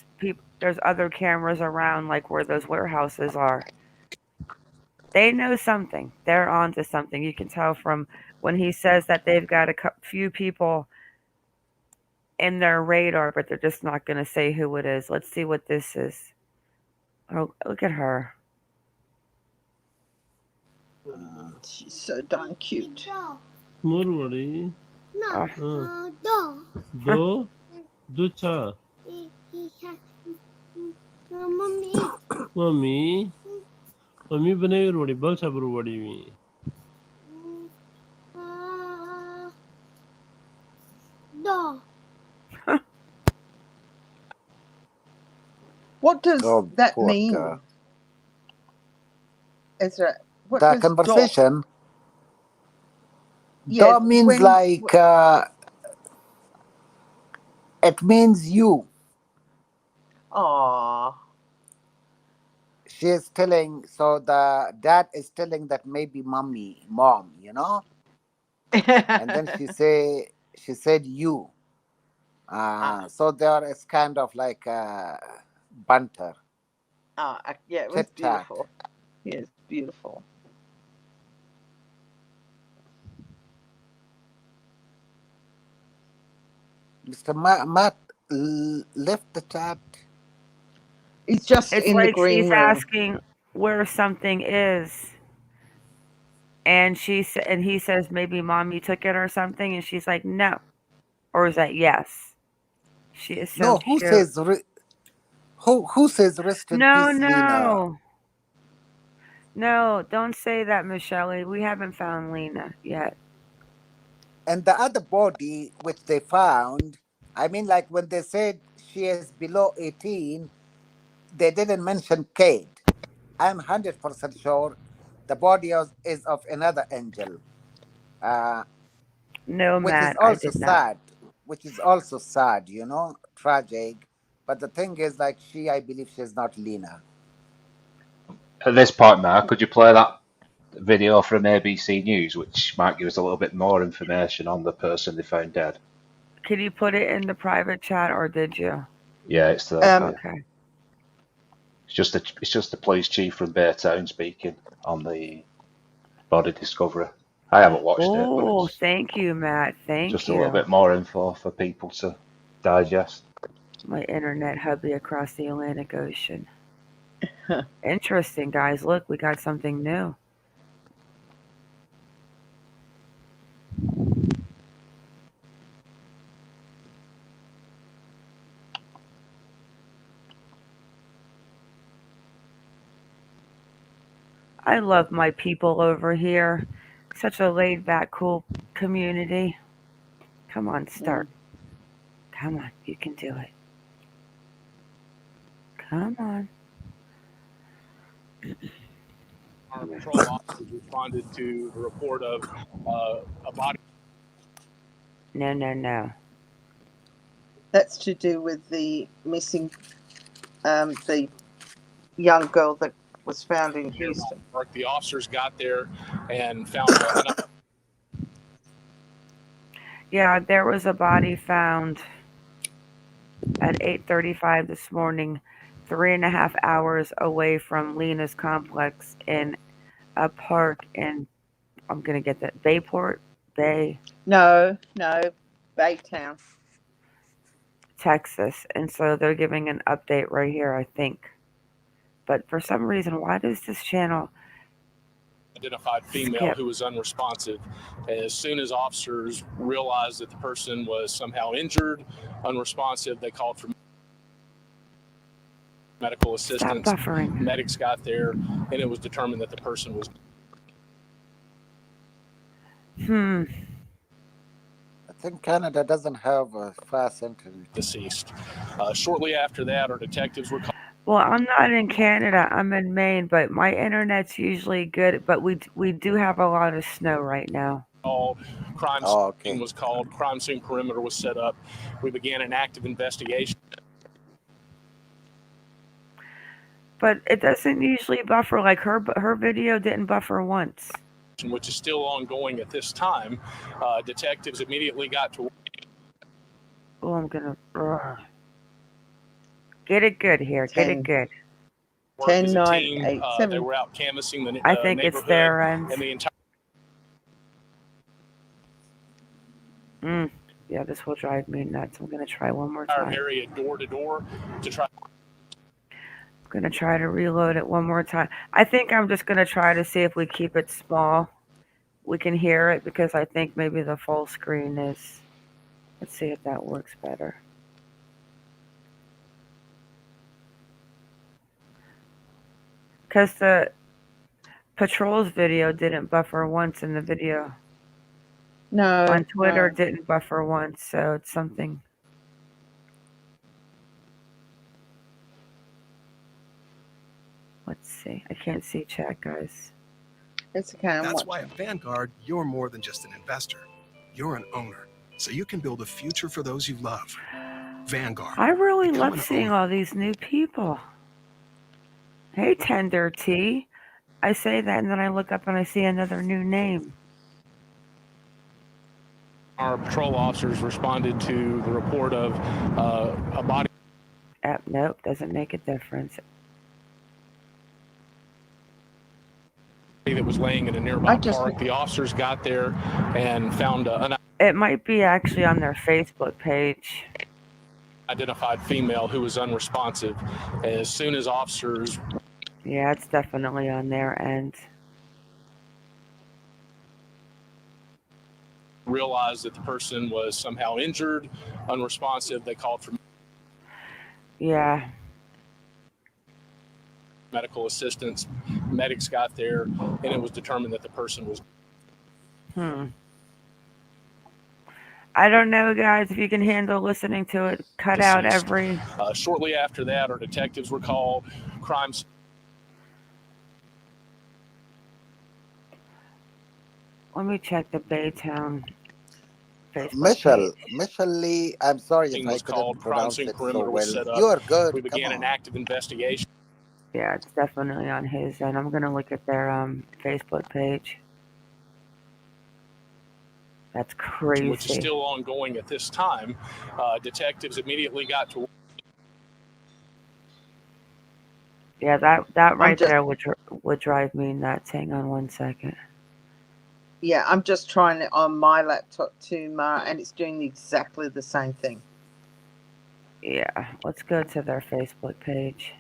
there's other cameras around like where those warehouses are. They know something. They're onto something. You can tell from when he says that they've got a few people in their radar, but they're just not going to say who it is. Let's see what this is. Oh, look at her. She's so darn cute. Murmuri. Do. Ducha. Mami. Mami bane rodi bal sabru wadi mi. What does Oh, that poor mean, girl. Ezra? What The does conversation. Yeah, Da means like it means you. Aww. She is telling, so the dad is telling that maybe mom, and then she said you. So there is kind of like a banter, Yeah, it was chit chat. beautiful. Yes, beautiful. Mr. Matt left the chat. He's just It's in the like green she's room. asking where something is. And and he says maybe mom you took it or something, and she's like no, or is that yes? She is so No, cute. who says rest in No, peace, Lina? no, don't say that, Michelle. We haven't found Lina yet. And the other body which they found, I mean, like when they said she is below 18, they didn't mention Kate. I'm 100% sure the body is of another angel, uh, No, which is Matt, I also did not. sad, tragic. But the thing is, like, I believe she's not Lina. At this point, Mark, could you play that video from ABC News, which might give us a little bit more information on the person they found dead? Can you put it in the private chat, or did you? Yeah, it's there. Okay. It's just the police chief from Baytown speaking on the body discovery. I haven't watched it, but Oh, it's thank you, Matt. Thank just a you. little bit more info for people to digest. My internet hubby across the Atlantic Ocean. Interesting, guys. Look, we got something new. I love my people over here. Such a laid back, cool community. Come on, start. Come on, you can do it. Come on. Our patrol officers responded to the report of a body. No. That's to do with the missing, the young girl that was found in Houston. The officers got there and found Yeah, there was a body found at 8:35 this morning, 3.5 hours away from Lina's complex in a park in, I'm gonna get that, Bay. No, Baytown. Texas. And so they're giving an update right here, I think. But for some reason, why does this channel identified female who was unresponsive. As soon as officers realized that the person was somehow injured, unresponsive, they called for medical assistance. Stop buffering. Medics got there, and it was determined that the person was I think Canada doesn't have a fast internet. deceased. Shortly after that, our detectives were called. Well, I'm not in Canada. I'm in Maine, but my internet's usually good. But we do have a lot of snow right now. Crime scene was called. Crime scene perimeter was set up. We began an active investigation. But it doesn't usually buffer. Like her video didn't buffer once. Which is still ongoing at this time. Detectives immediately got to. Oh, I'm gonna get it good here. Get it good. 10, 9, 8, 7. They were out canvassing the I think it's their end. And the entire. Yeah, this will drive me nuts. I'm gonna try one more time. Area door to door to try. I'm gonna try to reload it one more time. I think I'm just gonna try to see if we keep it small. We can hear it because I think maybe the full screen is. Let's see if that works better. Because the patrol's video didn't buffer once in the video. No. On Twitter didn't buffer once, so it's something. Let's see. I can't see chat, guys. It's okay. That's why at Vanguard, you're more than just an investor. You're an owner, so you can build a future for those you love. Vanguard. I really love seeing all these new people. Hey, Tender T. I say that and then I look up and I see another new name. Our patrol officers responded to the report of a body. Nope, doesn't make a difference. That was laying in a nearby park. The officers got there and found an It might be actually on their Facebook page. Identified female who was unresponsive. As soon as officers. Yeah, it's definitely on their end. Realized that the person was somehow injured, unresponsive, they called for. Yeah. Medical assistance. Medics got there, and it was determined that the person was. I don't know, guys, if you can handle listening to it. Cut deceased. Out every. Shortly after that, our detectives were called. Crimes. Let me check the Baytown Facebook Michelle Lee, I'm sorry if I couldn't pronounce it so well. You are good. We began an active investigation. Yeah, it's definitely on his end. I'm going to look at their Facebook page. That's crazy. Which is still ongoing at this time. Detectives immediately got to. Yeah, that right there would drive me nuts. Hang on one second. Yeah, I'm just trying it on my laptop too, Ma, and it's doing exactly the same thing. Yeah, let's go to their Facebook page.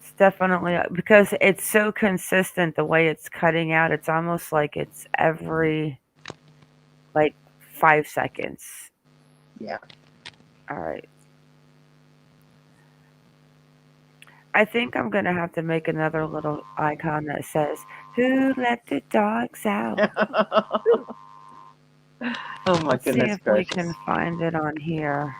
It's definitely, because it's so consistent the way it's cutting out. It's almost like it's every, 5 seconds. Yeah. All right. I think I'm going to have to make another little icon that says, "Who let the dogs out?" Oh my Let's see goodness if we gracious. can find it on here.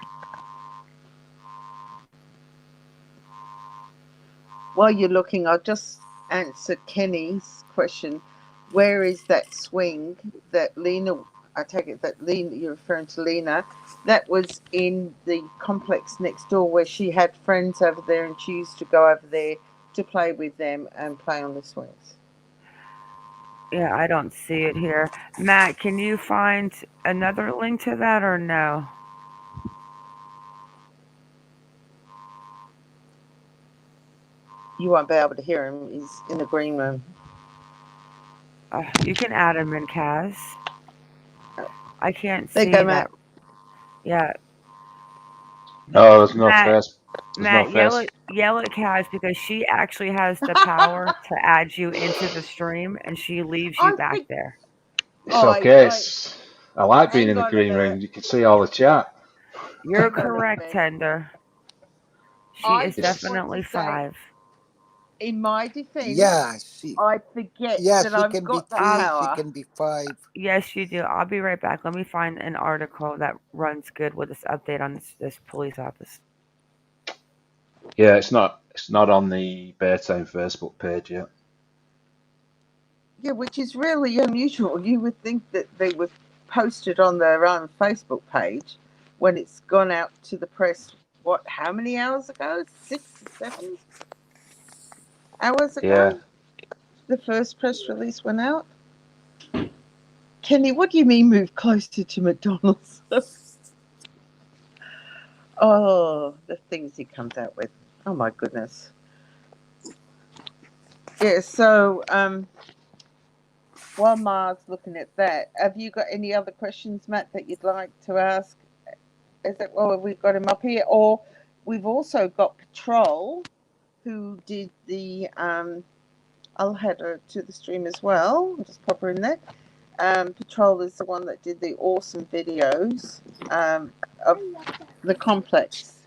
While you're looking, I'll just answer Kenny's question. Where is that swing that Lina, I take it that Lina, you're referring to Lina, that was in the complex next door where she had friends over there and she used to go over there to play with them and play on the swings. Yeah, I don't see it here. Matt, can you find another link to that or no? You won't be able to hear him. He's in the green room. You can add him in, Kaz. I can't There see you go, that. Matt. Yeah. No, there's no Matt, face. There's no Matt, face. yell at Kaz because she actually has the power to add you into the stream, and she leaves you back there. It's okay. I like being in the Hang on a green minute. room. You can see all the chat. You're Hang on a correct, minute. Tender. She I is just want definitely to say, 5. in my defense, Yeah, I forget that she I've can be got the 3, she power. can be 5. Yes, you do. I'll be right back. Let me find an article that runs good with this update on this police office. Yeah, it's not on the Baytown Facebook page yet. Yeah, which is really unusual. You would think that they would post it on their own Facebook page when it's gone out to the press. What? How many hours ago? 6, 7 hours ago. Yeah. The first press release went out. Kenny, what do you mean move closer to McDonald's? Oh, the things he comes out with. Oh my goodness. Yeah, so while Mar's looking at that, have you got any other questions, Matt, that you'd like to ask? Is it, well, we've got him up here, or we've also got Patrol, who did the I'll head her to the stream as well. I'll just pop her in there. Patrol is the one that did the awesome videos of the complex.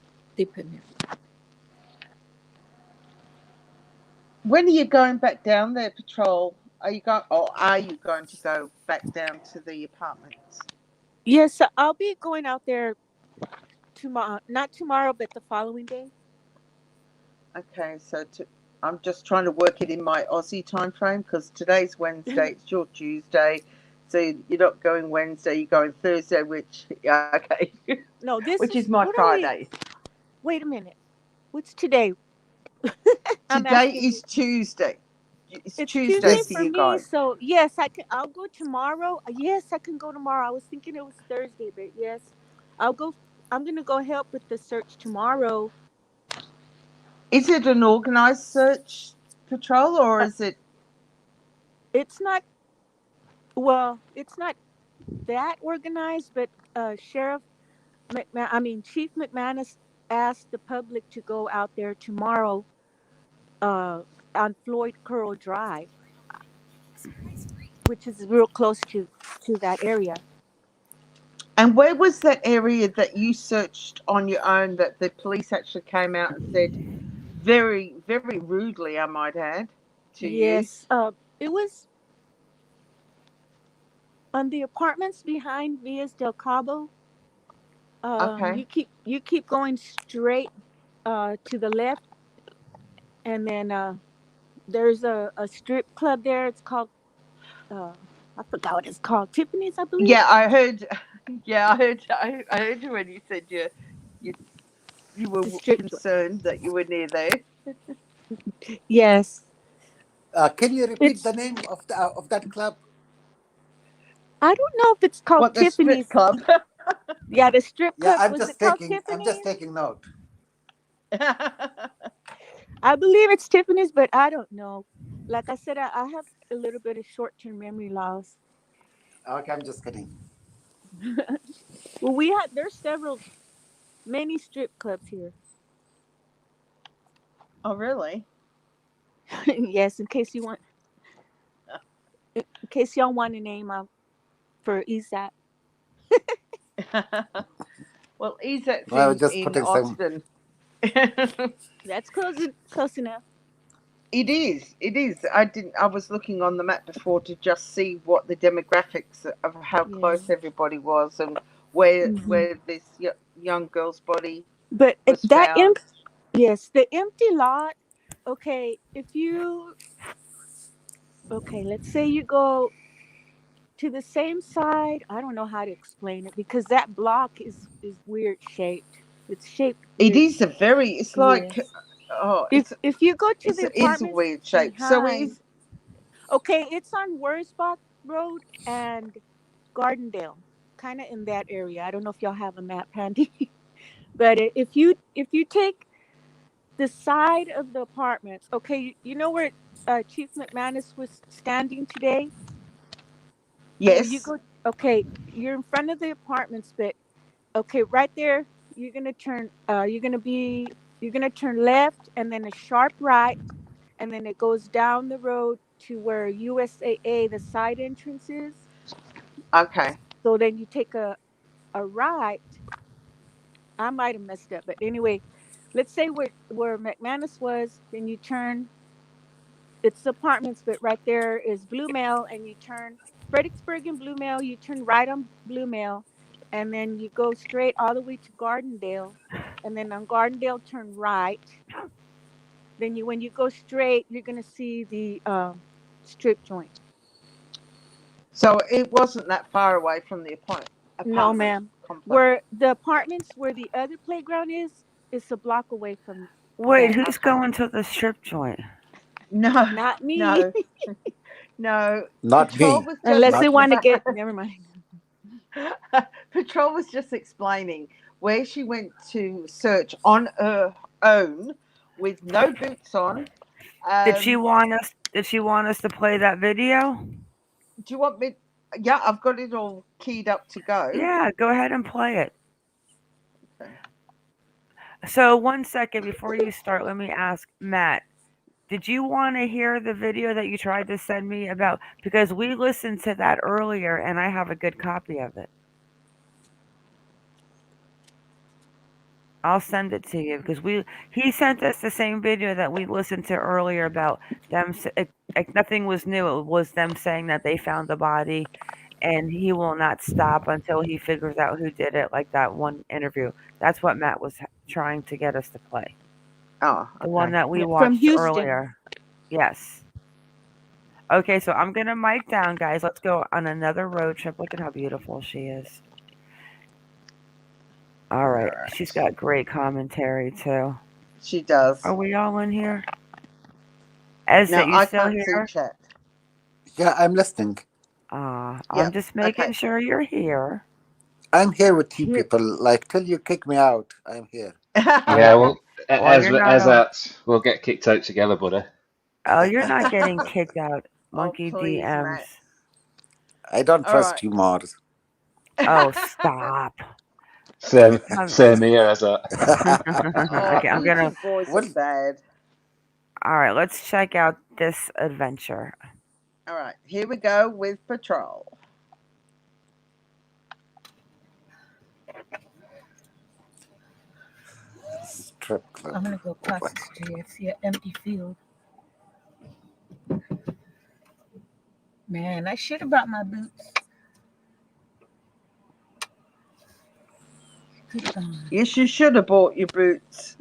When are you going back down there, Patrol? Are you going to go back down to the apartments? Yes, I'll be going out there tomorrow. Not tomorrow, but the following day. Okay, so I'm just trying to work it in my Aussie time frame because today's Wednesday, it's your Tuesday, so you're not going Wednesday, you're going Thursday, which okay. No, this which is my Friday. Wait a minute. What's today? Today is Tuesday. It's Tuesday for for you me. guys. So yes, I'll go tomorrow. Yes, I can go tomorrow. I was thinking it was Thursday, but yes, I'll go. I'm gonna go help with the search tomorrow. Is it an organized search, Patrol, or is it? It's not. Well, it's not that organized, but Chief McManus asked the public to go out there tomorrow on Floyd Curl Drive, which is real close to that area. And where was that area that you searched on your own that the police actually came out and said very, very rudely, I might add, to you? Yes, it was on the apartments behind Villas del Cabo. Okay. You keep going straight to the left, and then there's a strip club there. It's called I forgot what it's called. Tiffany's, I believe. Yeah, I heard. Yeah, I heard you when you said you were concerned that you were near there. Yes. Can you repeat the name of that club? I don't know if it's called the Tiffany's. strip club. Yeah, the strip club. Yeah, I'm Was just it called taking. Tiffany's? I'm just taking note. I believe it's Tiffany's, but I don't know. Like I said, I have a little bit of short-term memory loss. Okay, I'm just kidding. Well, there's many strip clubs here. Oh, really? Yes, in case y'all want a name for ESAT. Well, ESAT's I was just in putting some. Austin. That's close enough. It is. It is. I was looking on the map before to just see what the demographics of how Yeah. close everybody was and where Mhm. this young girl's body But was found. yes, the empty lot. Okay, let's say you go to the same side. I don't know how to explain it because that block is weird shaped. It's shaped It weird. is a very. It's like, Yes. oh, If you go to the it is a apartments weird shape. So it behind, is. okay, it's on Wurzbach Road and Gardendale, kind of in that area. I don't know if y'all have a map handy, but if you take the side of the apartments, okay, you know where Chief McManus was standing today. When you Yes. go, okay, you're in front of the apartments, but okay, right there, you're gonna turn. You're gonna turn left, and then a sharp right, and then it goes down the road to where USAA, the side entrance is. Okay. So then you take a right. I might have messed up, but anyway, let's say where McManus was, then you turn. It's apartments, but right there is Blue Mail, and you turn Fredericksburg and Blue Mail. You turn right on Blue Mail, and then you go straight all the way to Gardendale, and then on Gardendale turn right. Then when you go straight, you're gonna see the strip joint. So it wasn't that far away from the No, apartment ma'am. complex. Where the apartments, where the other playground is a block away from Wait, that. who's going to the strip joint? No, Not me. no, no. Not Patrol me. was just Unless they Not me. want to get. Never mind. Patrol was just explaining where she went to search on her own with no boots on. Did she Um, want us? Did she want us to play that video? do you want me? Yeah, I've got it all keyed up to go. Yeah, go ahead and play it. Okay. So 1 second before you start, let me ask Matt. Did you want to hear the video that you tried to send me about? Because we listened to that earlier, and I have a good copy of it. I'll send it to you because he sent us the same video that we listened to earlier about them. Nothing was new. It was them saying that they found the body, and he will not stop until he figures out who did it. Like that one interview. That's what Matt was trying to get us to play. Oh, The one okay. that we From watched Houston. earlier. Yes. Okay, so I'm gonna mic down, guys. Let's go on another road trip. Look at how beautiful she is. All right. She's got great commentary too. She does. Are we all in here? Ezra, Now you I still can't see here? chat. Yeah, I'm listening. I'm just making Okay. sure you're here. I'm here with you Here. people. Like till you kick me out, I'm here. Yeah, well, Well, you're not as on. that, we'll get kicked out together, buddy. Oh, you're not getting kicked out, Oh, Monkey please, DMs. Matt. I don't All trust right. you, Mars. Oh, stop. Same Um, here as that. Oh, okay, I'm gonna. YouTube boys Well, are bad. All right, let's check out this adventure. All right, here we go with Patrol. strip club. I'm gonna go across the street. I see an empty field. Man, I should have brought my boots. Good God. Yes, you should have bought your boots.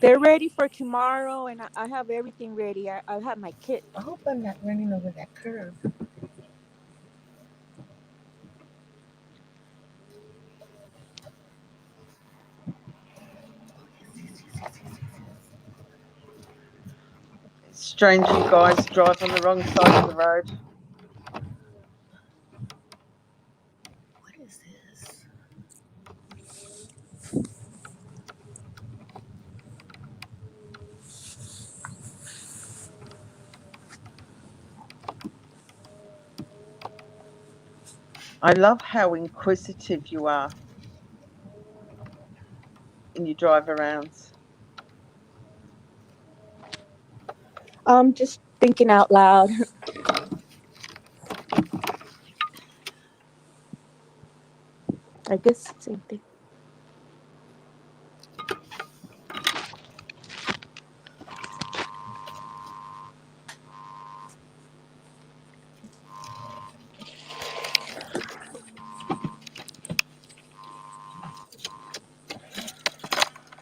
They're ready for tomorrow, and I have everything ready. I have my kit. I hope I'm not running over that curb. It's strange you guys drive on the wrong side of the road. What is this? I love how inquisitive you are in your drive arounds. I'm just thinking out loud. I guess same thing.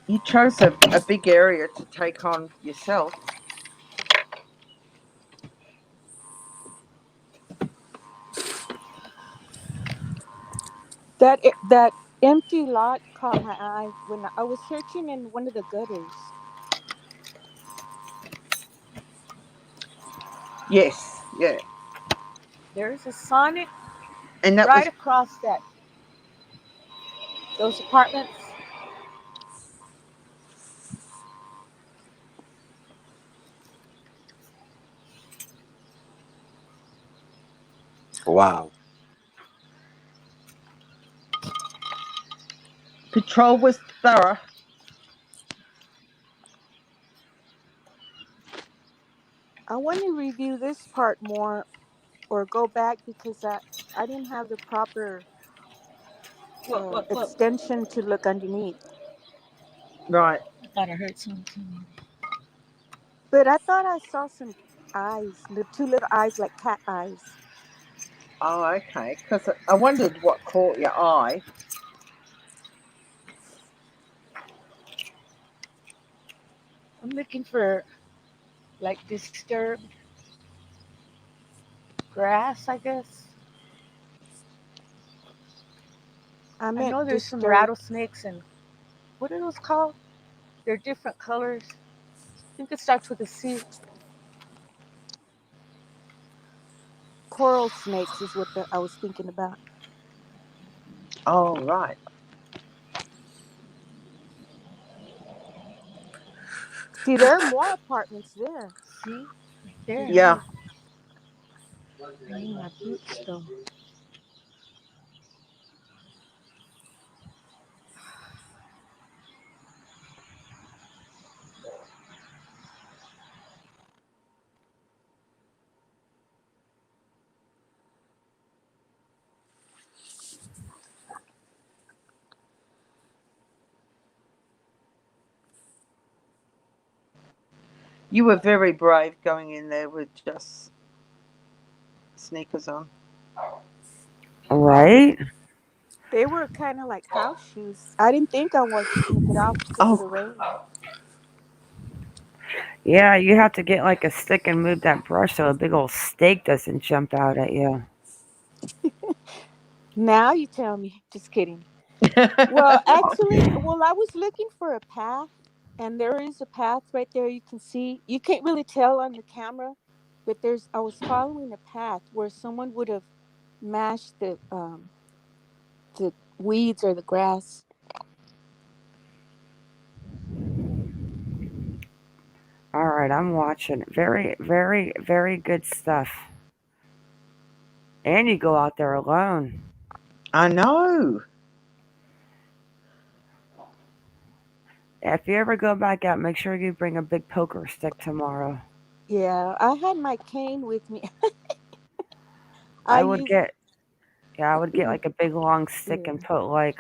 You chose a big area to take on yourself. That empty lot caught my eye when I was searching in one of the gutters. Yes, yeah. There's a Sonic And that right was across those apartments. Wow. patrol was thorough. I want to review this part more or go back because I didn't have the proper Look. extension to look underneath. Right. I thought I heard something coming. But I thought I saw some eyes, the two little eyes like cat eyes. Oh, okay. Because I wondered what caught your eye. I'm looking for like disturbed grass, I guess. I I meant know there's some disturbed. rattlesnakes and what are those called? They're different colors. I think it starts with a C. Coral snakes is what I was thinking about. Oh, right. See, there are more apartments there. See? Right there. Yeah. I need my boots though. You were very brave going in there with just sneakers on. Right? They were kind of like house shoes. I didn't think I was going to get off because of the rain. Yeah, you have to get like a stick and move that brush so a big old snake doesn't jump out at you. Now you tell me. Just kidding. Well, actually, I was looking for a path, and there is a path right there. You can see. You can't really tell on the camera, but I was following a path where someone would have mashed the weeds or the grass. All right, I'm watching. Very, very, very good stuff. And you go out there alone. I know. If you ever go back out, make sure you bring a big poker stick tomorrow. Yeah, I had my cane with me. I would get like a big long stick and put like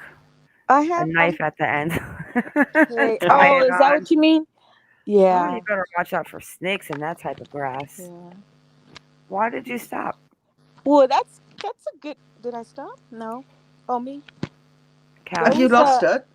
I a have. knife at the end. Okay. Tie Oh, it is that on. what you mean? Oh, Yeah. you better watch out for snakes in that type of grass. Yeah. Why did you stop? Well, that's a good. Did I stop? No. Oh, me. Have you lost it?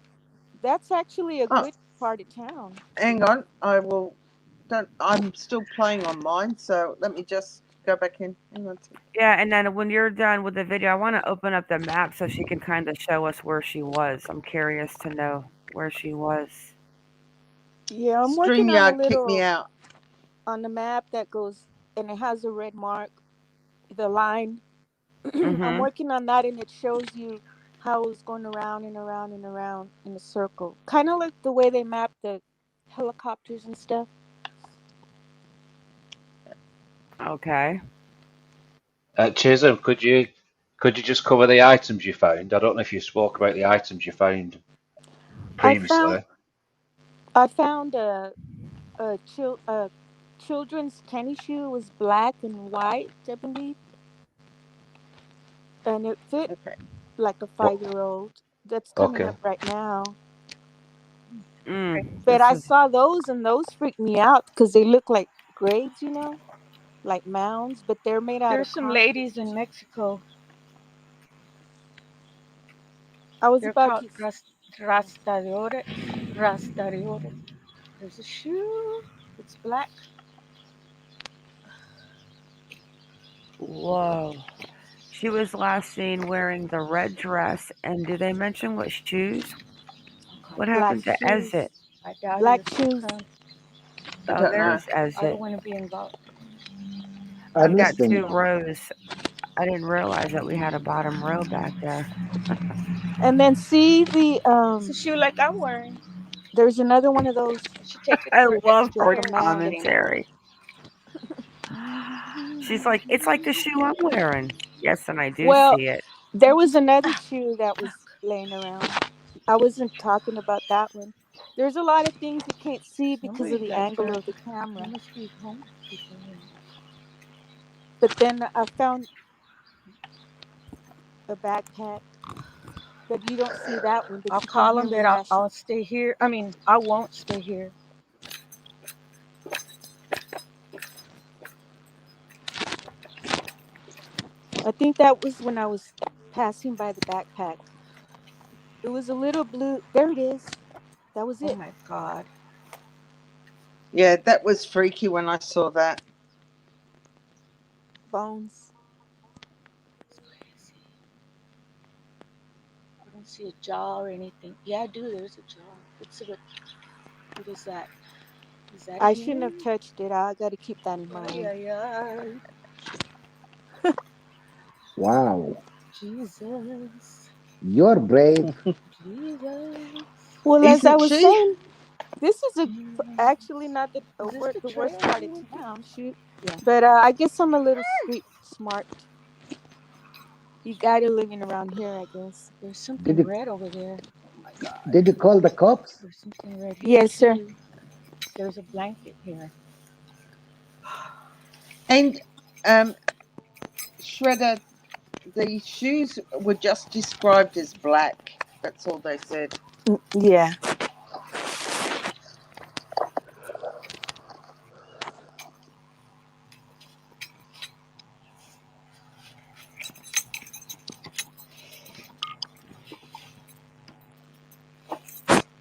That's actually a Oh. good part of town. Hang on. I'm still playing on mine, so let me just go back in. Hang on. Yeah, and then when you're done with the video, I want to open up the map so she can kind of show us where she was. I'm curious to know where she was. Yeah, I'm working on a StreamYard kicked me little out. on the map that goes and it has a red mark, the line. I'm working on that, and it shows you how it's going around and around and around in a circle, kind of like the way they map the helicopters and stuff. Okay. Chisholm, could you just cover the items you found? I don't know if you spoke about the items you found previously. I found a children's tennis shoe. It was black and white, I believe, and it fit like a 5-year-old. That's coming up right now. But I saw those, and those freaked me out because they look like graves, like mounds, but they're made out There's of some concrete. ladies in Mexico. I was They're about called rastadores. Rasta de oro. There's a shoe. It's black. Whoa. She was last seen wearing the red dress. And did they mention what shoes? What Black happened to shoes. Exit? I doubt Black it. shoes. I Oh, don't know. there's I don't Exit. want to be involved. I I've got missed them. 2 rows. I didn't realize that we had a bottom row back there. And then see the It's a shoe like I'm wearing. there's another one of those. I should take it I to love Like her a parents' man. meeting. commentary. She's like, it's like the shoe I'm wearing. Yes, and I do Well, see it. there was another shoe that was laying around. I wasn't talking about that one. There's a lot of things you can't see because of Somebody's the got angle hurt. of the camera. There must be homeless people in there. But then I found a backpack, but you don't see that one. But I'll you can call hear them me that mashing. I'll stay here. I mean, I won't stay here. I think that was when I was passing by the backpack. It was a little blue. There it is. That was Oh it. my God. Yeah, that was freaky when I saw that. Bones. I don't see a jaw or anything. Yeah, I do. There's a jaw. What is that? Is that a I shouldn't have hand? touched it. I got to keep that in Ay, mind. ay, ay. Wow, Jesus. you're brave. Jesus. Well, as I Isn't was she? saying, this is actually not Is this the the trail worst that part we of went to? town. Shoot, Yeah. but I guess I'm a little street smart. You gotta living around here, I guess. There's Did something you red over there. Oh my God. did you call the cops? There's something red here. Yes, sir. Too. There's a blanket here. And Shredder, the shoes were just described as black. That's all they said. Yeah.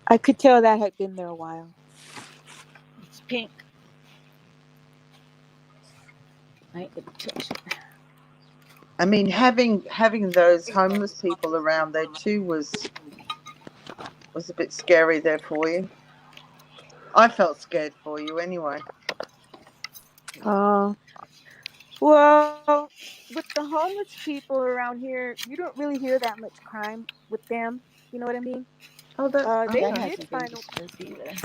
I could tell that had been there a while. It's pink. I ain't gonna touch it. I mean, having those homeless people around there too was a bit scary there for you. I felt scared for you anyway. Well, with the homeless people around here, you don't really hear that much crime with them. You know what I mean? Oh, that They That okay. did hasn't been find. disturbed either.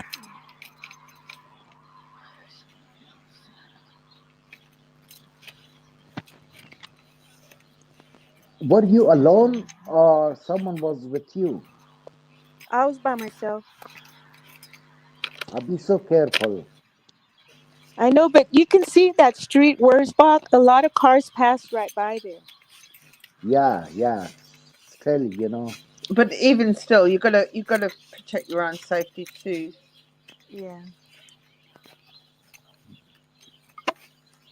Were you alone or someone was with you? I was by myself. Be so careful. I know, but you can see that street Wurzbach. A lot of cars pass right by there. Yeah, yeah. Still, you know. But even still, you gotta protect your own safety too. Yeah.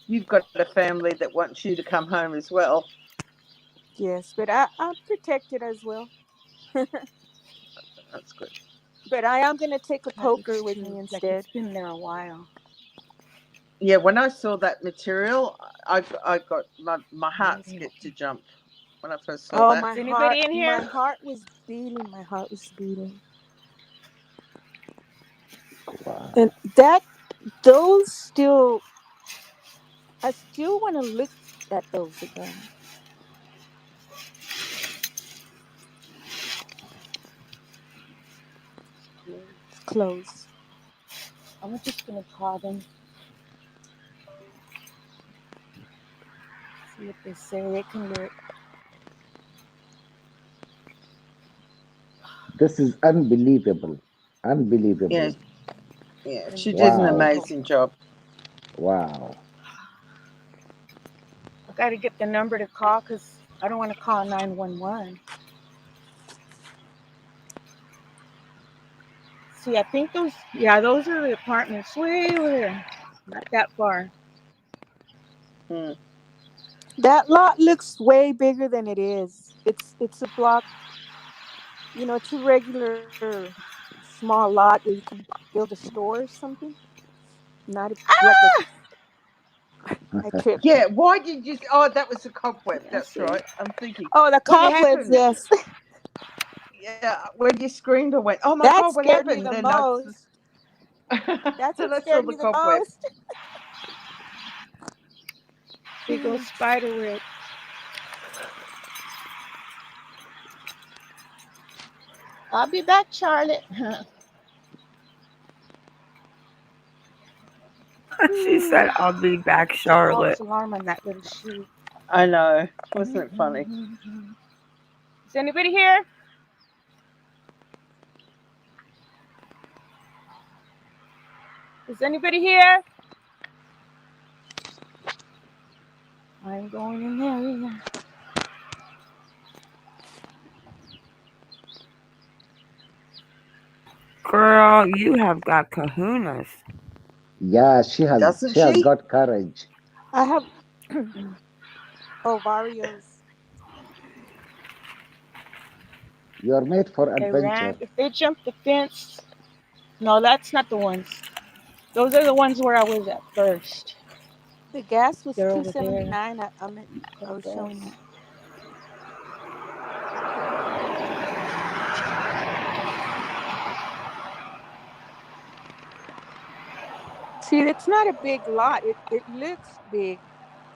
You've got a family that wants you to come home as well. Yes, but I'm protected as well. That's good. But I am gonna take a That looks poker with too me like instead. it's been there a while. Yeah, when I saw that material, I got my heart Maybe. skipped to jump when I first saw Oh, that. Is anybody in my here? heart was beating. My heart was beating. Wow. And that those still, I still want to look at those again. It's closed. I'm just gonna call them. See what they say. They can look. This is unbelievable. Yeah, Unbelievable. yeah, Then she get did an Wow. amazing job. Wow. I got to get the number to call because I don't want to call 911. See, I think those are the apartments way over there. Not that far. Hmm. That lot looks way bigger than it is. It's a block, two regular small lot where you can build a store or something. Not like a. I tripped. Yeah, why did you? Oh, that was a cobweb. Yeah, That's see. right. I'm thinking. Oh, the What cobwebs. happened? Yes, Yeah, when you screamed, I went, "Oh my that God, what scared me happened?" the Then most. That's then what I saw scared the me the cobweb. most. Big old spider web. I'll be back, Charlotte. She said, "I'll be back, It's a false Charlotte." alarm on that little shoe. I know, wasn't it funny? Is anybody here? Is anybody here? I'm going in there. Girl, you have got kahunas. Yeah, she has Doesn't she has she? got courage. I have ovarios. You're made for They ran. adventure. If they jumped the fence, no, that's not the ones. Those are the ones where I was at first. The gas was They're over $2.79. I was showing that. See, it's not a big lot. It looks big.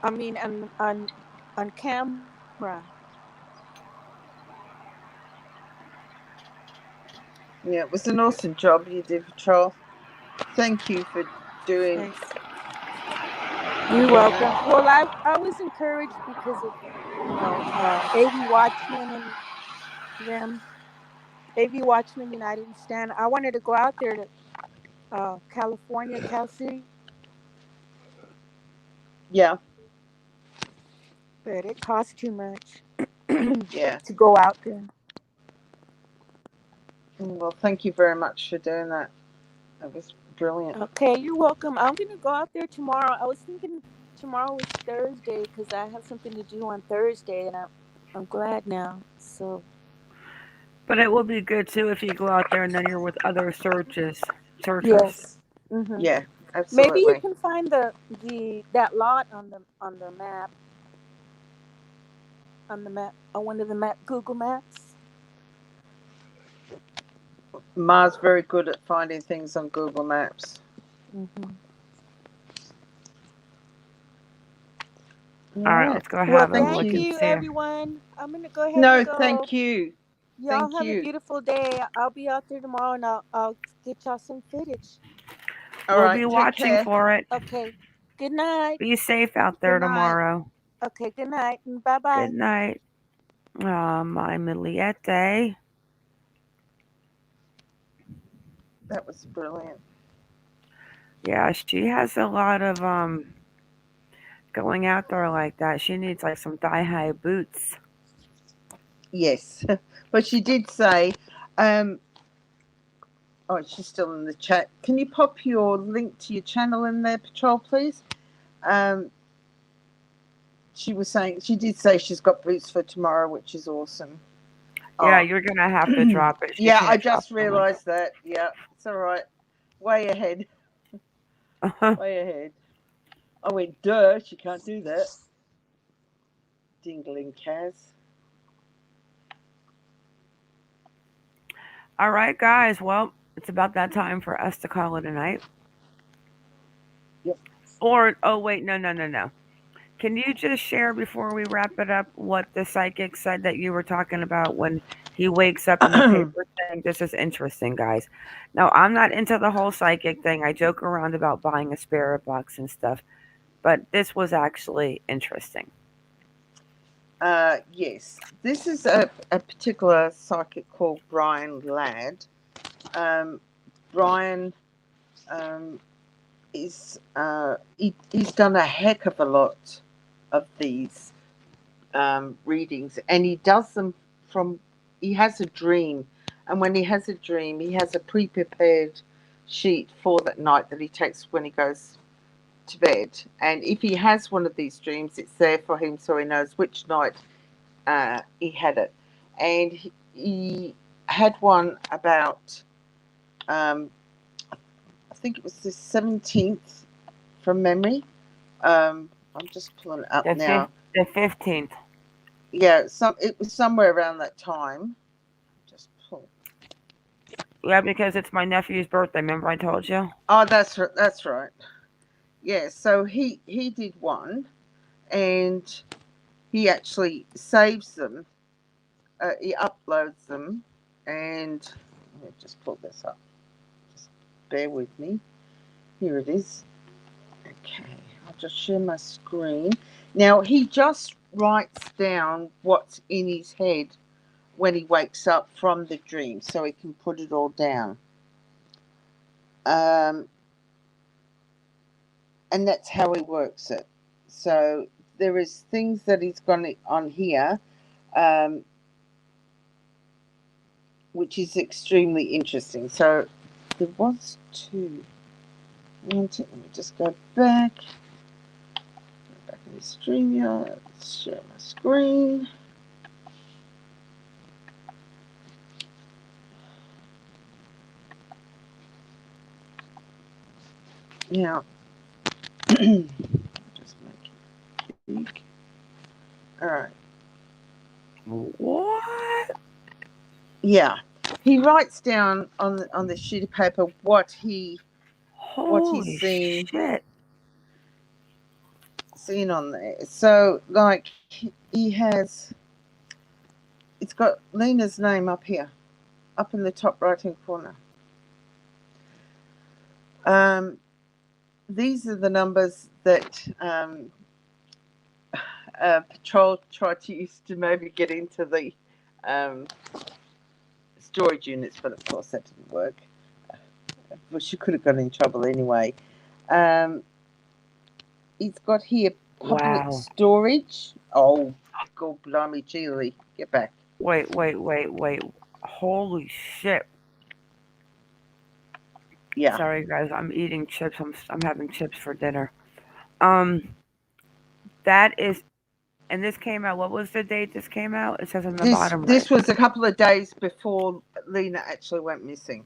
I mean, on camera. Yeah, it was an awesome job you did, Patrol. Thank you for doing. Thanks. You're welcome. Well, I was encouraged because of AV Watchman and them. AV Watchman United we Stand. I wanted to go out there to California, Cal City, Yeah, but it costs too much yeah. to go out there. Well, thank you very much for doing that. That was brilliant. Okay, you're welcome. I'm gonna go out there tomorrow. I was thinking tomorrow was Thursday because I have something to do on Thursday, and I'm glad now. So But it will be good too if you go out there and then you're with other searchers. yes. Mm-hmm. Yeah, Maybe you absolutely. can find that lot on the map on one of the Google Maps. Ma's very good at finding things on Google Maps. Mm-hmm. All right, let's go Well, have a thank look Thank and you. you, see. everyone. I'm gonna go ahead No, and go. thank you. Y'all Thank have a you. beautiful day. I'll be out there tomorrow, and I'll get y'all some footage. All We'll right, be take watching care. for it. Okay. Good night. Be safe out there Good night. tomorrow. Okay. Good night. Bye bye. Good night. I'm Miliette. That was brilliant. Yeah, she has a lot of going out there like that. She needs like some thigh-high boots. Yes, but she did say, oh, she's still in the chat. Can you pop your link to your channel in there, Patrol, please? She was saying, she did say she's got boots for tomorrow, which is awesome. Yeah, you're gonna have to drop it. She Yeah, can't I drop just the link. realised that. Yeah, it's all right. Way ahead. Way ahead. I went, duh, she can't do that. Dingling Kaz. All right, guys. Well, it's about that time for us to call it a night. Yep. Or, oh, wait, no. Can you just share before we wrap it up what the psychic said that you were talking about when he wakes up in the paper saying, this is interesting, guys. Now, I'm not into the whole psychic thing. I joke around about buying a spirit box and stuff, but this was actually interesting. Yes, this is a particular psychic called Brian Ladd. Brian is he's done a heck of a lot of these readings, and he does them from. He has a dream, and when he has a dream, he has a pre-prepared sheet for that night that he takes when he goes to bed. And if he has one of these dreams, it's there for him so he knows which night he had it. And he had one about I think it was the 17th from memory. I'm just pulling it up now. The 15th. Yeah, it was somewhere around that time. Just pull. Yeah, because it's my nephew's birthday. Remember I told you? Oh, that's right. Yeah, so he did one, and he actually saves them. He uploads them, and let me just pull this up. Just bear with me. Here it is. Okay, I'll just share my screen. Now, he just writes down what's in his head when he wakes up from the dream, so he can put it all down. And that's how he works it. So there is things that he's got on here, which is extremely interesting. So there was two. Let me just go back. Back in the StreamYard. Let's share my screen. Now, just make it big. All right. What? Yeah, he writes down on the sheet of paper what he's seen. Shit. Seen on there. So, like, it's got Lina's name up here, up in the top right-hand corner. These are the numbers that Patrol tried to use to maybe get into the storage units, but of course that didn't work. Well, she could have got in trouble anyway. It's got here public storage. Oh, God blimey, Julie, get back. Wait. Holy shit. Yeah. Sorry, guys. I'm eating chips. I'm having chips for dinner. That is, and this came out. What was the date this came out? It says on the bottom right. This was a couple of days before Lina actually went missing.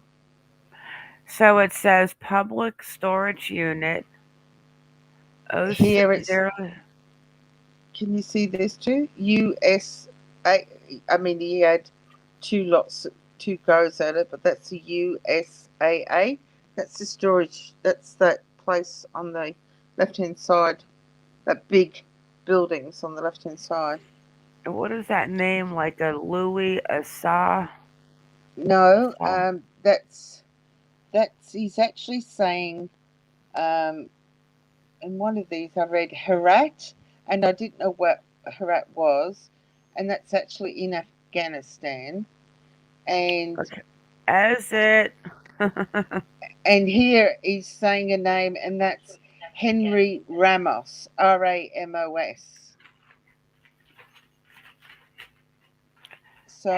So it says public storage unit. Here it's. Can you see this too? USA. I mean, he had two goes at it, but that's the USAA. That's the storage. That's that place on the left-hand side. That big buildings on the left-hand side. And what is that name? Like a Louis Asa? No, that's he's actually saying. In one of these, I read Herat, and I didn't know what Herat was, and that's actually in Afghanistan. And as it. And here he's saying a name, and that's Henry Ramos, Ramos. So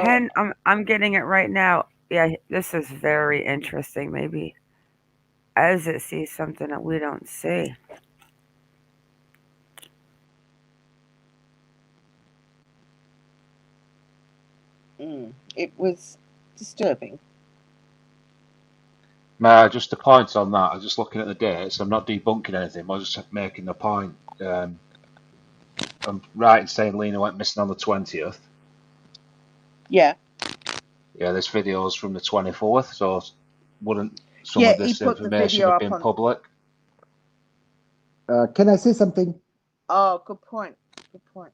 I'm getting it right now. Yeah, this is very interesting. Maybe as it sees something that we don't see. It was disturbing. Just a point on that. I'm just looking at the dates. I'm not debunking anything. I'm just making a point. I'm right in saying Lina went missing on the 20th. Yeah. Yeah, this video is from the 24th, so wouldn't some of this information have been public? Can I say something? Oh, good point. Good point.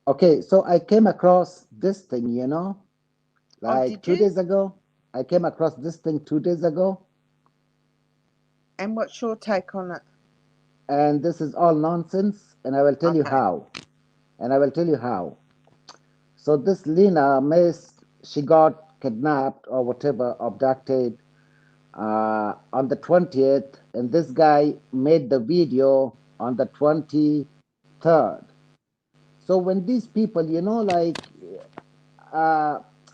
Okay, so I came across this thing, like 2 days ago. I came across this thing 2 days ago. And what's your take on it? And this is all nonsense, and I will tell you how. So this Lina she got kidnapped or whatever, abducted on the 20th, and this guy made the video on the 23rd. So when these people,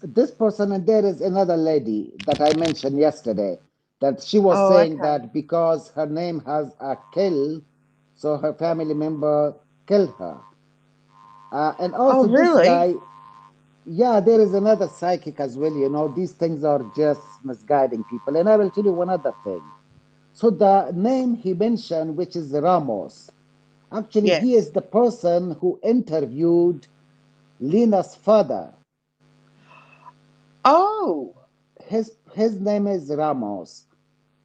this person, and there is another lady that I mentioned yesterday, that she was saying that because her name has a kill, so her family member killed her. And also this guy, Yeah, there is another psychic as well. You know, these things are just misguiding people. And I will tell you one other thing. So the name he mentioned, which is Ramos, actually he Yes. is the person who interviewed Lina's father. Oh. His name is Ramos.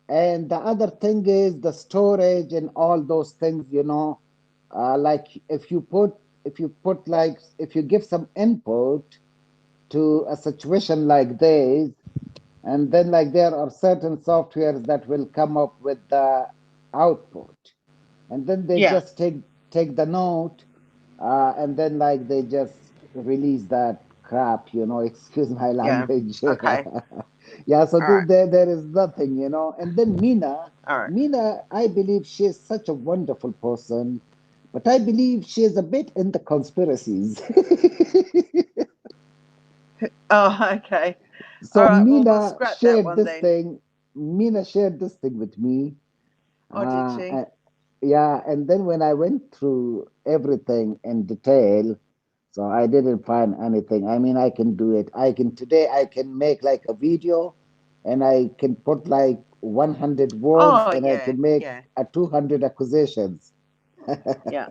And the other thing is the storage and all those things, you know, like if you give some input to a situation like this, and then like there are certain softwares that will come up with the output, and then they Yeah. just take the note, and then like they just release that crap, you know, excuse my Yeah. language. Okay. Yeah, so All right. there is nothing, you know. And then All right. Mina, I believe she is such a wonderful person, but I believe she is a bit in the conspiracies. Oh, okay. All So right. Well, we'll scrap that one then. Mina shared this thing with me. Oh, did Uh, she? uh, yeah, and then when I went through everything in detail, so I didn't find anything. I mean, I can do it. I can make like a video, and I can put like 100 words, Oh, and I yeah. can make Yeah. a 200 accusations. Yeah.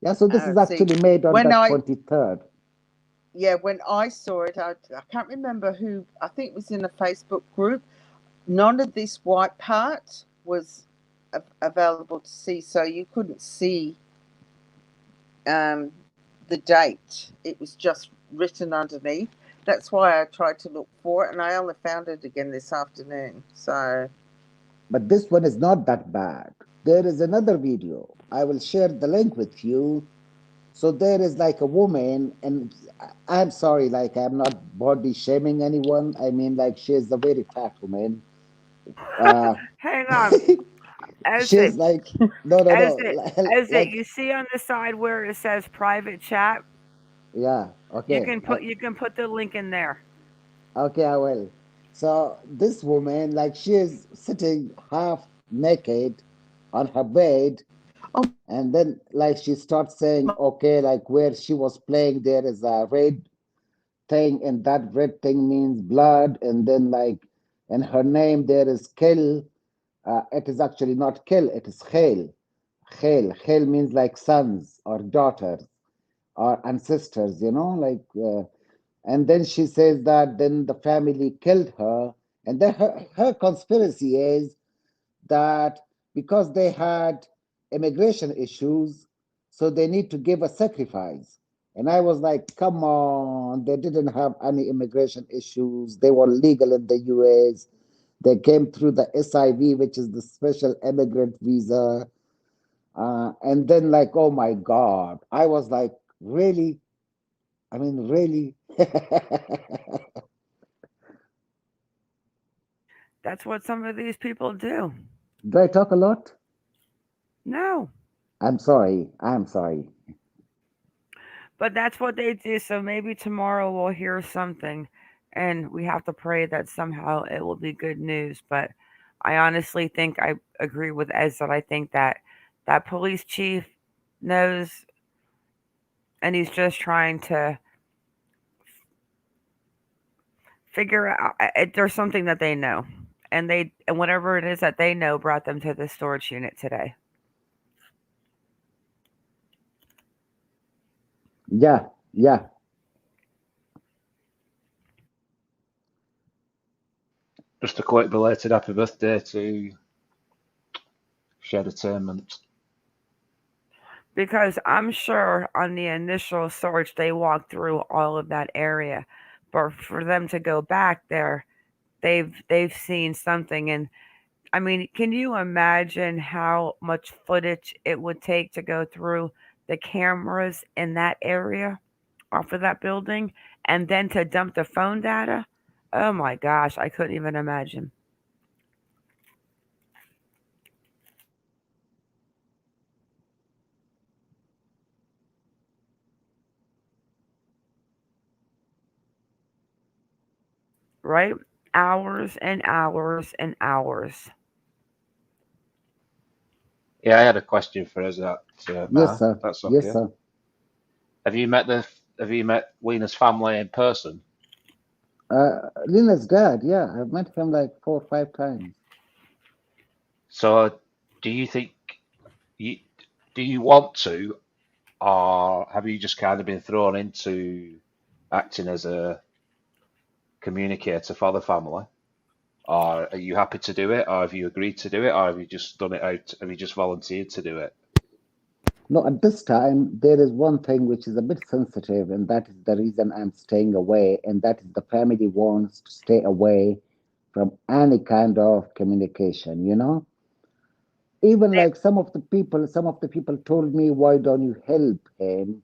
Yeah, so this is See, actually made on when the I 23rd. yeah, when I saw it, I can't remember who. I think it was in a Facebook group. None of this white part was available to see, so you couldn't see um, the date. It was just written underneath. That's why I tried to look for it, and I only found it again this afternoon. So But this one is not that bad. There is another video. I will share the link with you. So there is like a woman, and I'm sorry, like I'm not body shaming anyone. I mean, like she is a very fat woman. Uh, Hang on. As it, she's like, no, no, as no, it, as it, like, you see on the side where it says private chat, yeah, okay, you can put the link in there. okay, I will. So this woman, like, she is sitting half naked on her bed, and then like she starts saying, okay, like where she was playing, there is a red thing, and that red thing means blood, and then like in her name there is Kill. It is actually not Kill, it is Khel. Khel means like sons or daughters or ancestors, you know, like. And then she says that then the family killed her, and then her conspiracy is that because they had immigration issues, so they need to give a sacrifice. And I was like, come on, they didn't have any immigration issues. They were legal in the US. They came through the SIV, which is the special immigrant visa. And then, like, oh my God, I was like, really? I mean, really? That's what some of these people do. Do I talk a lot? No, I'm sorry. I'm sorry. but that's what they do. So maybe tomorrow we'll hear something, and we have to pray that somehow it will be good news. But I honestly think I agree with Ez that I think that that police chief knows, and he's just trying to figure out. There's something that they know, and whatever it is that they know brought them to the storage unit today. Yeah, yeah. Just a quick belated happy birthday to Shed Attainment. Because I'm sure on the initial search they walked through all of that area, but for them to go back there, they've seen something. And I mean, can you imagine how much footage it would take to go through the cameras in that area off of that building and then to dump the phone data? Oh my gosh, I couldn't even imagine. Right? Hours and hours and hours. Yeah, I had a question for us at Yes, Mar. sir. That's Yes, okay. sir. Have you met have you met Lina's family in person? Lina's dad, yeah, I've met him like 4 or 5 times. So, do you think do you want to, or have you just kind of been thrown into acting as a communicator for the family? Or are you happy to do it, or have you agreed to do it, or have you just done it out? Have you just volunteered to do it? No, at this time, there is one thing which is a bit sensitive, and that is the reason I'm staying away, and that is the family wants to stay away from any kind of communication, you know? Even like some of the people told me, why don't you help him?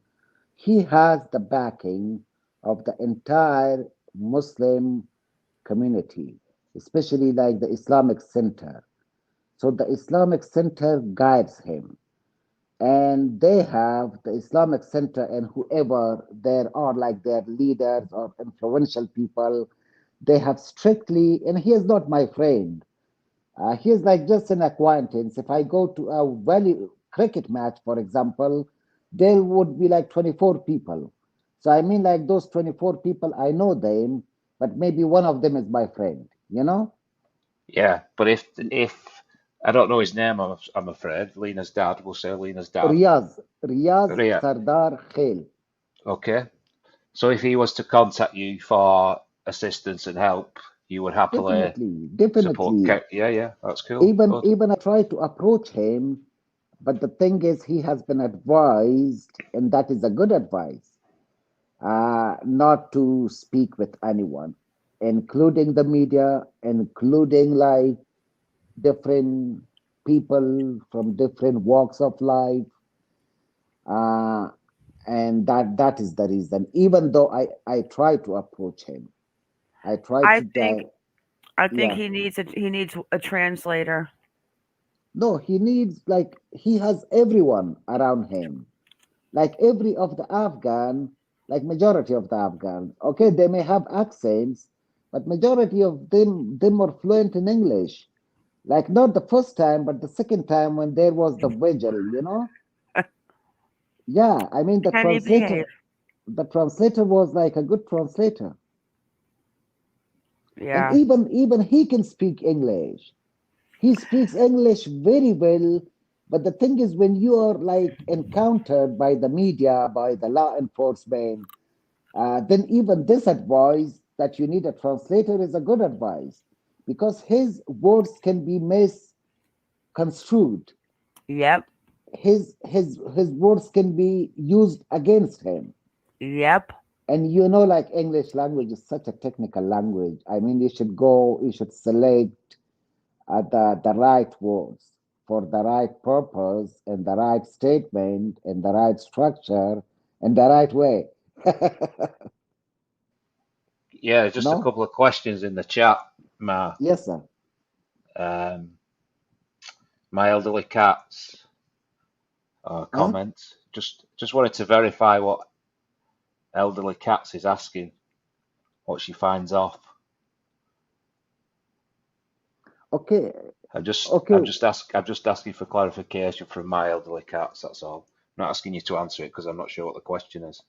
He has the backing of the entire Muslim community, especially like the Islamic Center. So the Islamic Center guides him, and they have the Islamic Center, and whoever there are like their leaders or influential people, they have strictly, and he is not my friend. He is like just an acquaintance. If I go to a valley cricket match, for example, there would be like 24 people. So I mean, like those 24 people, I know them, but maybe one of them is my friend, you know? Yeah, but if I don't know his name, I'm afraid. Lina's dad. We'll say Lina's dad. Riyaz Ria. Sardar Khil. Okay. So if he was to contact you for assistance and help, you would happily support. Definitely. Yeah, that's cool. Good. Even I try to approach him, but the thing is, he has been advised, and that is a good advice, not to speak with anyone, including the media, including like different people from different walks of life. Uh, and that is the reason. Even though I try to approach him, I try I to think I think yeah. he needs a translator. No, he needs like he has everyone around him. Like every of the Afghan, like majority of the Afghans. Okay, they may have accents, but majority of them are fluent in English. Like not the first time, but the second time when there was the vigil, you know? Yeah, I mean Can he behave? the translator was like a good translator. And Yeah. even he can speak English. He speaks English very well, but the thing is, when you are like encountered by the media, by the law enforcement, then even this advice that you need a translator is a good advice because his words can be misconstrued. Yep. His words can be used against him. Yep. And like English language is such a technical language. I mean, you should select the right words for the right purpose and the right statement and the right structure and the right way. Yeah, just a No? couple of questions in the chat, Ma. Yes, sir. My elderly cats Huh? comments. Just wanted to verify what elderly cats is asking, what she finds off. Okay. I'm just Okay. asking for clarification from my elderly cats. That's all. I'm not asking you to answer it because I'm not sure what the question is.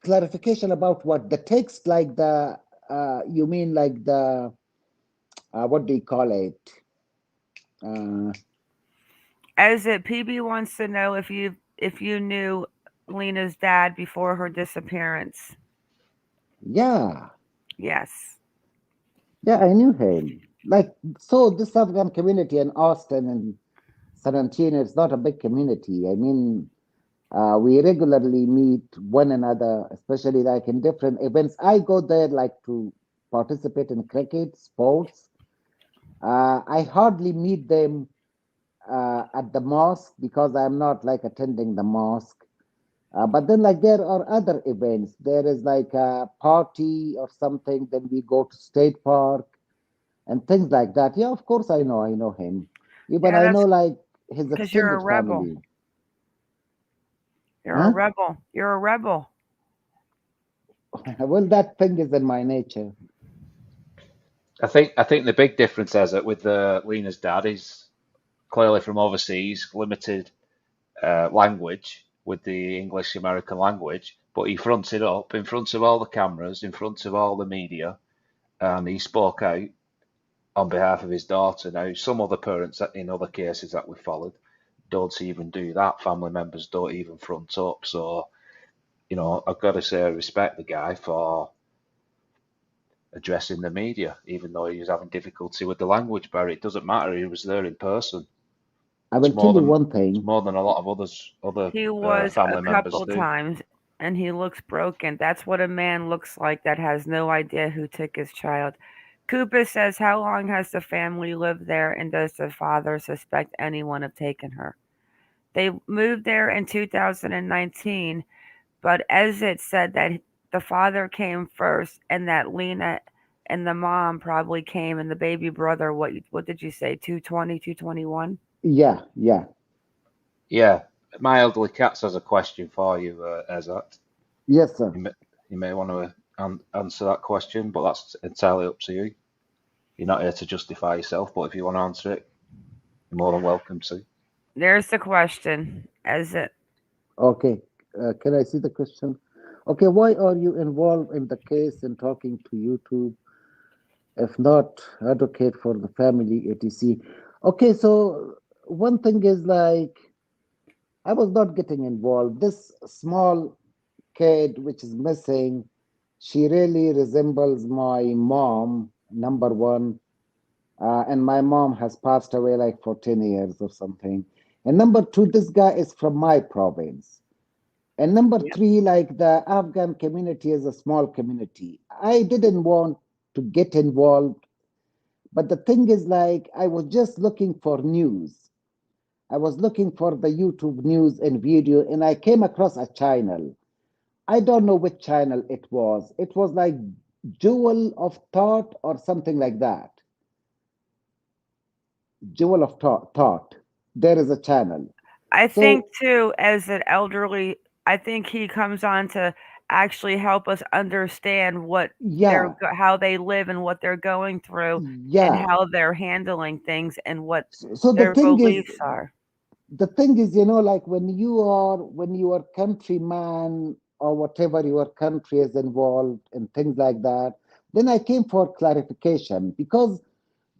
Clarification about what? The text, like you mean like the, what do you call it? As it PB wants to know if you knew Lena's dad before her disappearance. Yeah. Yes. Yeah, I knew him. Like, so this Afghan community in Austin and San Antonio is not a big community. I mean, we regularly meet one another, especially like in different events. I go there like to participate in cricket, sports. I hardly meet them at the mosque because I'm not like attending the mosque. But then like there are other events. There is like a party or something. Then we go to State Park and things like that. Yeah, of course I know him. Even Yeah, I that's know like his because you're a extended rebel. family. You're a Huh? rebel. You're a rebel. Well, that thing is in my nature. I think the big difference is that with Lena's dad is clearly from overseas, limited language, with the English American language, but he fronted up in front of all the cameras, in front of all the media, and he spoke out on behalf of his daughter. Now, some other parents in other cases that we followed don't even do that. Family members don't even front up. So, you know, I've got to say I respect the guy for addressing the media, even though he was having difficulty with the language barrier. It doesn't matter. He was there in person. I will tell you one thing. It's more than a lot of other He was family a members couple do. times, and he looks broken. That's what a man looks like that has no idea who took his child. Koopa says, how long has the family lived there, and does the father suspect anyone of taking her? They moved there in 2019, but Ezit said that the father came first, and that Lina and the mom probably came, and the baby brother, what did you say, 220, 221? Yeah, yeah. Yeah, my elderly cats has a question for you, Ezat. Yes, sir. You may want to answer that question, but that's entirely up to you. You're not here to justify yourself, but if you want to answer it, you're more than welcome to. There's the question. Ezit. Okay. Can I see the question? Okay. Why are you involved in the case and talking to YouTube? If not, advocate for the family, etc. Okay. So one thing is like, I was not getting involved. This small kid which is missing, she really resembles my mom, number one. And my mom has passed away like for 10 years or something. And number two, this guy is from my province. And number three, like the Afghan community is a small community. I didn't want to get involved. But the thing is like, I was just looking for news. I was looking for the YouTube news and video, and I came across a channel. I don't know which channel it was. It was like Jewel of Thought or something like that. Jewel of Thought. There is a channel. I think too, as an elderly, I think he comes on to actually help us understand what how they live and what they're going through, and how they're handling things and what So the their thing beliefs is, are. the thing is, like when you are countryman or whatever your country is involved and things like that, then I came for clarification because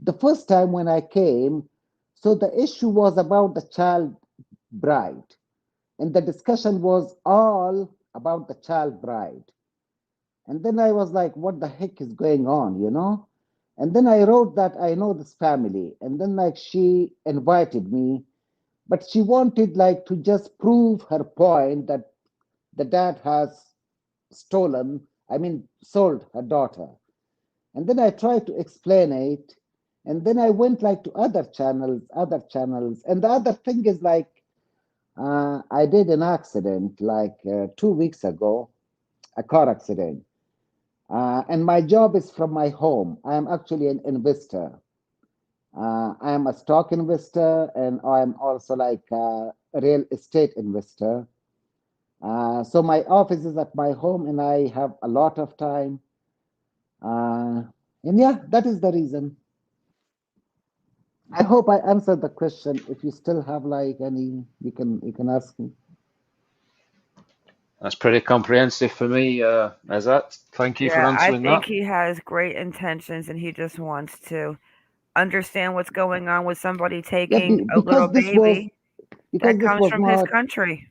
the first time when I came, so the issue was about the child bride, and the discussion was all about the child bride. And then I was like, what the heck is going on? And then I wrote that I know this family, and then like she invited me, but she wanted like to just prove her point that the dad has sold her daughter. And then I tried to explain it. And then I went like to other channels. And the other thing is like, I did an accident like 2 weeks ago, a car accident. And my job is from my home. I am actually an investor. I am a stock investor, and I am also like a real estate investor. So my office is at my home, and I have a lot of time. And yeah, that is the reason. I hope I answered the question. If you still have like any, you can ask me. That's pretty comprehensive for me, Ezat. Thank you for answering I think that. he has great intentions, and he just wants to understand what's going on with somebody taking a little baby that comes from his country.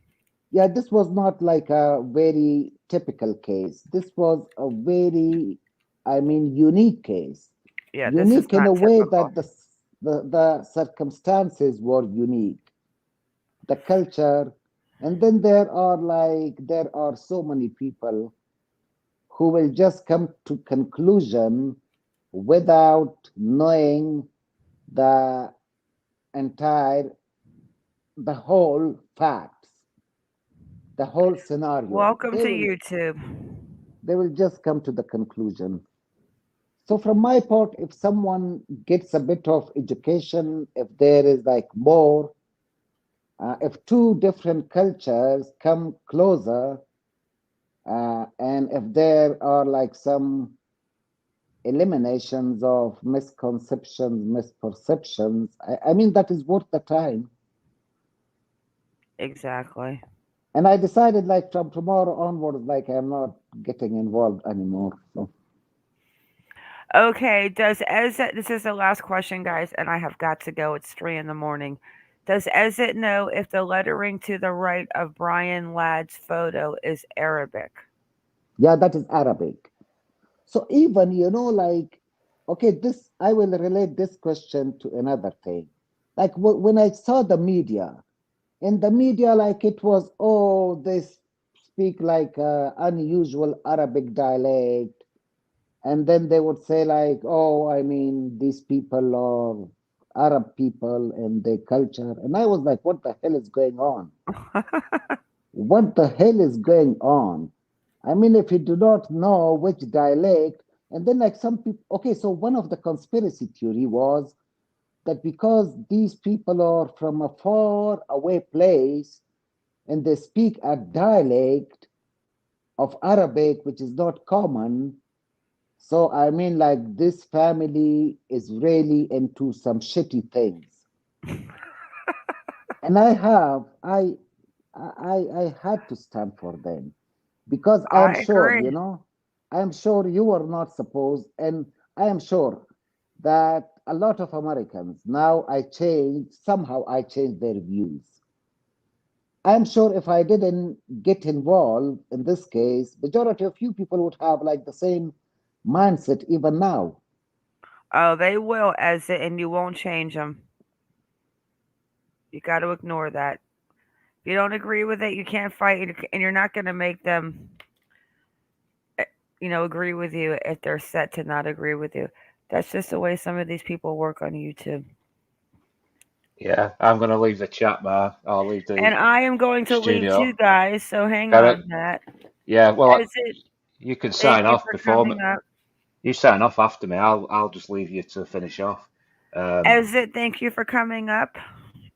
Yeah, this was not like a very typical case. This was a very, unique case. Yeah, unique in a way typical. that the circumstances were unique, the culture, and then there are so many people who will just come to conclusion without knowing the whole facts, the whole scenario. Welcome to YouTube. They will just come to the conclusion. So from my part, if someone gets a bit of education, if there is like more, if two different cultures come closer, and if there are like some eliminations of misconceptions, misperceptions, that is worth the time. Exactly. And I decided like from tomorrow onwards, like I'm not getting involved anymore. So Okay, does Ezet, this is the last question, guys, and I have got to go. It's 3 in the morning. Does Ezet know if the lettering to the right of Brian Ladd's photo is Arabic? yeah, that is Arabic. So even, like, okay, this, I will relate this question to another thing. Like when I saw the media, in the media, like it was, oh, they speak like unusual Arabic dialect. And then they would say like, oh, I mean, these people are Arab people and their culture. And I was like, what the hell is going on? What the hell is going on? I mean, if you do not know which dialect, and then like some people, okay, so one of the conspiracy theory was that because these people are from a far away place and they speak a dialect of Arabic, which is not common, so I mean, like this family is really into some shitty things. And I had to stand for them because I am I sure, agree. I am sure you are not supposed, and I am sure that a lot of Americans now somehow I changed their views. I am sure if I didn't get involved in this case, majority of you people would have like the same mindset even now. Oh, they will, Ezet, and you won't change them. You got to ignore that. If you don't agree with it, you can't fight, and you're not going to make them, eh, agree with you if they're set to not agree with you. That's just the way some of these people work on YouTube. Yeah, I'm going to leave the chat, Mar. I'll leave the And I am going to leave studio. too, guys. So hang Got it? on, Matt. Yeah, well, Is it? you can Thank sign you off for before me. coming up. You sign off after me. I'll just leave you to finish off. Is it? Thank you for coming up.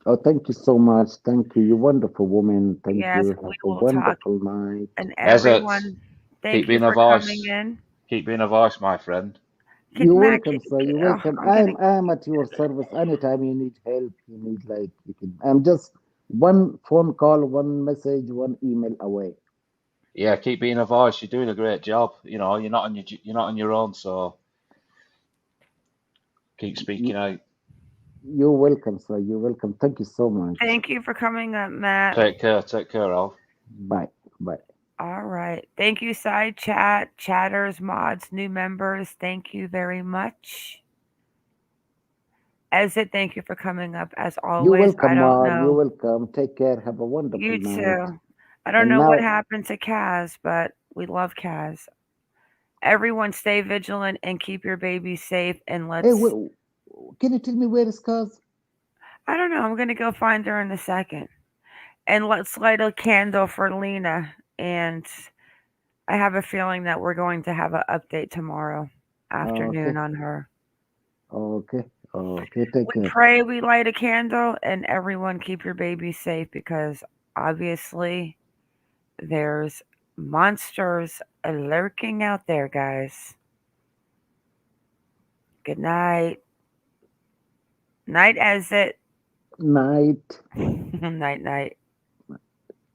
Oh, thank you so much. Thank you. You wonderful woman. Thank Yes, you. we Have a will talk. wonderful night. And As it, everyone, keep thank you being a for coming voice. in. Keep being a voice, my friend. Can You're Matt? welcome, sir. You're Oh, welcome. I'm gonna. I'm at your service anytime you need help. You need like you can. I'm just one phone call, one message, one email away. Yeah, keep being a voice. You're doing a great job. You're not on your own, so keep speaking You, out. you're welcome, sir. You're welcome. Thank you so much. Thank you for coming up, Matt. Take care. Take care, Al. Bye. Bye. All right. Thank you, side chat, chatters, mods, new members. Thank you very much. Ezit, thank you for coming up as You're always. I welcome, don't Mar. You're know. welcome. Take care. Have a wonderful You night. too. I don't And know what now, happened to Kaz, but we love Kaz. Everyone stay vigilant and keep your baby safe and hey, let's can you tell me where is Kaz? I don't know, I'm gonna go find her in a second. And let's light a candle for Lina. And I have a feeling that we're going to have an update tomorrow Okay. afternoon on her. Okay. Okay. Take We care. pray we light a candle and everyone keep your baby safe because obviously there's monsters lurking out there, guys. Good night. Night, Exit. Night. Night, night.